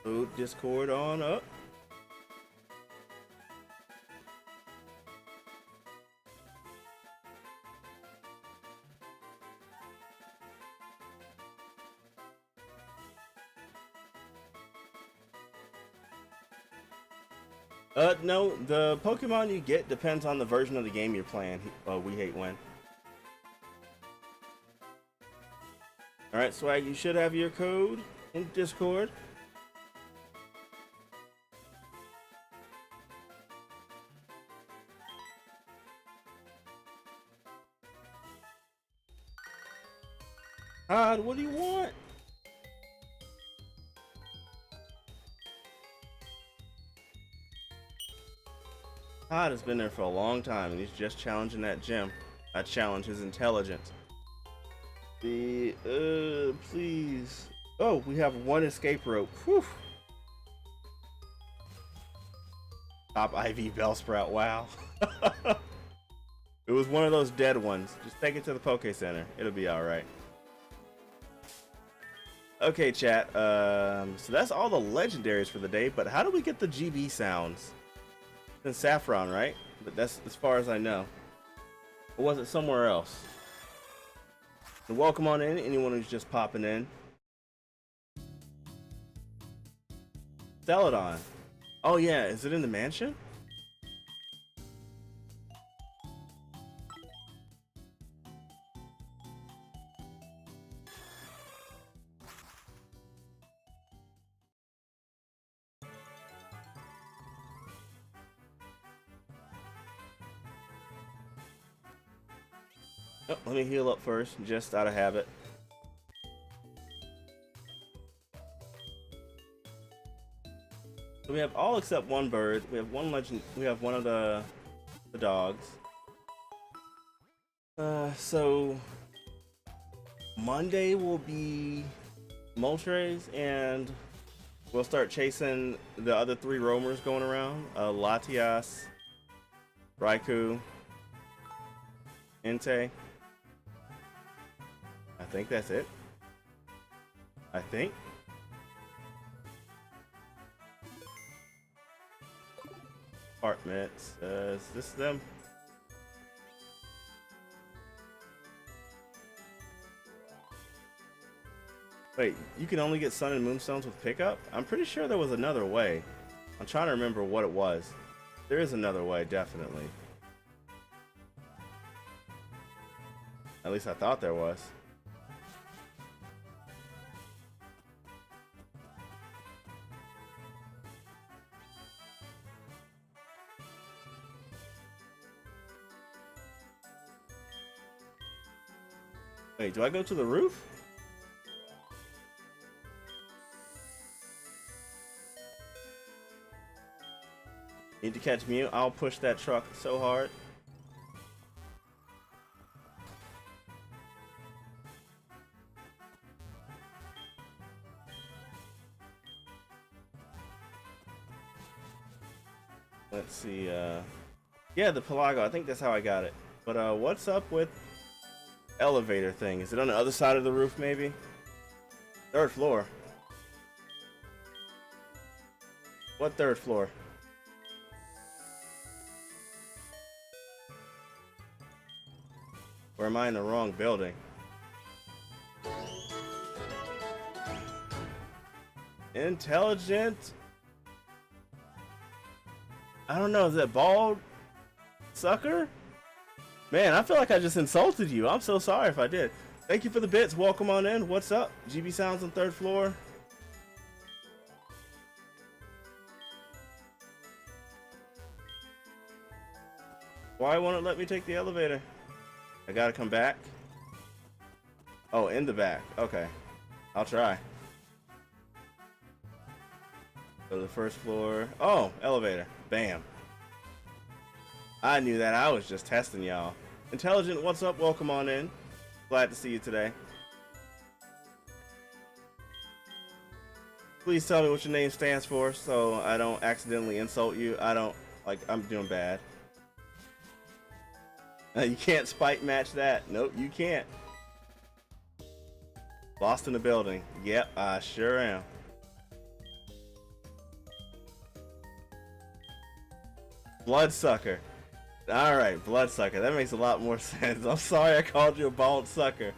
Load Discord on up. No, the Pokemon you get depends on the version of the game you're playing. We hate when. Alright, Swag, you should have your code in Discord. Todd, what do you want? Todd has been there for a long time, and he's just challenging that gym. I challenge his intelligence. Please. Oh, we have one escape rope. Whew. Top IV Bellsprout, wow. It was one of those dead ones. Just take it to the Poke Center. It'll be alright. Okay, chat. So that's all the legendaries for the day, but how do we get the GB sounds? In Saffron, right? But that's as far as I know. Or was it somewhere else? And welcome on in, anyone who's just popping in. Celadon. Oh yeah, is it in the mansion? Oh, let me heal up first, just out of habit. So we have all except one bird. We have one legend. We have one of the dogs. So Monday will be Moltres, and we'll start chasing the other 3 roamers going around. Latias, Raikou, Entei. I think that's it. I think. Apartments. Is this them? Wait, you can only get Sun and Moonstones with pickup? I'm pretty sure there was another way. I'm trying to remember what it was. There is another way, definitely. At least I thought there was. Wait, do I go to the roof? Need to catch Mew. I'll push that truck so hard. Let's see. Yeah, the Pelago. I think that's how I got it. But what's up with elevator thing? Is it on the other side of the roof, maybe? Third floor. What third floor? Or am I in the wrong building? Intelligent. I don't know. Is that bald sucker? Man, I feel like I just insulted you. I'm so sorry if I did. Thank you for the bits. Welcome on in. What's up? GB Sounds on third floor. Why won't it let me take the elevator? I gotta come back. Oh, in the back. Okay. I'll try. Go to the first floor. Oh, elevator. Bam. I knew that. I was just testing y'all. Intelligent, what's up? Welcome on in. Glad to see you today. Please tell me what your name stands for so I don't accidentally insult you. I'm doing bad. You can't spite match that. Nope, you can't. Lost in the building. Yep, I sure am. Bloodsucker. Alright, bloodsucker. That makes a lot more sense. I'm sorry I called you a bald sucker.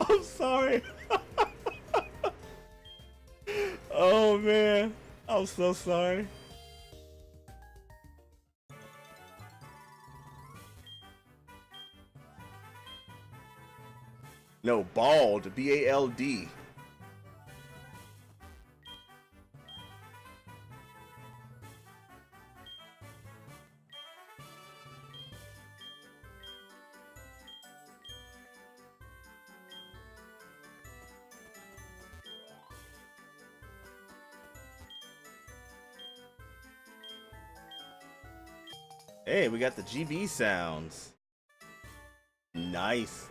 I'm sorry. Oh man. I'm so sorry. No, bald. B-A-L-D. Hey, we got the GB sounds. Nice.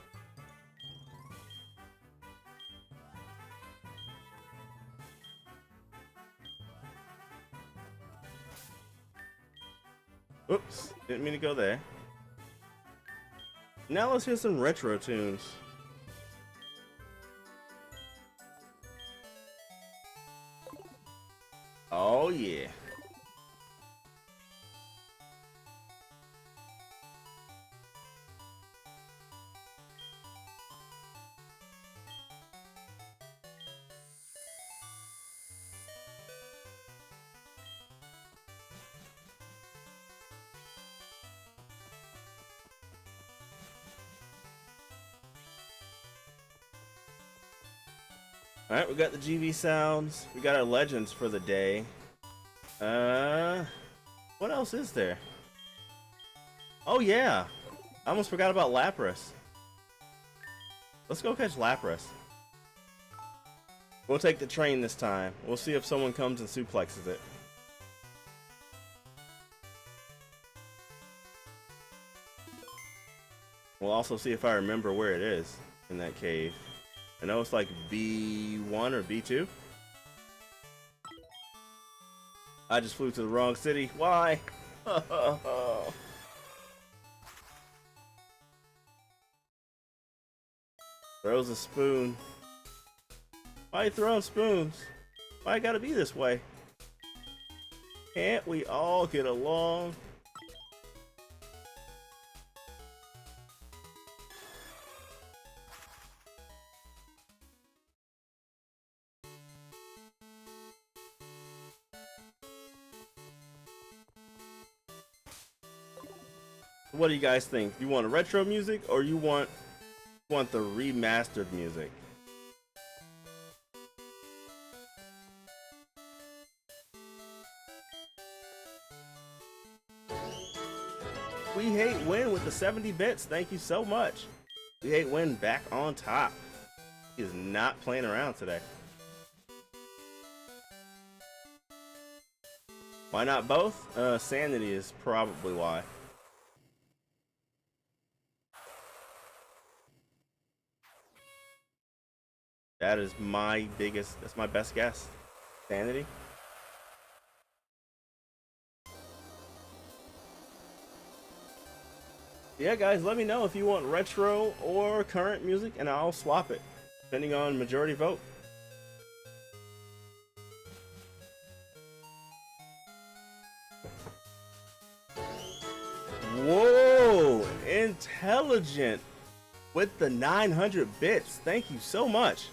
Oops, didn't mean to go there. Now let's hear some retro tunes. Oh yeah. Alright, we got the GB sounds. We got our legends for the day. What else is there? Oh yeah, I almost forgot about Lapras. Let's go catch Lapras. We'll take the train this time. We'll see if someone comes and suplexes it. We'll also see if I remember where it is in that cave. I know it's like B1 or B2. I just flew to the wrong city. Why? Throws a spoon. Why you throwing spoons? Why it gotta be this way? Can't we all get along? What do you guys think? You want a retro music or you want the remastered music? We hate Win with the 70 bits. Thank you so much. We hate Win back on top. He is not playing around today. Why not both? Sanity is probably why. That is my biggest, that's my best guess. Sanity. Yeah, guys, let me know if you want retro or current music, and I'll swap it, depending on majority vote. Whoa, intelligent with the 900 bits. Thank you so much.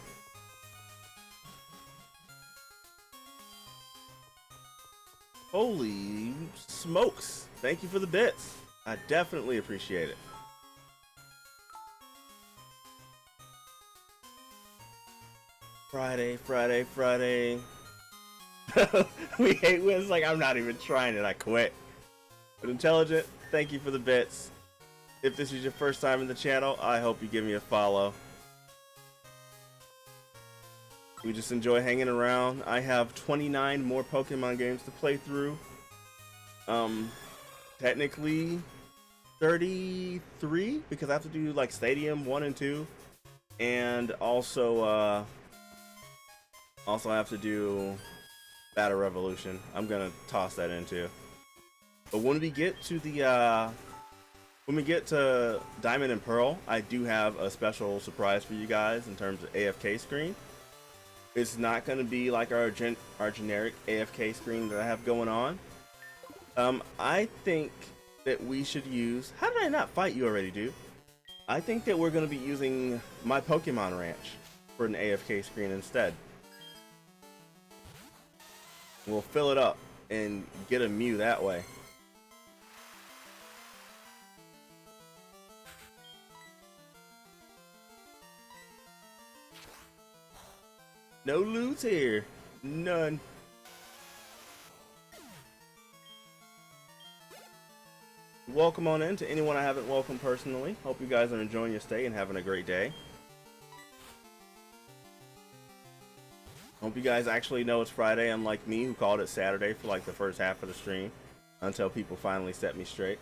Holy smokes. Thank you for the bits. I definitely appreciate it. Friday, Friday, Friday. We hate wins. Like, I'm not even trying it. I quit. But Intelligent, thank you for the bits. If this is your first time in the channel, I hope you give me a follow. We just enjoy hanging around. I have 29 more Pokemon games to play through. Technically 33 because I have to do like Stadium 1 and 2, and also I have to do Battle Revolution. I'm gonna toss that in too. But when we get to the Diamond and Pearl, I do have a special surprise for you guys in terms of AFK screen. It's not going to be like our generic AFK screen that I have going on. I think that we should use... How did I not fight you already, dude? I think that we're going to be using my Pokemon Ranch for an AFK screen instead. We'll fill it up and get a Mew that way. No loot here. None. Welcome on in to anyone I haven't welcomed personally. Hope you guys are enjoying your stay and having a great day. Hope you guys actually know it's Friday, unlike me who called it Saturday for like the first half of the stream until people finally set me straight.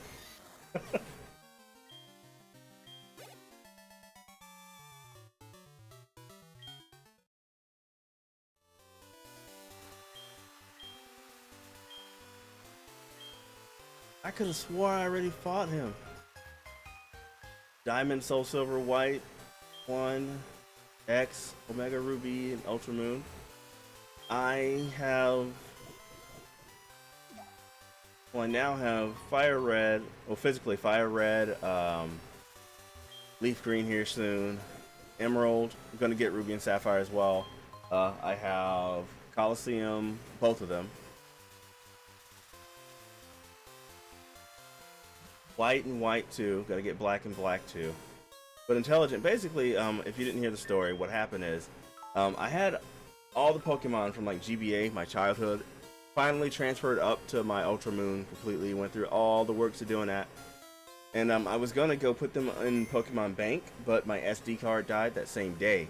I could have swore I already fought him. Diamond, Soul Silver, White, 1, X, Omega Ruby, and Ultra Moon. I now have Fire Red, well physically Fire Red, Leaf Green here soon, Emerald, I'm gonna get Ruby and Sapphire as well. I have Coliseum, both of them. White and White too, gotta get Black and Black too. But Intelligent, basically, if you didn't hear the story, what happened is, I had all the Pokemon from like GBA, my childhood, finally transferred up to my Ultra Moon completely, went through all the works of doing that. And I was gonna go put them in Pokemon Bank, but my SD card died that same day.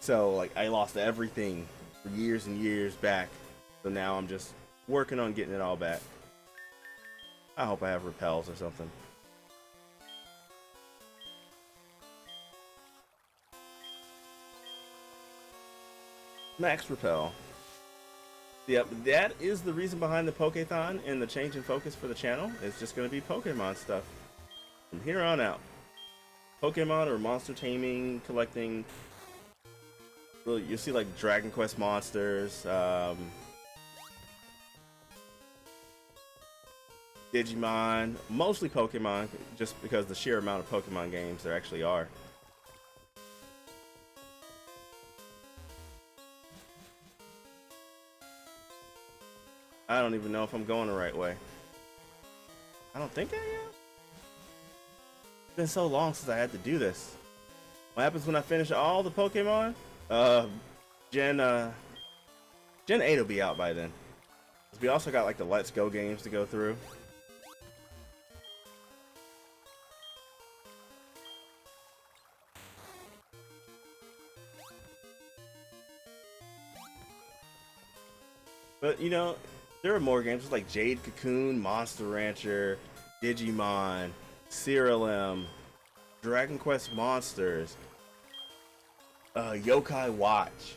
So like I lost everything for years and years back. So now I'm just working on getting it all back. I hope I have repels or something. Max Repel. Yep, that is the reason behind the Pokéthon and the change in focus for the channel. It's just going to be Pokemon stuff from here on out. Pokemon or monster taming, collecting. Well, you'll see like Dragon Quest monsters, Digimon, mostly Pokemon, just because the sheer amount of Pokemon games there actually are. I don't even know if I'm going the right way. I don't think I am. It's been so long since I had to do this. What happens when I finish all the Pokemon? Gen 8 will be out by then. We also got like the Let's Go games to go through. But you know, there are more games like Jade Cocoon, Monster Rancher, Digimon, Cerealem, Dragon Quest Monsters. Yokai Watch,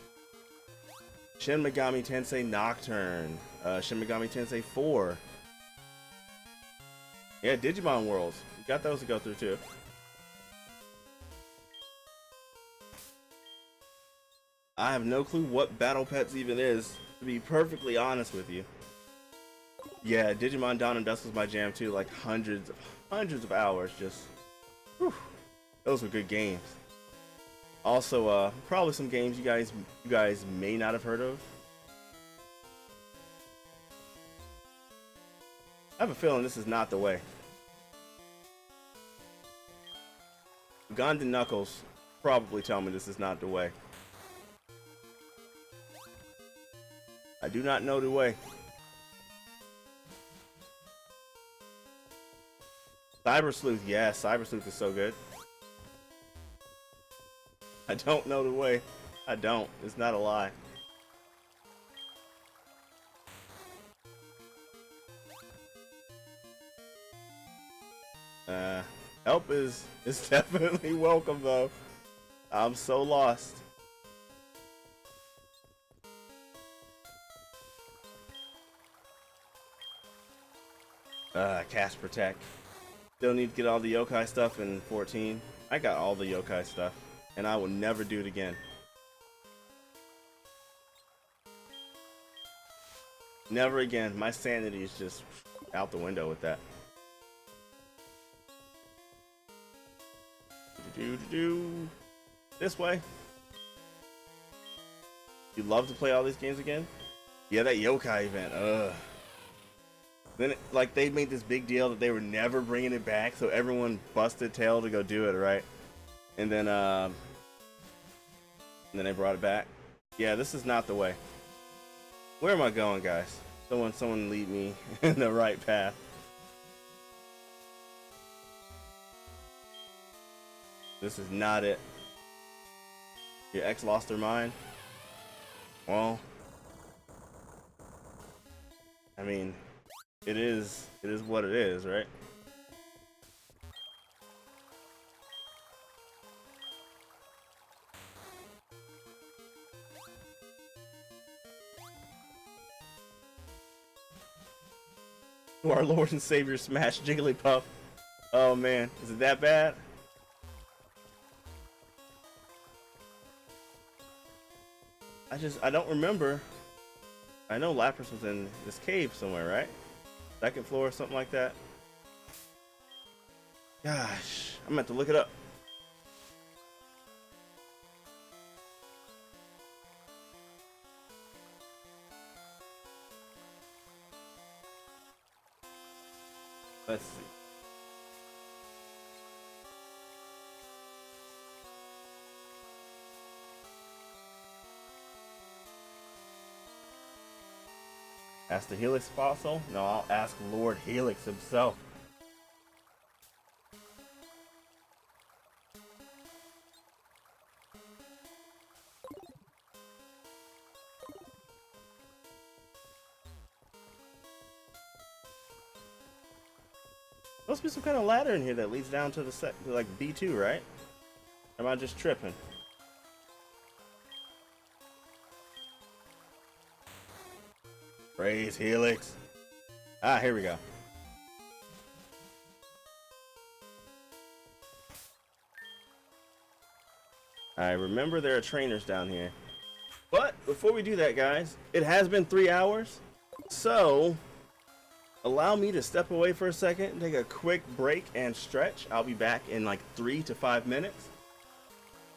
Shin Megami Tensei Nocturne, Shin Megami Tensei 4. Yeah, Digimon Worlds. We got those to go through too. I have no clue what Battle Pets even is, to be perfectly honest with you. Yeah, Digimon Dawn and Dusk was my jam too, like hundreds of hours. Just, whew, those were good games. Also, probably some games you guys may not have heard of. I have a feeling this is not the way. Ugandan Knuckles probably tell me this is not the way. I do not know the way. Cyber Sleuth, yeah, Cyber Sleuth is so good. I don't know the way. I don't. It's not a lie. Help is definitely welcome though. I'm so lost. Cast Protect. Still need to get all the yokai stuff in 14. I got all the yokai stuff, and I will never do it again. Never again. My sanity is just out the window with that. This way. You love to play all these games again? Yeah, that yokai event. Then like they made this big deal that they were never bringing it back, so everyone busted tail to go do it, right? And then they brought it back. Yeah, this is not the way. Where am I going, guys? Someone lead me in the right path. This is not it. Your ex lost her mind? Well, I mean, it is what it is, right? Our Lord and Savior smashed Jigglypuff. Oh man, is it that bad? I don't remember. I know Lapras was in this cave somewhere, right? Second floor or something like that. Gosh, I'm gonna have to look it up. Let's see. Ask the Helix fossil? No, I'll ask Lord Helix himself. Must be some kind of ladder in here that leads down to the to like B2, right? Or am I just tripping? Praise Helix. Ah, here we go. I remember there are trainers down here. But before we do that, guys, it has been 3 hours. So allow me to step away for a second, take a quick break and stretch. I'll be back in like 3 to 5 minutes.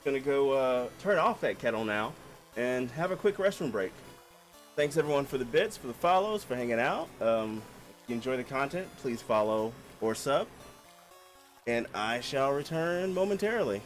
Gonna go turn off that kettle now and have a quick restroom break. Thanks everyone for the bits, for the follows, for hanging out. If you enjoy the content, please follow or sub. And I shall return momentarily.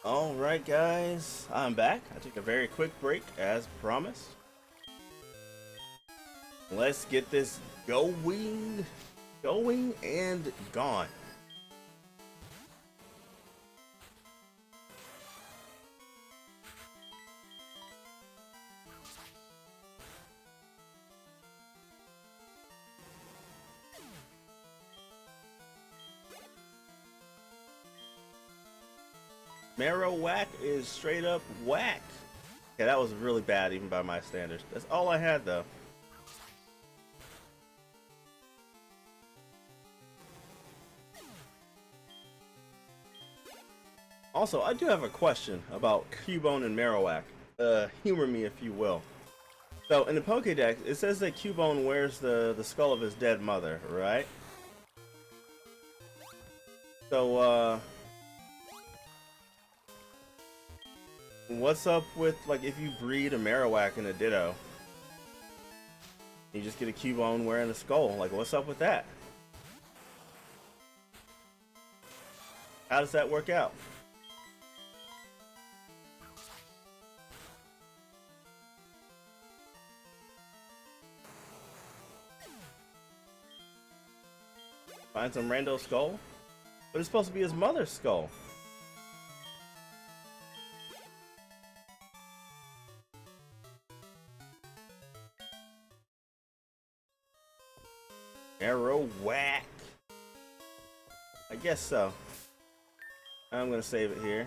Alright guys, I'm back. I took a very quick break as promised. Let's get this going and gone. Marowak is straight up whack. Yeah, that was really bad even by my standards. That's all I had though. Also, I do have a question about Cubone and Marowak. Humor me if you will. So, in the Pokédex, it says that Cubone wears the skull of his dead mother, right? So, what's up with, like, if you breed a Marowak and a Ditto? You just get a Cubone wearing a skull. Like, what's up with that? How does that work out? Find some rando skull? But it's supposed to be his mother's skull. Marowak. I guess so. I'm gonna save it here.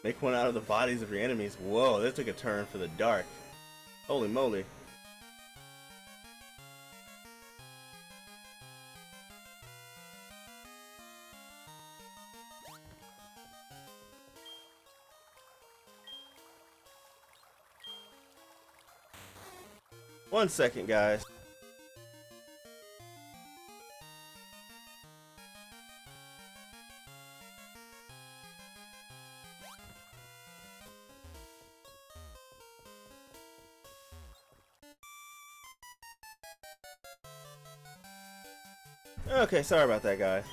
Make one out of the bodies of your enemies. Whoa, that took a turn for the dark. Holy moly. One second, guys. Okay, sorry about that, guys.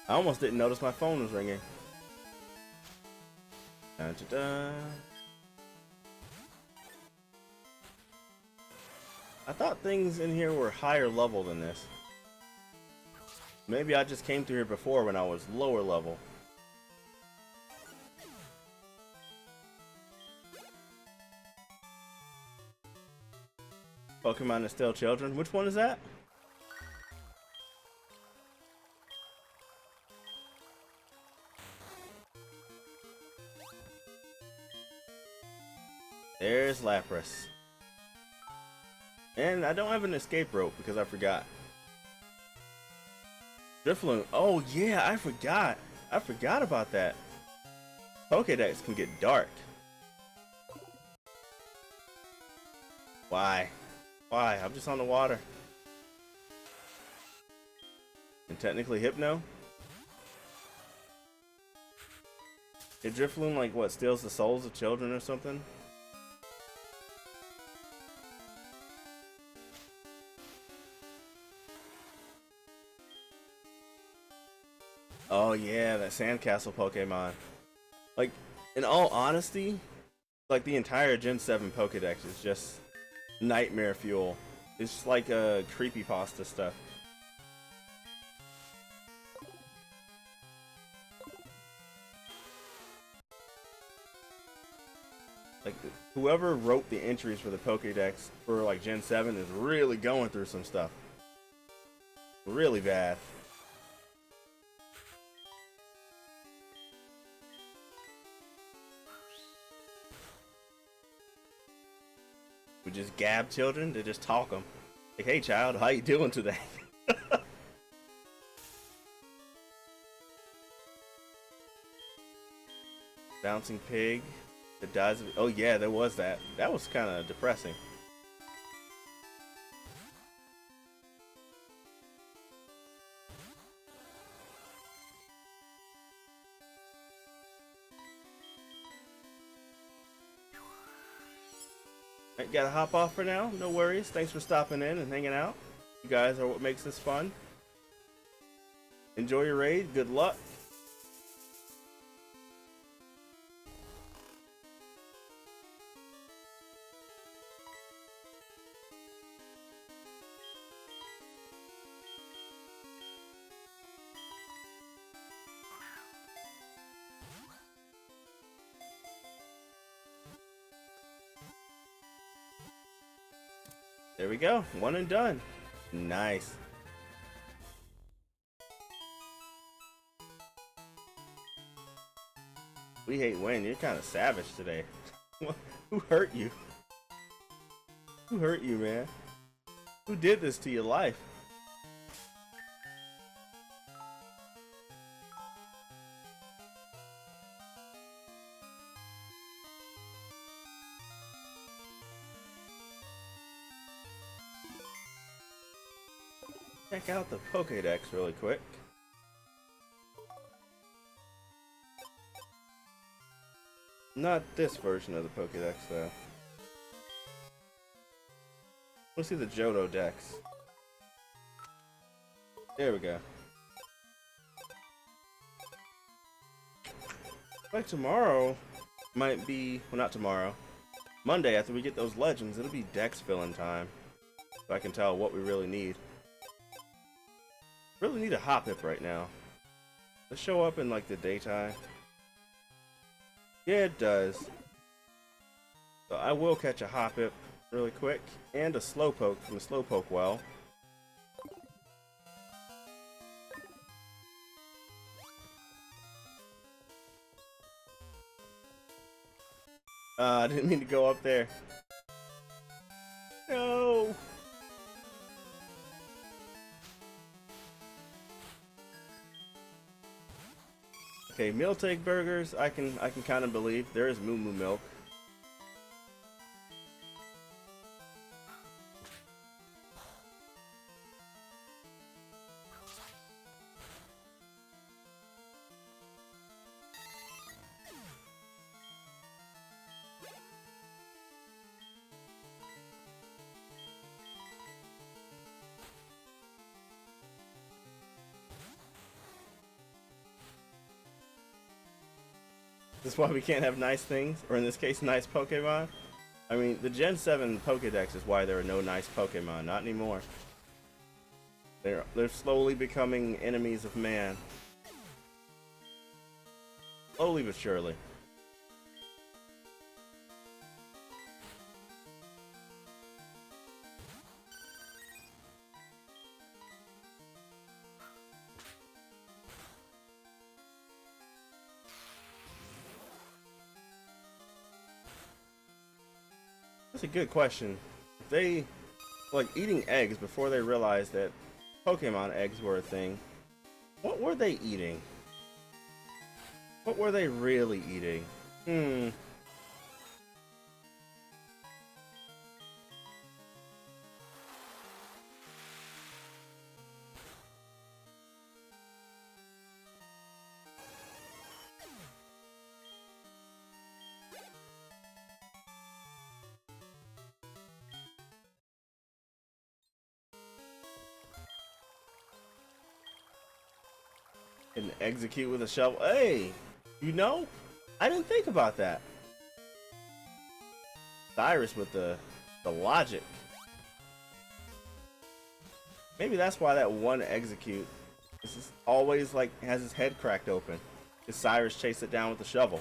I almost didn't notice my phone was ringing. Dun, dun, dun. I thought things in here were higher level than this. Maybe I just came through here before when I was lower level. Pokemon that steal children? Which one is that? There's Lapras. And I don't have an escape rope because I forgot. Drifloon. Oh yeah, I forgot. I forgot about that. Pokédex can get dark. Why? Why? I'm just on the water. And technically Hypno? Did Drifloon like what, steals the souls of children or something? Oh yeah, that Sandcastle Pokemon. Like, in all honesty, like the entire Gen 7 Pokédex is just nightmare fuel. It's like a creepypasta stuff. Like, whoever wrote the entries for the Pokédex for like Gen 7 is really going through some stuff. Really bad. We just gab children to just talk them. Like, hey child, how you doing today? Bouncing pig that dies of, oh yeah, there was that. That was kind of depressing. I gotta hop off for now. No worries. Thanks for stopping in and hanging out. You guys are what makes this fun. Enjoy your raid. Good luck. There we go. One and done. Nice. We hate Wayne. You're kind of savage today. Who hurt you? Who hurt you, man? Who did this to your life? Check out the Pokédex really quick. Not this version of the Pokédex, though. Let's see the Johto Dex. There we go. Like tomorrow might be, well, not tomorrow. Monday, after we get those legends, it'll be Dex filling time. So I can tell what we really need. Really need a Hoppip right now. Does it show up in like the daytime? Yeah, it does. So I will catch a Hoppip really quick and a Slowpoke from the Slowpoke well. I didn't mean to go up there. No. Okay, meal take burgers. I can kind of believe there is Moo Moo milk. This is why we can't have nice things, or in this case, nice Pokemon. I mean, the Gen 7 Pokedex is why there are no nice Pokemon. Not anymore. They're slowly becoming enemies of man. Slowly but surely. That's a good question. If they, like, eating eggs before they realized that Pokemon eggs were a thing, what were they eating? What were they really eating? And execute with a shovel. Hey, you know, I didn't think about that. Cyrus with the logic. Maybe that's why that one execute is just always like has his head cracked open. Because Cyrus chased it down with the shovel.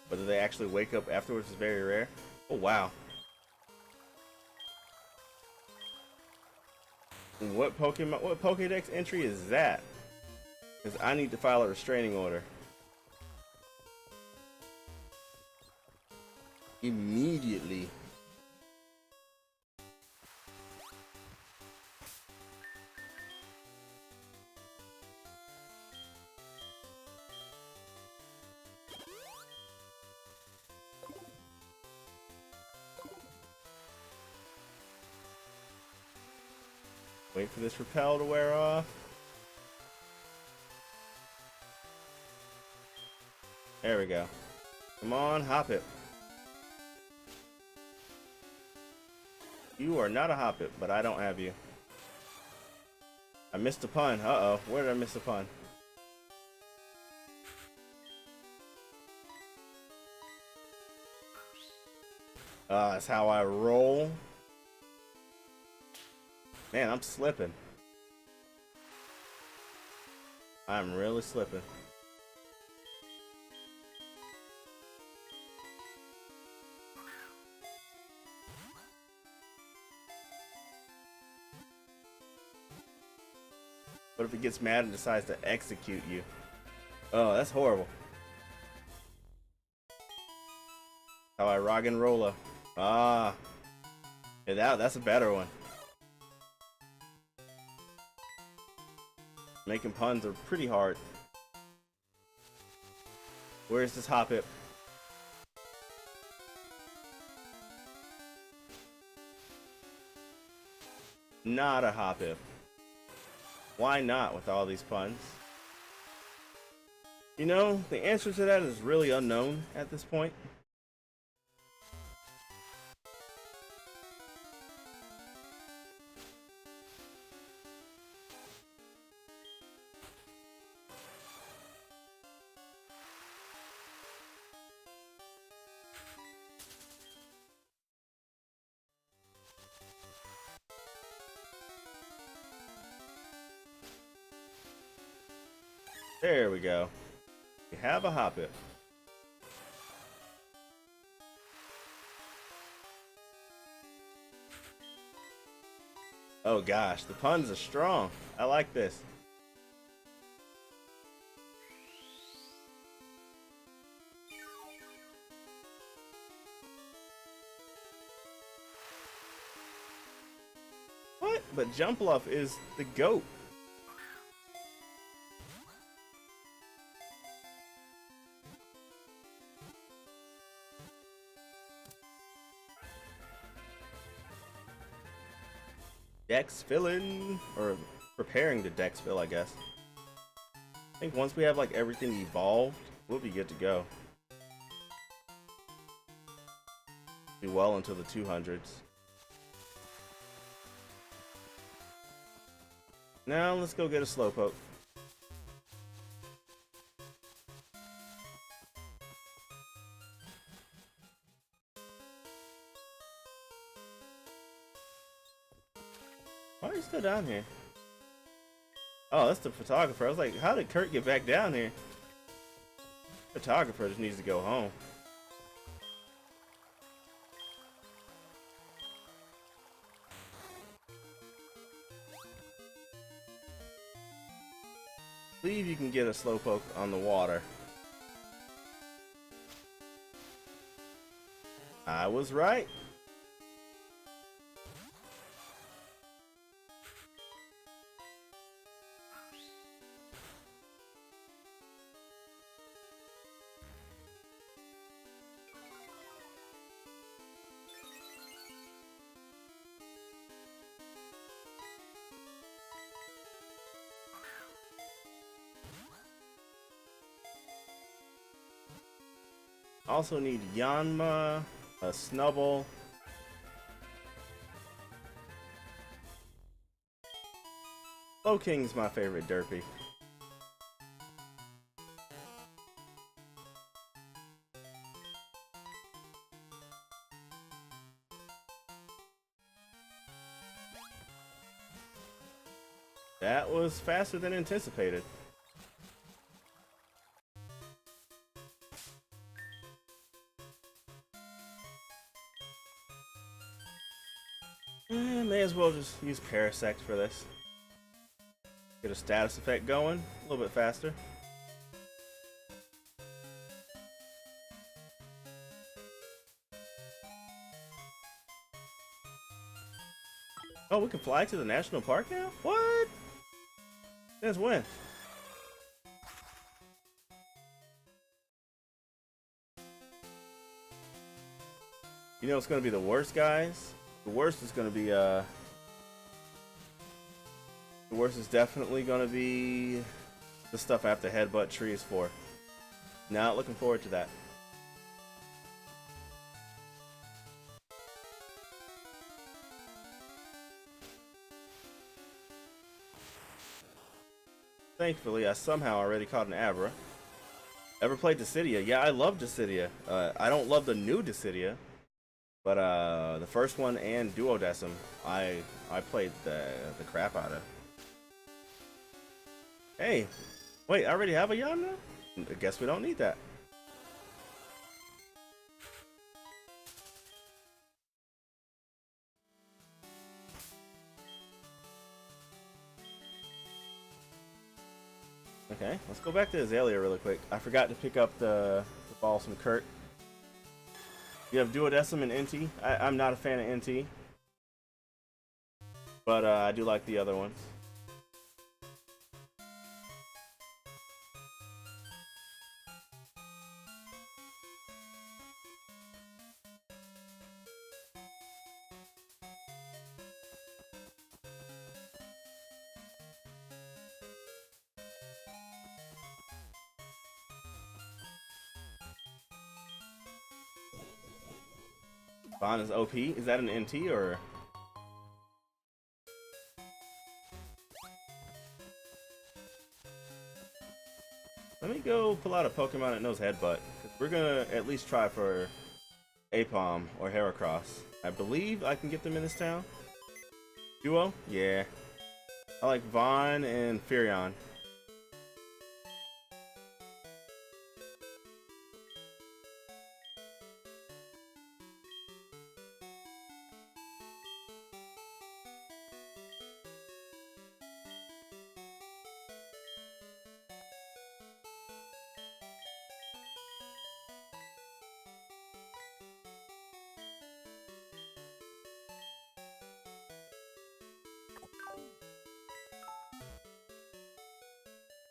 Whether they actually wake up afterwards is very rare. Oh wow. What Pokemon, what Pokédex entry is that? Because I need to file a restraining order. Immediately. Wait for this repel to wear off. There we go. Come on, Hoppip. You are not a Hoppip, but I don't have you. I missed a pun. Uh-oh. Where did I miss a pun? That's how I roll. Man, I'm slipping. I'm really slipping. What if it gets mad and decides to execute you? Oh, that's horrible. How I rock and rolla. Ah. Yeah, that's a better one. Making puns are pretty hard. Where's this Hoppip? Not a Hoppip. Why not with all these puns? You know, the answer to that is really unknown at this point. There we go. We have a Hoppip. Oh gosh, the puns are strong. I like this. What? But Jumpluff is the GOAT. Dex filling, or preparing the Dex fill, I guess. I think once we have like everything evolved, we'll be good to go. Be well into the 200s. Now let's go get a Slowpoke. Why are you still down here? Oh, that's the photographer. I was like, how did Kurt get back down here? Photographer just needs to go home. I believe you can get a Slowpoke on the water. I was right. Also need Yanma, a Snubble. Slowking's my favorite Derpy. That was faster than anticipated. May as well just use Parasect for this. Get a status effect going a little bit faster. Oh, we can fly to the national park now? What? Since when? You know what's gonna be the worst, guys? The worst is gonna be the worst is definitely gonna be the stuff I have to headbutt trees for. Not looking forward to that. Thankfully, I somehow already caught an Abra. Ever played Dissidia? Yeah, I love Dissidia. I don't love the new Dissidia, but the first one and Duodecim, I played the crap out of. Hey, wait, I already have a Yamna? I guess we don't need that. Okay, let's go back to Azalea really quick. I forgot to pick up the balls from Kurt. You have Duodecim and NT. I'm not a fan of NT, but I do like the other ones. Vaughn is OP. Is that an NT or? Let me go pull out a Pokemon that knows Headbutt. We're gonna at least try for Aipom or Heracross. I believe I can get them in this town. Duo? Yeah. I like Vaughn and Furion.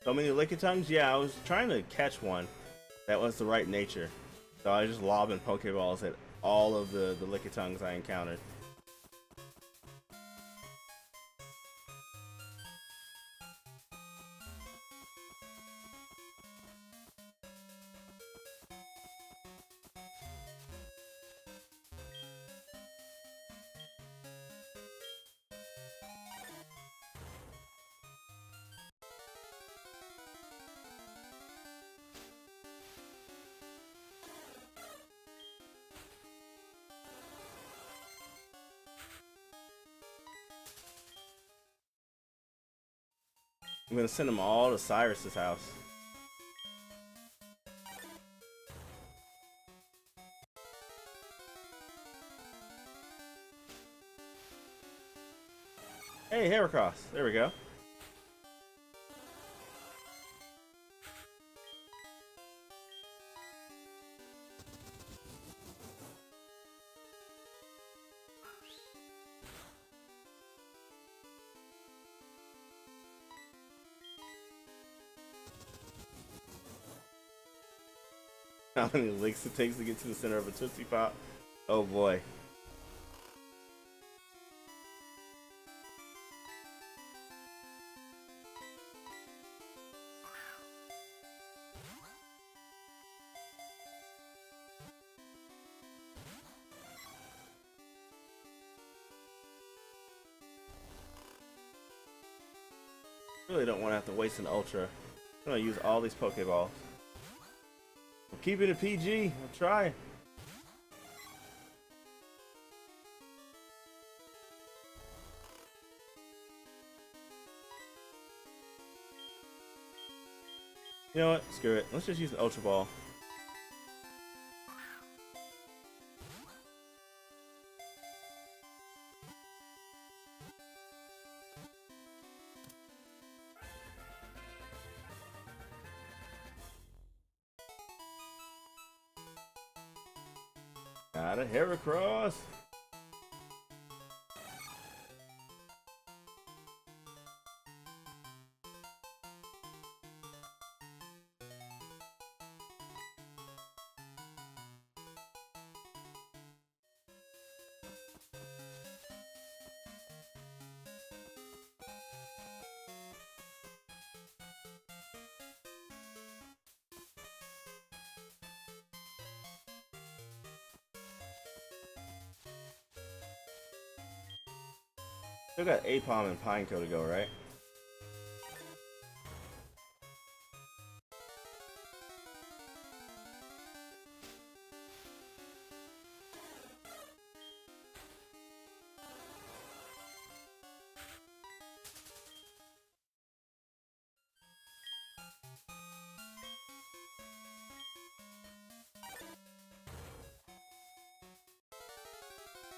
So many Lickitungs? Yeah, I was trying to catch one that was the right nature. So I was just lobbing Pokeballs at all of the Lickitungs I encountered. I'm gonna send them all to Cyrus's house. Hey, Heracross. There we go. How many licks it takes to get to the center of a Tootsie Pop? Oh boy. Really don't want to have to waste an Ultra. I'm gonna use all these Pokeballs. We'll keep it a PG. We'll try. You know what? Screw it. Let's just use an Ultra Ball. Got a Heracross. Still got Apom and Pineco to go, right?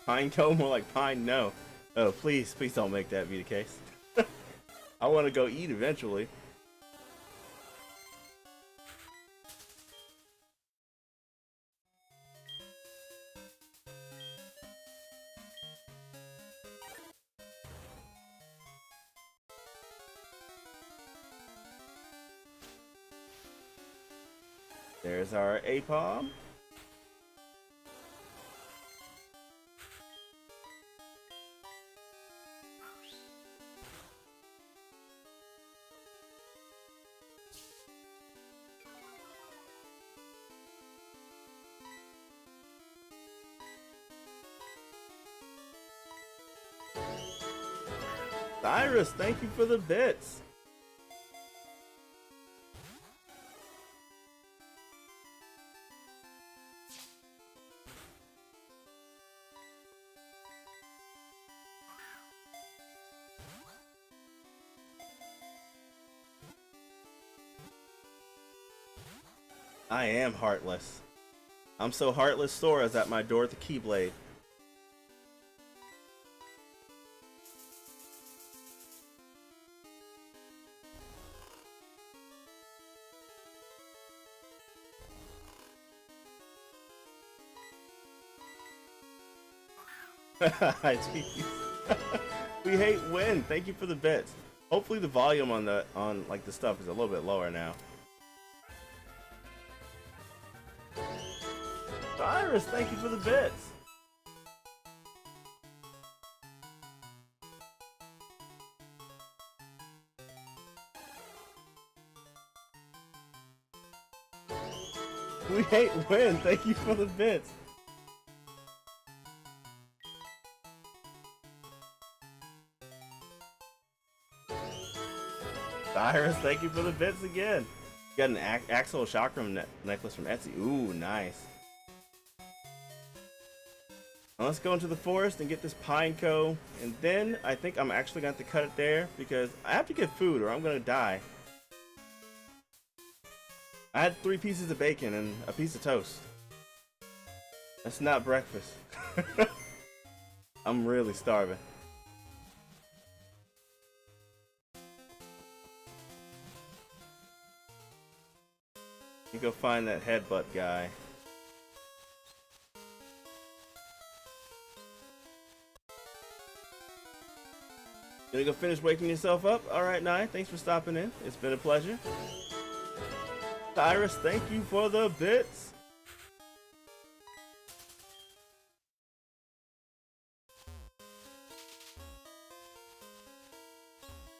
Pineco, more like Pine no. Oh, please, please don't make that be the case. I want to go eat eventually. There's our Apom. Cyrus, thank you for the bits. I am heartless. I'm so heartless, Sora's at my door with the Keyblade. Jeez. We hate wind. Thank you for the bits. Hopefully the volume on the like the stuff is a little bit lower now. Cyrus, thank you for the bits. We hate wind. Thank you for the bits. Cyrus, thank you for the bits again. Got an Axel Chakram necklace from Etsy. Ooh, nice. Now let's go into the forest and get this Pineco, and then I think I'm actually going to have to cut it there because I have to get food or I'm going to die. I had 3 pieces of bacon and a piece of toast. That's not breakfast. I'm really starving. You go find that headbutt guy. Gonna go finish waking yourself up? Alright, Nye, thanks for stopping in. It's been a pleasure. Cyrus, thank you for the bits.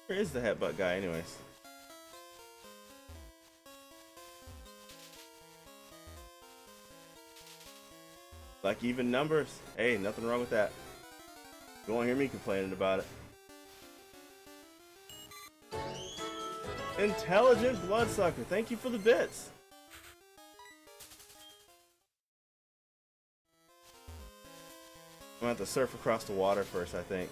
Where is the headbutt guy anyways? Like even numbers. Hey, nothing wrong with that. You won't hear me complaining about it. Intelligent Bloodsucker, thank you for the bits. I'm gonna have to surf across the water first, I think.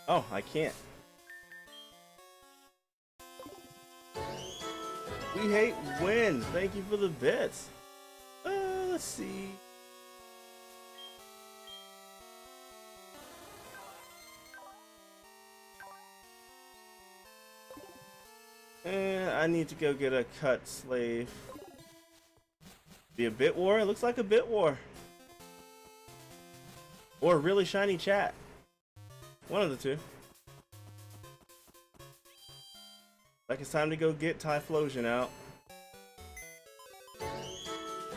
Oh, I can't. We hate wind. Thank you for the bits. Let's see. I need to go get a cut slave. Be a bit war? It looks like a bit war. Or a really shiny chat. One of the two. Like it's time to go get Typhlosion out.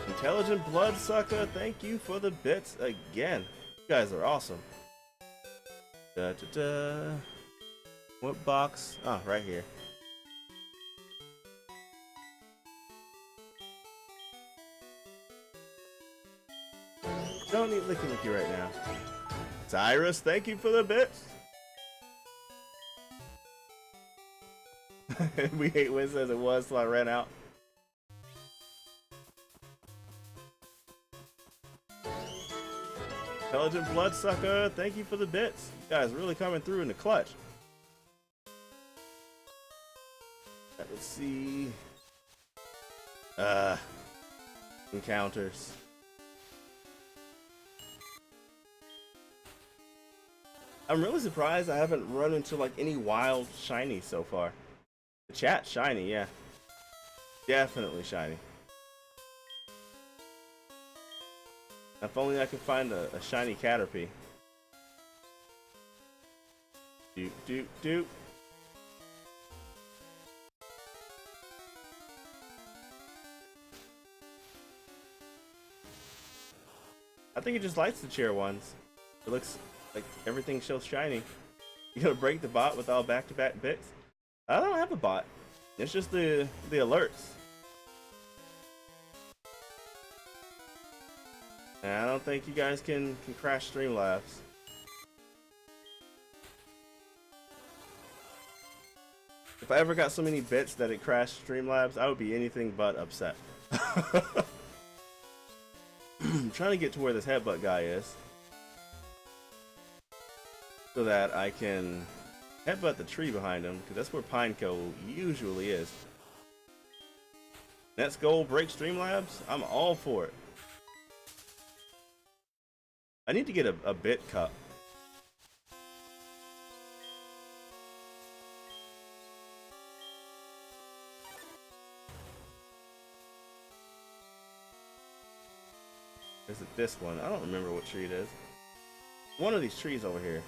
Intelligent Bloodsucker, thank you for the bits again. You guys are awesome. Da, da, da. What box? Oh, right here. Don't need Licky Licky right now. Cyrus, thank you for the bits. We hate Wiz as it was, so I ran out. Intelligent Bloodsucker, thank you for the bits. You guys really coming through in the clutch. Let's see. Encounters. I'm really surprised I haven't run into like any wild shiny so far. The chat shiny, yeah. Definitely shiny. If only I could find a shiny Caterpie. Doop doop doop. I think it just likes the cheer ones. It looks like everything shows shiny. You gonna break the bot with all back-to-back bits? I don't have a bot. It's just the alerts. And I don't think you guys can crash Streamlabs. If I ever got so many bits that it crashed Streamlabs, I would be anything but upset. I'm trying to get to where this headbutt guy is, so that I can headbutt the tree behind him, because that's where Pineco usually is. Let's go break Streamlabs. I'm all for it. I need to get a bit cup. Is it this one? I don't remember what tree it is. One of these trees over here.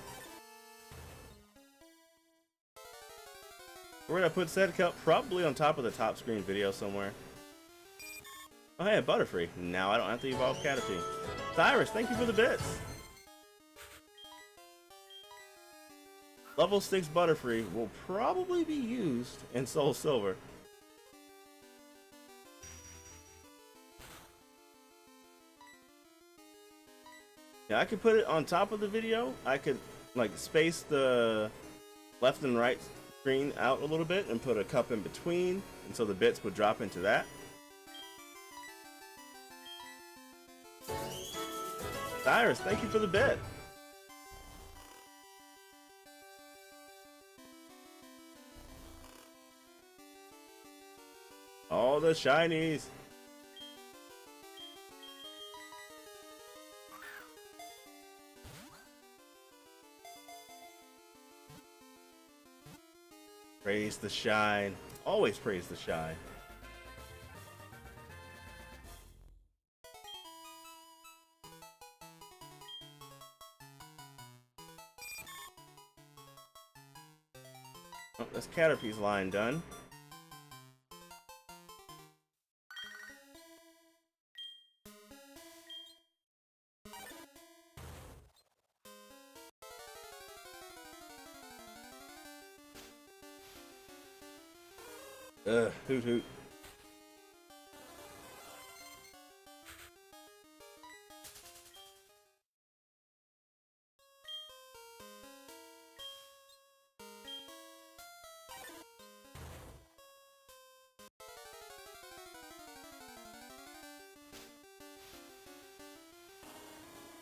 Where did I put said cup? Probably on top of the top screen video somewhere. Oh hey, Butterfree. Now I don't have to evolve Caterpie. Cyrus, thank you for the bits. Level 6 Butterfree will probably be used in Soul Silver. Yeah, I could put it on top of the video. I could like space the left and right screen out a little bit and put a cup in between, and so the bits would drop into that. Cyrus, thank you for the bit. All the shinies. Praise the shine. Always praise the shine. Oh, that's Caterpie's line done. Hoot hoot.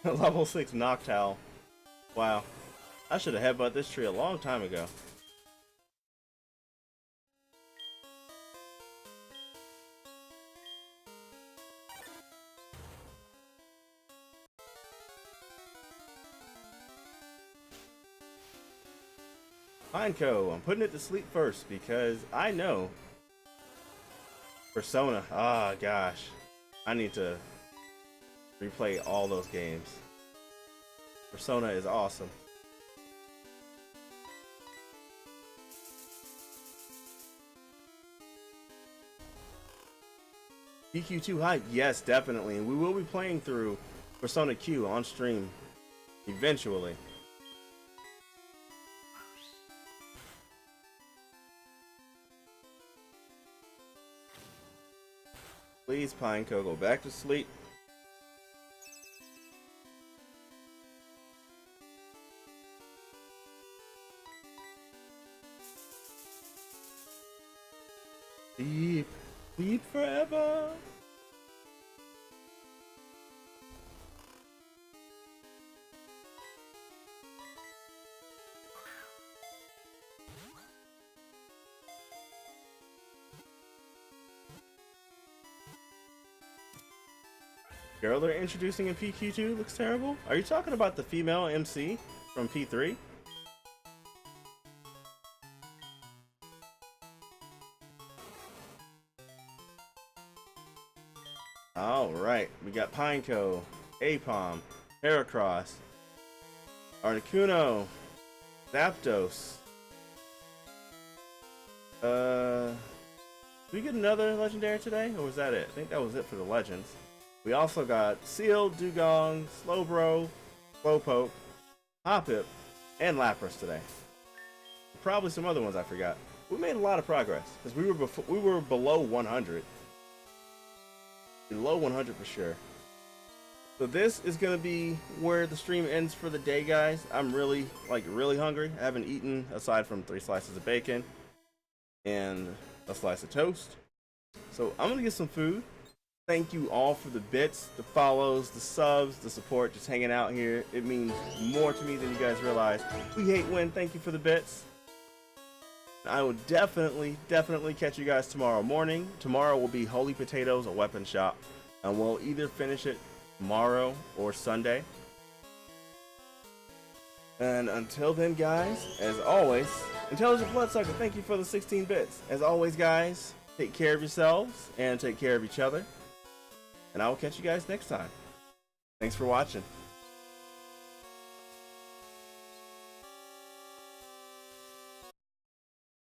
Level 6 Noctowl. Wow. I should have headbutted this tree a long time ago. Pineco, I'm putting it to sleep first because I know Persona. Ah, gosh. I need to replay all those games. Persona is awesome. PQ2 Hype, yes, definitely. And we will be playing through Persona Q on stream eventually. Please, Pineco, go back to sleep. Sleep, sleep forever. Girl they're introducing in PQ2 looks terrible. Are you talking about the female MC from P3? Alright, we got Pineco, Apom, Heracross, Articuno, Zapdos. Did we get another legendary today, or was that it? I think that was it for the legends. We also got Seal, Dugong, Slowbro, Slowpoke, Hoppip, and Lapras today. Probably some other ones I forgot. We made a lot of progress because we were below 100. Below 100 for sure. So this is gonna be where the stream ends for the day, guys. I'm really hungry. I haven't eaten aside from 3 slices of bacon and a slice of toast. So I'm gonna get some food. Thank you all for the bits, the follows, the subs, the support, just hanging out here. It means more to me than you guys realize. We hate win. Thank you for the bits. I will definitely catch you guys tomorrow morning. Tomorrow will be Holy Potatoes, a weapon shop, and we'll either finish it tomorrow or Sunday. And until then, guys, as always, Intelligent Bloodsucker, thank you for the 16 bits. As always, guys, take care of yourselves and take care of each other. And I will catch you guys next time. Thanks for watching.